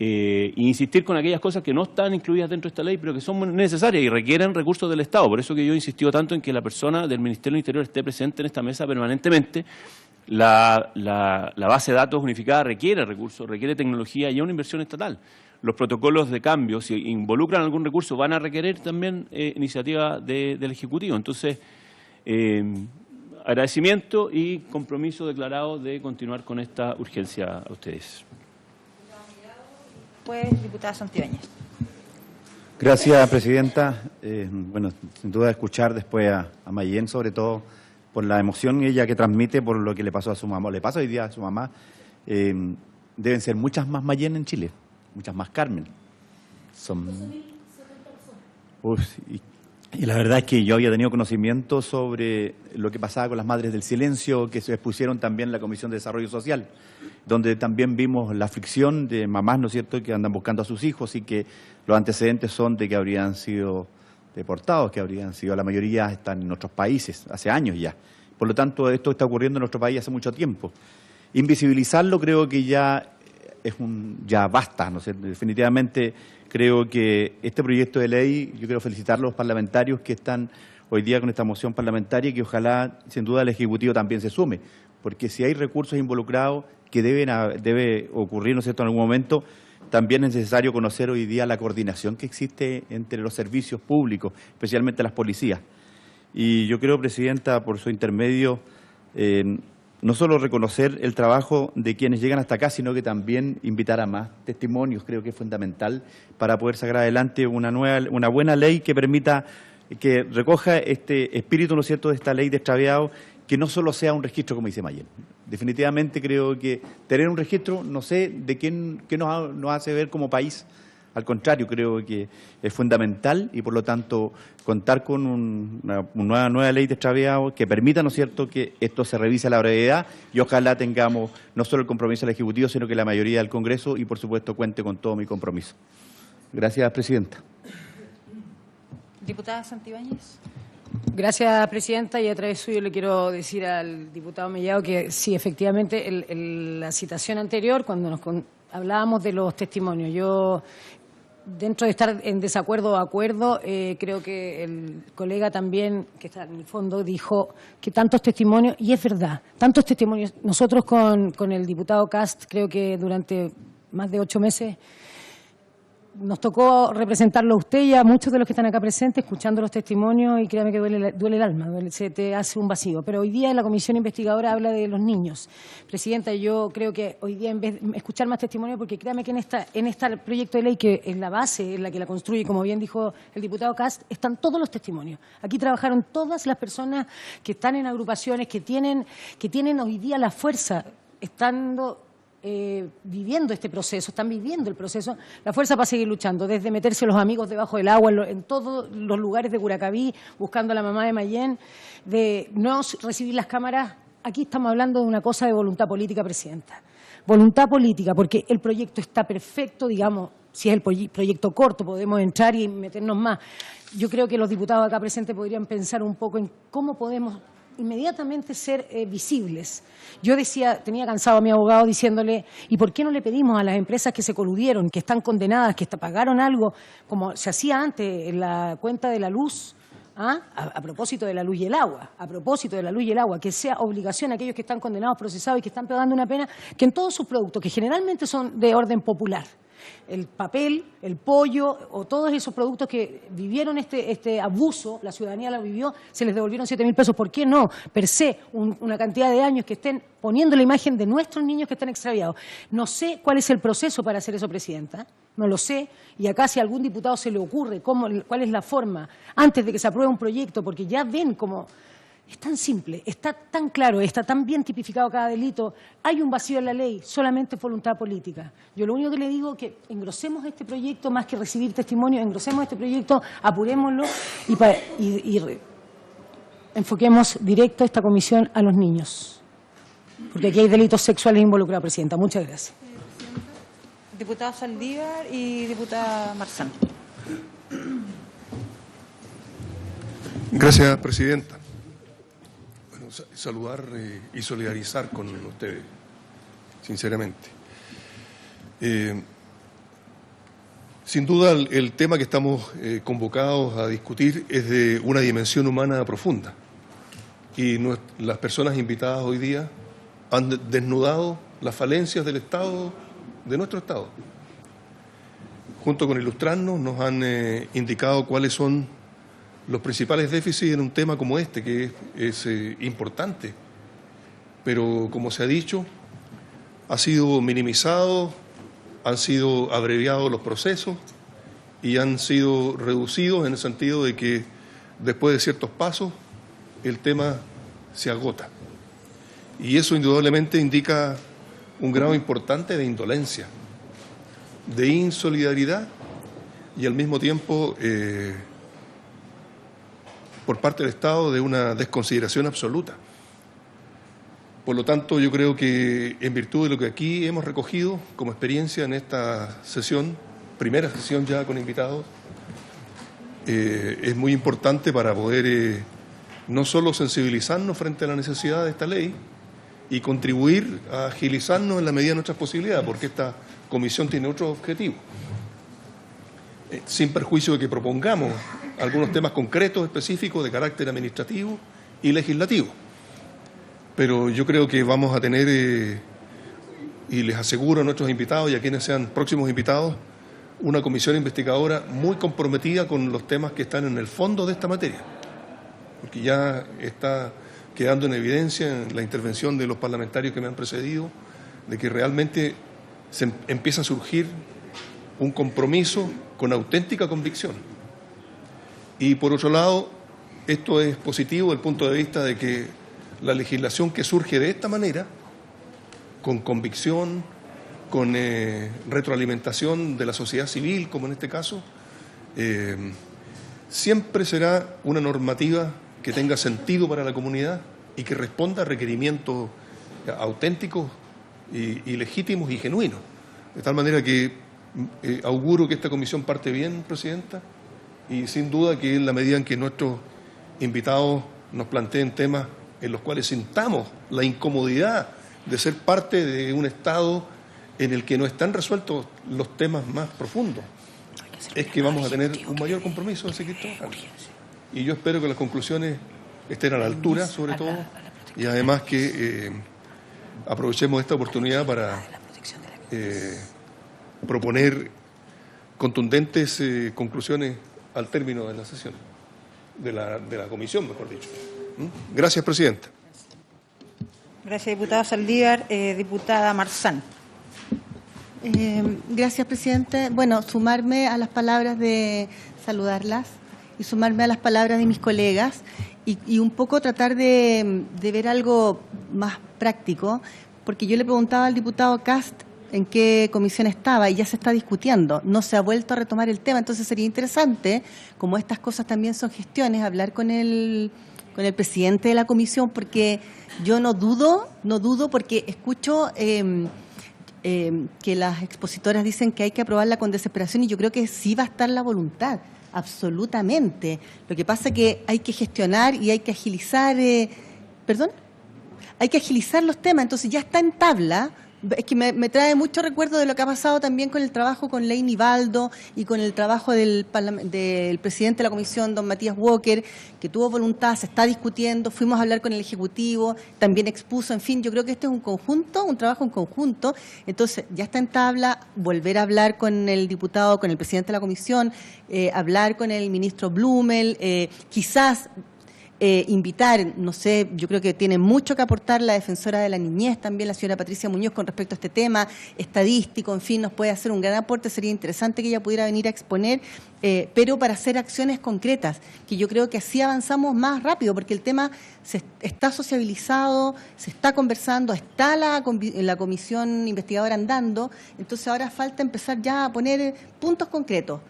E insistir con aquellas cosas que no están incluidas dentro de esta ley, pero que son necesarias y requieren recursos del Estado. Por eso que yo he insistido tanto en que la persona del Ministerio del Interior esté presente en esta mesa permanentemente. La base de datos unificada requiere recursos, requiere tecnología y es una inversión estatal. Los protocolos de cambio, si involucran algún recurso, van a requerir también iniciativa del Ejecutivo. Entonces, agradecimiento y compromiso declarado de continuar con esta urgencia a ustedes. Pues, diputada Santibáñez. Gracias, presidenta. Bueno, sin duda escuchar después a Mayén, sobre todo por la emoción ella que transmite por lo que le pasó a su mamá, le pasa hoy día a su mamá. Deben ser muchas más Mayén en Chile, muchas más Carmen. Y la verdad es que yo había tenido conocimiento sobre lo que pasaba con las Madres del Silencio, que se expusieron también en la Comisión de Desarrollo Social, donde también vimos la aflicción de mamás, ¿no es cierto?, que andan buscando a sus hijos y que los antecedentes son de que habrían sido deportados, que habrían sido, la mayoría están en otros países, hace años ya. Por lo tanto, esto está ocurriendo en nuestro país hace mucho tiempo. Invisibilizarlo creo que ya ya basta, ¿no sé? Definitivamente creo que este proyecto de ley, yo quiero felicitar a los parlamentarios que están hoy día con esta moción parlamentaria y que ojalá, sin duda, el Ejecutivo también se sume, porque si hay recursos involucrados que debe ocurrir, ¿no es cierto?, en algún momento, también es necesario conocer hoy día la coordinación que existe entre los servicios públicos, especialmente las policías. Y yo creo, presidenta, por su intermedio, no solo reconocer el trabajo de quienes llegan hasta acá, sino que también invitar a más testimonios. Creo que es fundamental para poder sacar adelante una buena ley que permita, que recoja este espíritu, ¿no es cierto?, de esta ley de extraviados, que no solo sea un registro, como dice Mayén. Definitivamente creo que tener un registro, no sé de qué nos hace ver como país. Al contrario, creo que es fundamental y, por lo tanto, contar con una nueva ley de extraviados que permita, ¿no es cierto?, que esto se revise a la brevedad y ojalá tengamos no solo el compromiso del Ejecutivo, sino que la mayoría del Congreso y, por supuesto, cuente con todo mi compromiso. Gracias, presidenta. Diputada Santibáñez. Gracias, presidenta, y a través suyo le quiero decir al diputado Mellado que sí, efectivamente, la citación anterior, cuando hablábamos de los testimonios, yo, dentro de estar en desacuerdo o acuerdo, creo que el colega también, que está en el fondo, dijo que tantos testimonios, y es verdad, tantos testimonios. Nosotros con el diputado Cast, creo que durante más de 8 meses, nos tocó representarlo a usted y a muchos de los que están acá presentes, escuchando los testimonios, y créame que duele el alma, se te hace un vacío. Pero hoy día la comisión investigadora habla de los niños. Presidenta, yo creo que hoy día, en vez de escuchar más testimonios, porque créame que en este proyecto de ley, que es la base, en la que la construye, como bien dijo el diputado Cast, están todos los testimonios. Aquí trabajaron todas las personas que están en agrupaciones, que tienen hoy día la fuerza, viviendo este proceso, están viviendo el proceso, la fuerza para seguir luchando, desde meterse los amigos debajo del agua, en todos los lugares de Curacaví, buscando a la mamá de Mayén, de no recibir las cámaras. Aquí estamos hablando de una cosa de voluntad política, presidenta. Voluntad política, porque el proyecto está perfecto, digamos, si es el proyecto corto, podemos entrar y meternos más. Yo creo que los diputados acá presentes podrían pensar un poco en cómo podemos inmediatamente ser visibles. Yo tenía cansado a mi abogado diciéndole, ¿y por qué no le pedimos a las empresas que se coludieron, que están condenadas, que pagaron algo, como se hacía antes en la cuenta de la luz, a propósito de la luz y el agua, que sea obligación a aquellos que están condenados, procesados y que están pagando una pena, que en todos sus productos, que generalmente son de orden popular, el papel, el pollo o todos esos productos que vivieron este abuso, la ciudadanía lo vivió, se les devolvieron 7.000 pesos. ¿Por qué no? Per se, una cantidad de años que estén poniendo la imagen de nuestros niños que están extraviados. No sé cuál es el proceso para hacer eso, presidenta. No lo sé. Y acá, si a algún diputado se le ocurre cuál es la forma antes de que se apruebe un proyecto, porque ya ven cómo es tan simple, está tan claro, está tan bien tipificado cada delito, hay un vacío en la ley, solamente voluntad política. Yo lo único que le digo es que engrosemos este proyecto, más que recibir testimonios, engrosemos este proyecto, apurémoslo y enfoquemos directo esta comisión a los niños. Porque aquí hay delitos sexuales involucrados, presidenta. Muchas gracias. Diputado Saldívar y diputada Marzán. Gracias, presidenta. Saludar y solidarizar con ustedes. sinceramente. Sin duda, el tema que estamos convocados a discutir es de una dimensión humana profunda. Y las personas invitadas hoy día han desnudado las falencias del Estado, de nuestro Estado. Junto con ilustrarnos, nos han indicado cuáles son los principales déficits en un tema como este, que es importante. Pero, como se ha dicho, ha sido minimizado, han sido abreviados los procesos y han sido reducidos en el sentido de que después de ciertos pasos el tema se agota. Y eso indudablemente indica un grado importante de indolencia, de insolidaridad y al mismo tiempo por parte del Estado de una desconsideración absoluta. Por lo tanto, yo creo que en virtud de lo que aquí hemos recogido como experiencia en esta sesión, primera sesión ya con invitados, es muy importante para poder no solo sensibilizarnos frente a la necesidad de esta ley y contribuir a agilizarnos en la medida de nuestras posibilidades, porque esta comisión tiene otro objetivo, sin perjuicio de que propongamos algunos temas concretos, específicos, de carácter administrativo y legislativo. Pero yo creo que vamos a tener, y les aseguro a nuestros invitados y a quienes sean próximos invitados, una comisión investigadora muy comprometida con los temas que están en el fondo de esta materia, porque ya está quedando en evidencia en la intervención de los parlamentarios que me han precedido, de que realmente empieza a surgir un compromiso con auténtica convicción. Y por otro lado, esto es positivo desde el punto de vista de que la legislación que surge de esta manera, con convicción, con retroalimentación de la sociedad civil, como en este caso, siempre será una normativa que tenga sentido para la comunidad y que responda a requerimientos auténticos y legítimos y genuinos. De tal manera que auguro que esta comisión parte bien, Presidenta, y sin duda que en la medida en que nuestros invitados nos planteen temas en los cuales sintamos la incomodidad de ser parte de un Estado en el que no están resueltos los temas más profundos, es que vamos a tener un mayor compromiso de seguir trabajando. Y yo espero que las conclusiones estén a la altura, sobre todo, y además que aprovechemos esta oportunidad para proponer contundentes conclusiones al término de la sesión, de la comisión, mejor dicho. Gracias, Presidenta. Gracias, diputado Saldívar. Diputada Marzán. Gracias, presidente. Bueno, sumarme a las palabras de saludarlas y sumarme a las palabras de mis colegas y un poco tratar de ver algo más práctico, porque yo le preguntaba al diputado Cast en qué comisión estaba y ya se está discutiendo, no se ha vuelto a retomar el tema, entonces sería interesante, como estas cosas también son gestiones, hablar con el presidente de la comisión, porque yo no dudo porque escucho que las expositoras dicen que hay que aprobarla con desesperación y yo creo que sí va a estar la voluntad, absolutamente. Lo que pasa es que hay que gestionar y hay que agilizar, hay que agilizar los temas, entonces ya está en tabla. Es que me trae mucho recuerdo de lo que ha pasado también con el trabajo con Ley Nivaldo y con el trabajo del presidente de la comisión, don Matías Walker, que tuvo voluntad, se está discutiendo, fuimos a hablar con el Ejecutivo, también expuso, en fin, yo creo que este es un conjunto, un trabajo en conjunto, entonces ya está en tabla, volver a hablar con el diputado, con el presidente de la comisión, hablar con el ministro Blumel, quizás invitar, no sé, yo creo que tiene mucho que aportar la defensora de la niñez, también la señora Patricia Muñoz con respecto a este tema estadístico, en fin, nos puede hacer un gran aporte, sería interesante que ella pudiera venir a exponer, pero para hacer acciones concretas, que yo creo que así avanzamos más rápido, porque el tema está sociabilizado, se está conversando, está la comisión investigadora andando, entonces ahora falta empezar ya a poner puntos concretos.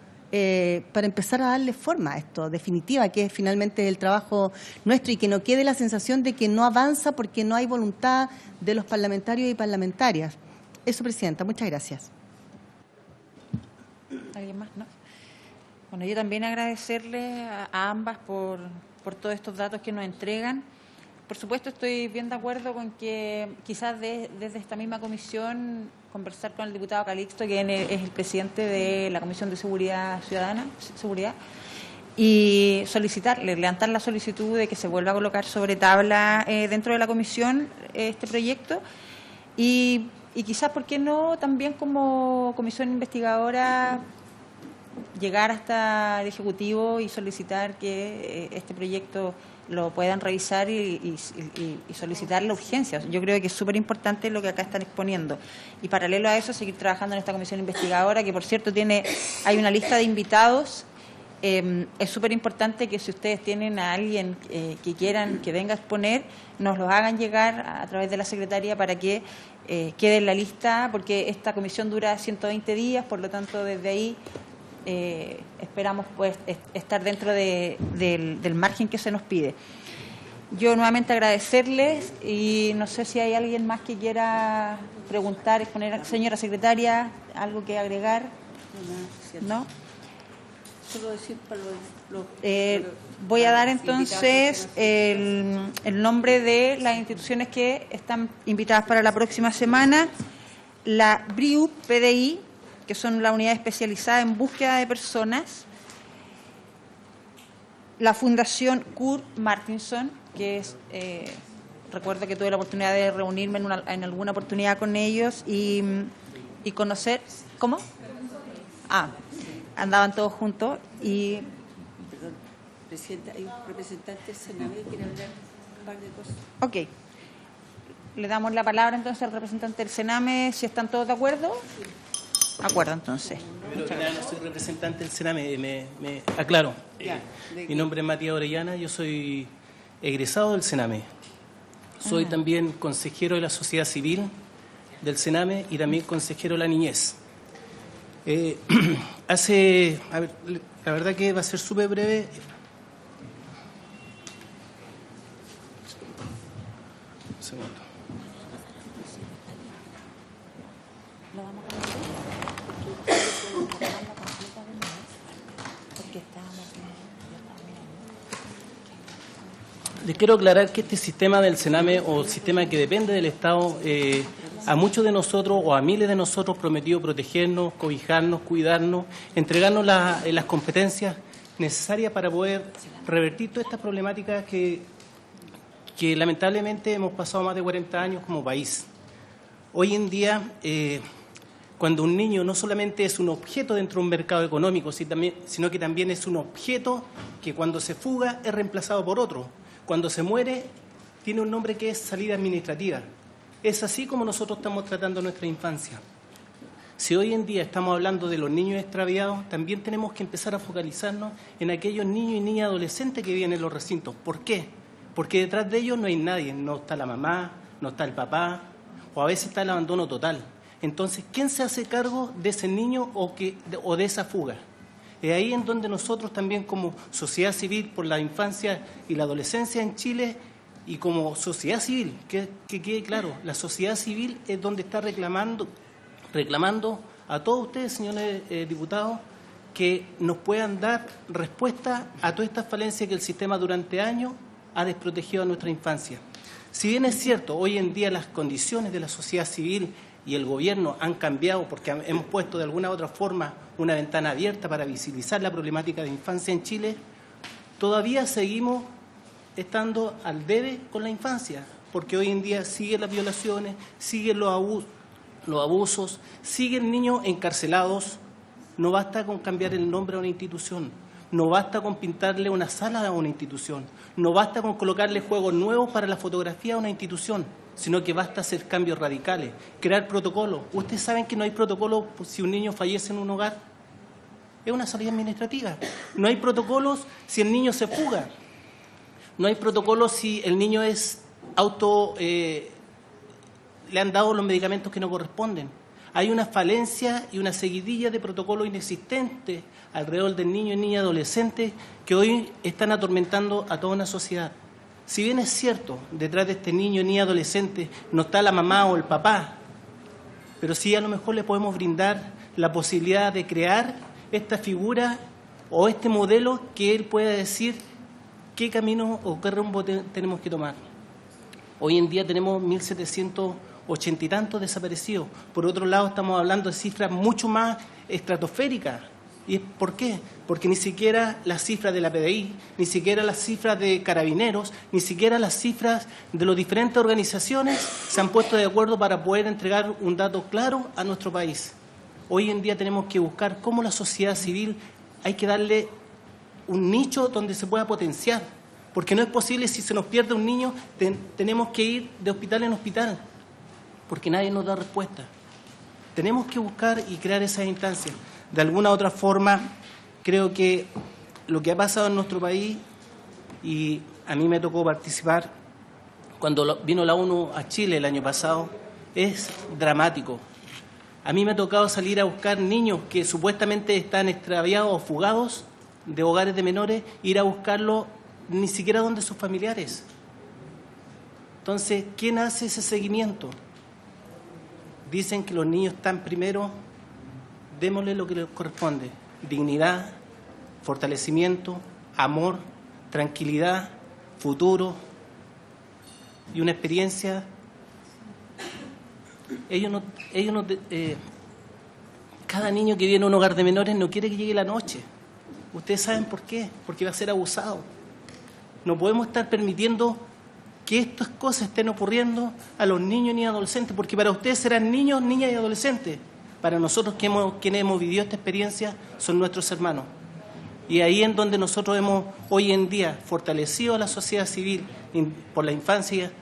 Para empezar a darle forma a esto, definitiva, que es finalmente el trabajo nuestro y que no quede la sensación de que no avanza porque no hay voluntad de los parlamentarios y parlamentarias. Eso, Presidenta, muchas gracias. ¿Alguien más? No. Bueno, yo también agradecerle a ambas por todos estos datos que nos entregan. por supuesto estoy bien de acuerdo con que quizás desde esta misma comisión conversar con el diputado Calixto, que es el presidente de la Comisión de Seguridad Ciudadana, y levantar la solicitud de que se vuelva a colocar sobre tabla dentro de la comisión este proyecto y quizás, ¿por qué no?, también como comisión investigadora llegar hasta el Ejecutivo y solicitar que este proyecto lo puedan revisar y solicitar la urgencia. Yo creo que es súper importante lo que acá están exponiendo. Y paralelo a eso, seguir trabajando en esta comisión investigadora, que por cierto hay una lista de invitados. Es súper importante que si ustedes tienen a alguien que quieran que venga a exponer, nos los hagan llegar a través de la secretaría para que quede en la lista, porque esta comisión dura 120 días, por lo tanto desde ahí esperamos pues estar dentro del margen que se nos pide. Yo nuevamente agradecerles y no sé si hay alguien más que quiera preguntar, exponer. Señora secretaria, ¿algo que agregar? ¿No? Solo decir para voy a dar entonces el nombre de las instituciones que están invitadas para la próxima semana. La BRIU PDI, que son la unidad especializada en búsqueda de personas. La Fundación Kurt Martinson, que es, recuerdo que tuve la oportunidad de reunirme en alguna oportunidad con ellos y conocer. ¿Cómo? Andaban todos juntos y... Perdón, Presidenta, hay un representante del Sename que quiere hablar un par de cosas. Ok. Le damos la palabra entonces al representante del Sename, si están todos de acuerdo. Acuerdo, entonces. Primero que nada, no soy representante del Sename, me aclaro. Mi nombre es Matías Orellana, yo soy egresado del Sename. Soy también consejero de la sociedad civil del Sename y también consejero de la niñez. La verdad que va a ser súper breve. Un segundo. Les quiero aclarar que este sistema del Sename o sistema que depende del Estado, a muchos de nosotros o a miles de nosotros prometió protegernos, cobijarnos, cuidarnos, entregarnos las competencias necesarias para poder revertir todas estas problemáticas que lamentablemente hemos pasado más de 40 años como país. Hoy en día, cuando un niño no solamente es un objeto dentro de un mercado económico, sino que también es un objeto que cuando se fuga es reemplazado por otro. Cuando se muere, tiene un nombre que es salida administrativa. Es así como nosotros estamos tratando nuestra infancia. Si hoy en día estamos hablando de los niños extraviados, también tenemos que empezar a focalizarnos en aquellos niños y niñas adolescentes que viven en los recintos. ¿Por qué? Porque detrás de ellos no hay nadie, no está la mamá, no está el papá, o a veces está el abandono total. Entonces, ¿quién se hace cargo de ese niño o de esa fuga? Es ahí en donde nosotros también como sociedad civil por la infancia y la adolescencia en Chile y como sociedad civil, que quede claro, la sociedad civil es donde está reclamando a todos ustedes, señores diputados, que nos puedan dar respuesta a todas estas falencias que el sistema durante años ha desprotegido a nuestra infancia. Si bien es cierto, hoy en día las condiciones de la sociedad civil y el gobierno han cambiado porque hemos puesto de alguna u otra forma una ventana abierta para visibilizar la problemática de infancia en Chile, todavía seguimos estando al debe con la infancia, porque hoy en día siguen las violaciones, siguen los abusos, siguen niños encarcelados. No basta con cambiar el nombre a una institución, no basta con pintarle una sala a una institución, no basta con colocarle juegos nuevos para la fotografía a una institución, sino que basta hacer cambios radicales, crear protocolos. ¿Ustedes saben que no hay protocolo si un niño fallece en un hogar? Es una salida administrativa. No hay protocolos si el niño se fuga. No hay protocolos si el niño es le han dado los medicamentos que no corresponden. Hay una falencia y una seguidilla de protocolos inexistentes alrededor del niño y niña adolescente que hoy están atormentando a toda una sociedad. Si bien es cierto, detrás de este niño y niña adolescente no está la mamá o el papá, pero sí a lo mejor le podemos brindar la posibilidad de crear esta figura o este modelo que él pueda decir qué camino o qué rumbo tenemos que tomar. Hoy en día tenemos 1.780 y tantos desaparecidos. Por otro lado, estamos hablando de cifras mucho más estratosféricas. ¿Y por qué? Porque ni siquiera las cifras de la PDI, ni siquiera las cifras de Carabineros, ni siquiera las cifras de las diferentes organizaciones se han puesto de acuerdo para poder entregar un dato claro a nuestro país. Hoy en día tenemos que buscar cómo la sociedad civil hay que darle un nicho donde se pueda potenciar, porque no es posible si se nos pierde un niño, tenemos que ir de hospital en hospital, porque nadie nos da respuesta. Tenemos que buscar y crear esas instancias. De alguna u otra forma, creo que lo que ha pasado en nuestro país, y a mí me tocó participar cuando vino la ONU a Chile el año pasado, es dramático. A mí me ha tocado salir a buscar niños que supuestamente están extraviados o fugados de hogares de menores, ir a buscarlos ni siquiera donde sus familiares. Entonces, ¿quién hace ese seguimiento? Dicen que los niños están primero. Démosle lo que les corresponde: dignidad, fortalecimiento, amor, tranquilidad, futuro y una experiencia. Cada niño que viene a un hogar de menores no quiere que llegue la noche. Ustedes saben por qué, porque va a ser abusado. No podemos estar permitiendo que estas cosas estén ocurriendo a los niños y adolescentes, porque para ustedes serán niños, niñas y adolescentes. Para nosotros quienes hemos vivido esta experiencia son nuestros hermanos. Y ahí en donde nosotros hemos hoy en día fortalecido a la sociedad civil por la infancia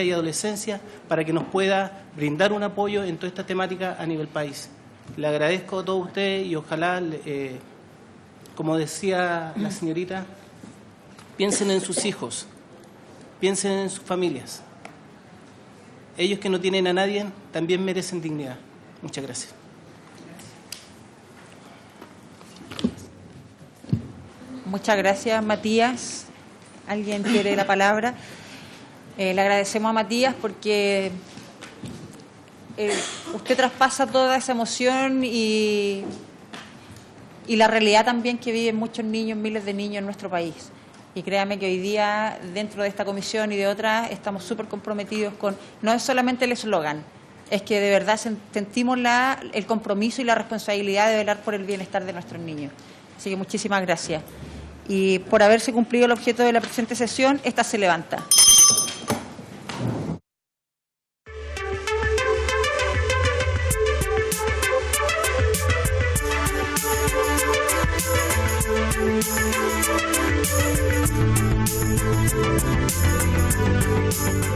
y adolescencia para que nos pueda brindar un apoyo en toda esta temática a nivel país. Le agradezco a todos ustedes y ojalá, como decía la señorita, piensen en sus hijos, piensen en sus familias. Ellos que no tienen a nadie también merecen dignidad. Muchas gracias. Muchas gracias, Matías. ¿Alguien quiere la palabra? Le agradecemos a Matías porque usted traspasa toda esa emoción y la realidad también que viven muchos niños, miles de niños en nuestro país. Y créame que hoy día, dentro de esta comisión y de otras, estamos súper comprometidos con, no es solamente el eslogan, es que de verdad sentimos el compromiso y la responsabilidad de velar por el bienestar de nuestros niños. Así que muchísimas gracias. Y por haberse cumplido el objeto de la presente sesión, esta se levanta. Thank you.